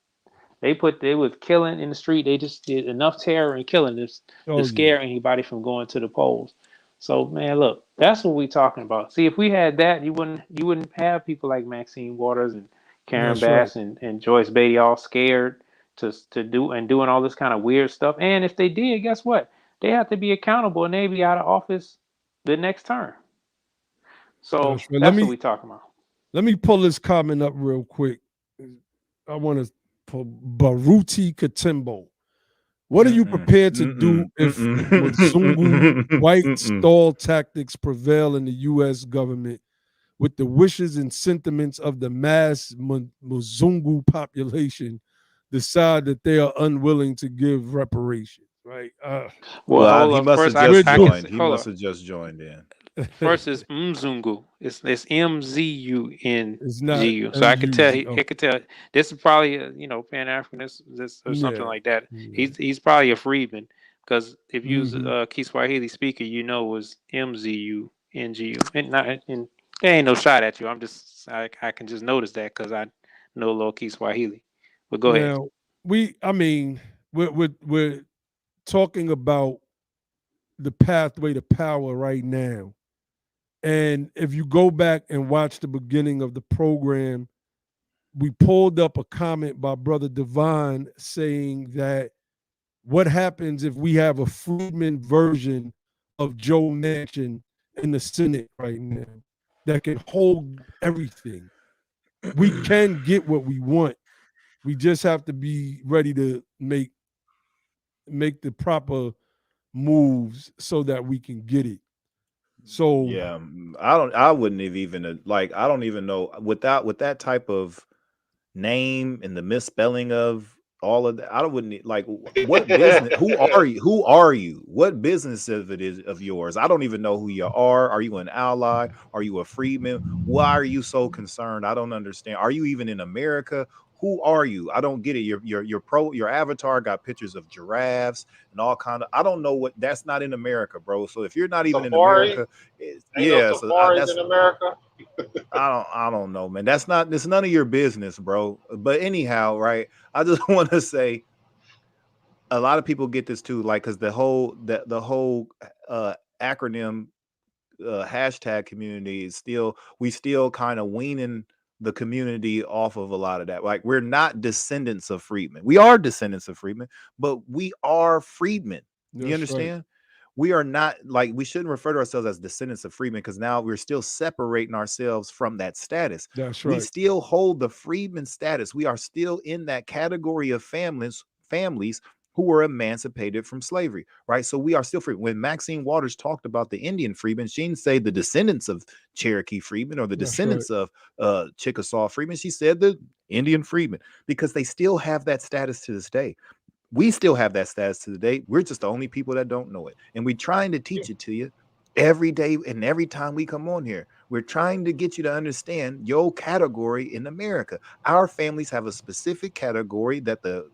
They was killing in the street. They just did enough terror and killing to Oh yeah. scare anybody from going to the polls. So man, look, that's what we talking about. See, if we had that, you wouldn't have people like Maxine Waters and Karen That's right. Bass and Joyce Beatty all scared to doing all this kind of weird stuff. And if they did, guess what? They have to be accountable and they be out of office the next term. So That's right. that's what we talking about. Let me pull this comment up real quick. I want to pull Baruti Katimbo. What are you prepared to do if Mzungu white stall tactics prevail in the U.S. government with the wishes and sentiments of the mass Mzungu population decide that they are unwilling to give reparations? Right? Well, Well, hold he up. must have First, I just I can joined. say, He hold must up. have just joined in. First is Mzungu. It's Mzungu. It's not So I could tell. MUZ. I could tell. This is probably a Pan Africanist this or something Yeah. like that. Yeah. He's probably a freedman because if you was Mm-hmm. a Kiswahili speaker, it was MZUNGU. And not and there ain't no shot at you. I can just notice that because I know a little Kiswahili. But go ahead. Now we're talking about the pathway to power right now. And if you go back and watch the beginning of the program, we pulled up a comment by Brother Divine saying that what happens if we have a Freedman version of Joe Manchin in the Senate right now that can hold everything? We can get what we want. We just have to be ready to make the proper moves so that we can get it. So Yeah, I wouldn't have even like, I don't even know with that type of name and the misspelling of all of that. I wouldn't like what business. Who are you? Who are you? What business of it is of yours? I don't even know who you are. Are you an ally? Are you a freedman? Why are you so concerned? I don't understand. Are you even in America? Who are you? I don't get it. Your avatar got pictures of giraffes and all kind of. I don't know what. That's not in America, bro. So if you're not even in Safari? America, Ain't no yeah. So safaris that's in America. I don't know, man. It's none of your business, bro. But anyhow, right? I just want to say a lot of people get this too, like, because the whole acronym hashtag community is we still kind of weaning the community off of a lot of that. Like, we're not descendants of freedmen. We are descendants of freedmen, but we are freedmen. You that's right. understand? We are not like, we shouldn't refer to ourselves as descendants of freedmen, because now we're still separating ourselves from that status. That's We right. still hold the freedman status. We are still in that category of families who were emancipated from slavery, right? So we are still free. When Maxine Waters talked about the Indian freedmen, she didn't say the descendants of Cherokee freedmen or the That's right. descendants of Chickasaw freedmen. She said the Indian freedmen, because they still have that status to this day. We still have that status to the day. We're just the only people that don't know it. And we're trying to teach it to you every day and every time we come on here. We're trying to get you to understand your category in America. Our families have a specific category that the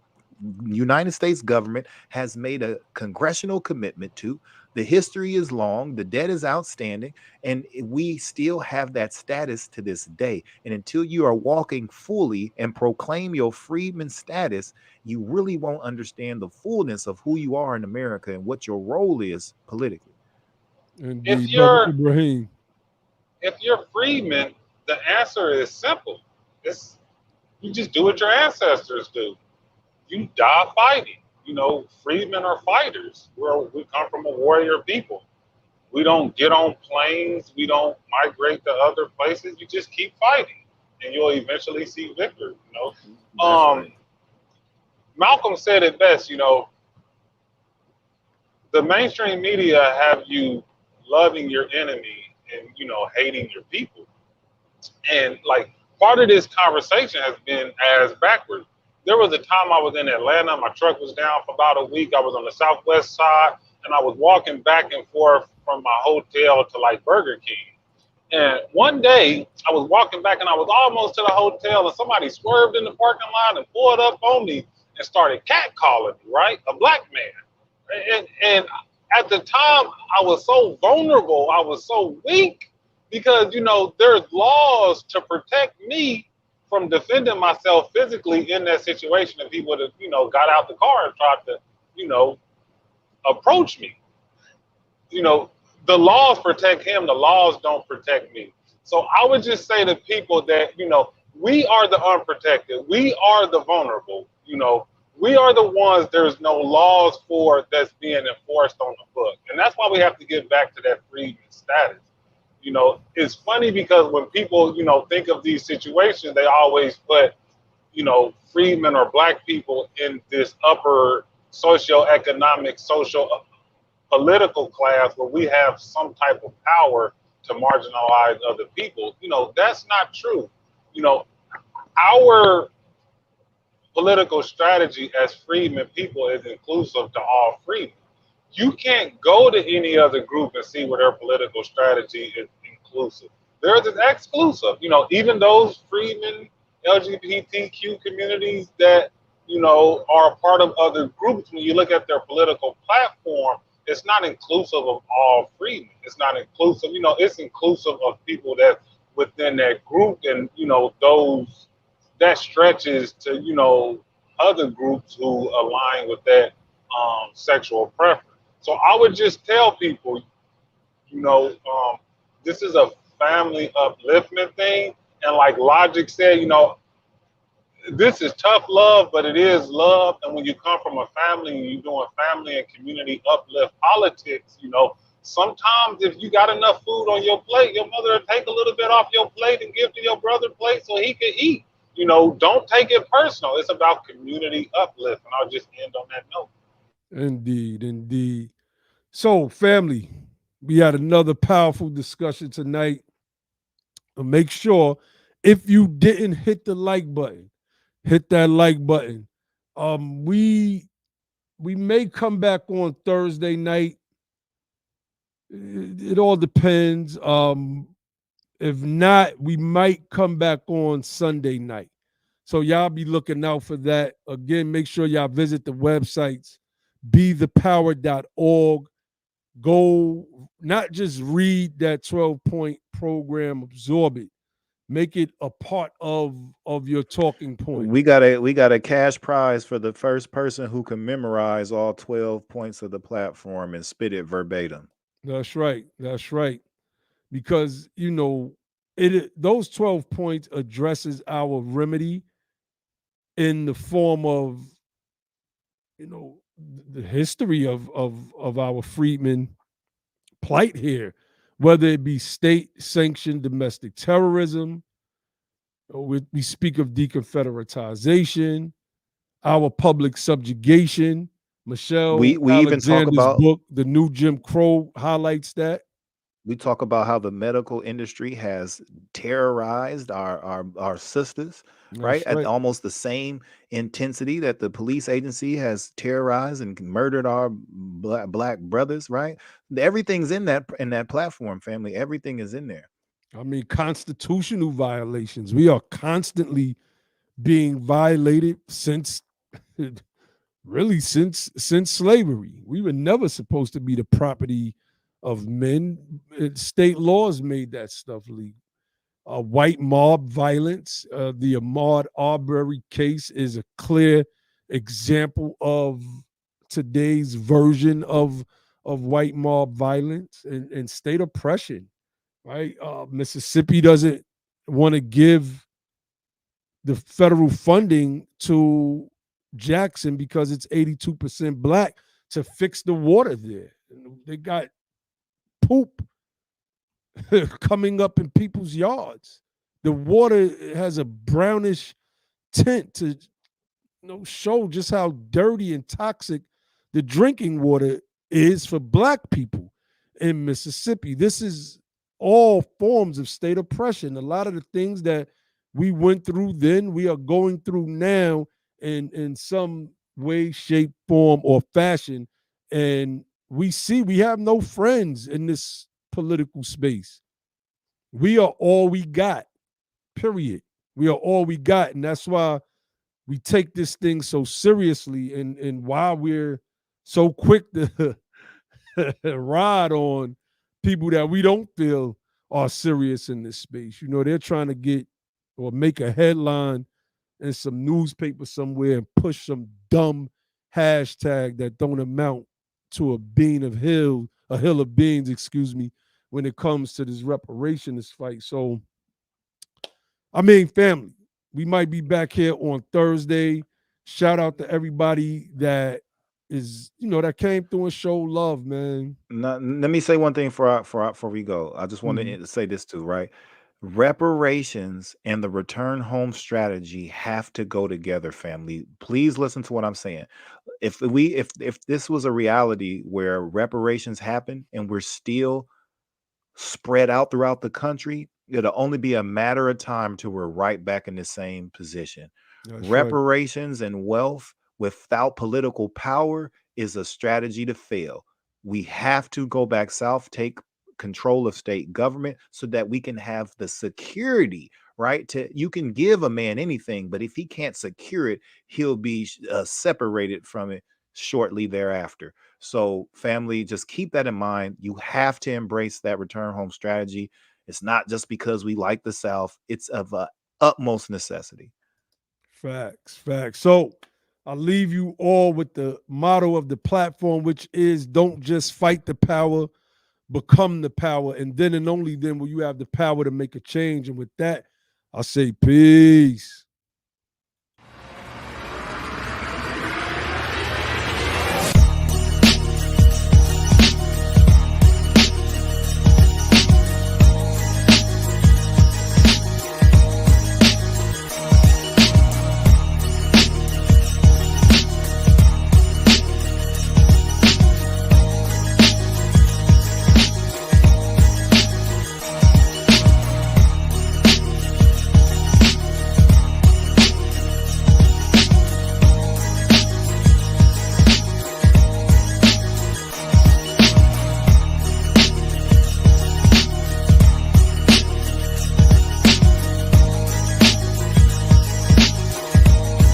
United States government has made a congressional commitment to. The history is long, the debt is outstanding, and we still have that status to this day. And until you are walking fully and proclaim your freedman status, you really won't understand the fullness of who you are in America and what your role is politically. Indeed, Brother Ibrahim. If you're freedmen, the answer is simple. It's you just do what your ancestors do. You die fighting. You know, freedmen are fighters. We come from a warrior people. We don't get on planes. We don't migrate to other places. You just keep fighting, and you'll eventually see victory. You know, Right. Malcolm said it best. You know, the mainstream media have you loving your enemy and hating your people, and like part of this conversation has been as backward. There was a time I was in Atlanta. My truck was down for about a week. I was on the southwest side, and I was walking back and forth from my hotel to like Burger King. And one day, I was walking back, and I was almost to the hotel, and somebody swerved in the parking lot and pulled up on me and started catcalling me, right? A black man. And at the time, I was so vulnerable. I was so weak because, there's laws to protect me from defending myself physically in that situation. If he would have, got out the car and tried to, approach me. The laws protect him. The laws don't protect me. So I would just say to people that, we are the unprotected. We are the vulnerable. We are the ones there's no laws for that's being enforced on the book. And that's why we have to get back to that freedman status. It's funny because when people, think of these situations, they always put, freedmen or black people in this upper socioeconomic, social, political class where we have some type of power to marginalize other people. That's not true. Our political strategy as freedmen people is inclusive to all freedmen. You can't go to any other group and see where their political strategy is inclusive. Theirs is exclusive. Even those freedmen, LGBTQ communities that, are a part of other groups, when you look at their political platform, it's not inclusive of all freedmen. It's not inclusive, it's inclusive of people that within that group and, those that stretches to, other groups who align with that sexual preference. So I would just tell people, this is a family upliftment thing. And like Logic said, this is tough love, but it is love. And when you come from a family and you're doing family and community uplift politics, sometimes if you got enough food on your plate, your mother will take a little bit off your plate and give to your brother plate so he can eat. Don't take it personal. It's about community uplift. And I'll just end on that note. Indeed, indeed. So, family, we had another powerful discussion tonight. Make sure if you didn't hit the like button, hit that like button. We may come back on Thursday night. It all depends. If not, we might come back on Sunday night. So y'all be looking out for that. Again, make sure y'all visit the websites, bethepower.org. Go, not just read that 12-point program, absorb it. Make it a part of your talking point. We got a cash prize for the first person who can memorize all 12 points of the platform and spit it verbatim. That's right. That's right. Because, those 12 points addresses our remedy in the form of, the history of our freedmen plight here, whether it be state sanctioned domestic terrorism, or we speak of deconfederatization, our public subjugation. Michelle We even talk Alexander's about book, The New Jim Crow, highlights that. we talk about how the medical industry has terrorized our sisters, right? That's At right. almost the same intensity that the police agency has terrorized and murdered our black brothers, right? Everything's in that platform, family. Everything is in there. I mean, constitutional violations. We are constantly being violated since really since slavery. We were never supposed to be the property of men. State laws made that stuff legal. White mob violence. The Ahmaud Arbery case is a clear example of today's version of white mob violence and state oppression. Right? Mississippi doesn't want to give the federal funding to Jackson because it's 82% black to fix the water there. They got poop coming up in people's yards. The water has a brownish tint to show just how dirty and toxic the drinking water is for black people in Mississippi. This is all forms of state oppression. A lot of the things that we went through then, we are going through now in some way, shape, form, or fashion. And we see we have no friends in this political space. We are all we got, period. We are all we got. And that's why we take this thing so seriously and why we're so quick to ride on people that we don't feel are serious in this space. They're trying to get or make a headline in some newspaper somewhere and push some dumb hashtag that don't amount to a hill of beans, excuse me, when it comes to this reparations fight. So, I mean, family, we might be back here on Thursday. Shout out to everybody that is, that came through and showed love, man. Let me say one thing before we go. I just wanted to say this too, right? Reparations and the return home strategy have to go together, family. Please listen to what I'm saying. If this was a reality where reparations happen and we're still spread out throughout the country, it'll only be a matter of time till we're right back in the same position. That's right. Reparations and wealth without political power is a strategy to fail. We have to go back south, take control of state government so that we can have the security, right? You can give a man anything, but if he can't secure it, he'll be separated from it shortly thereafter. So family, just keep that in mind. You have to embrace that return home strategy. It's not just because we like the South, it's of utmost necessity. Facts. So I'll leave you all with the motto of the platform, which is don't just fight the power, become the power. And then and only then will you have the power to make a change. And with that, I'll say peace.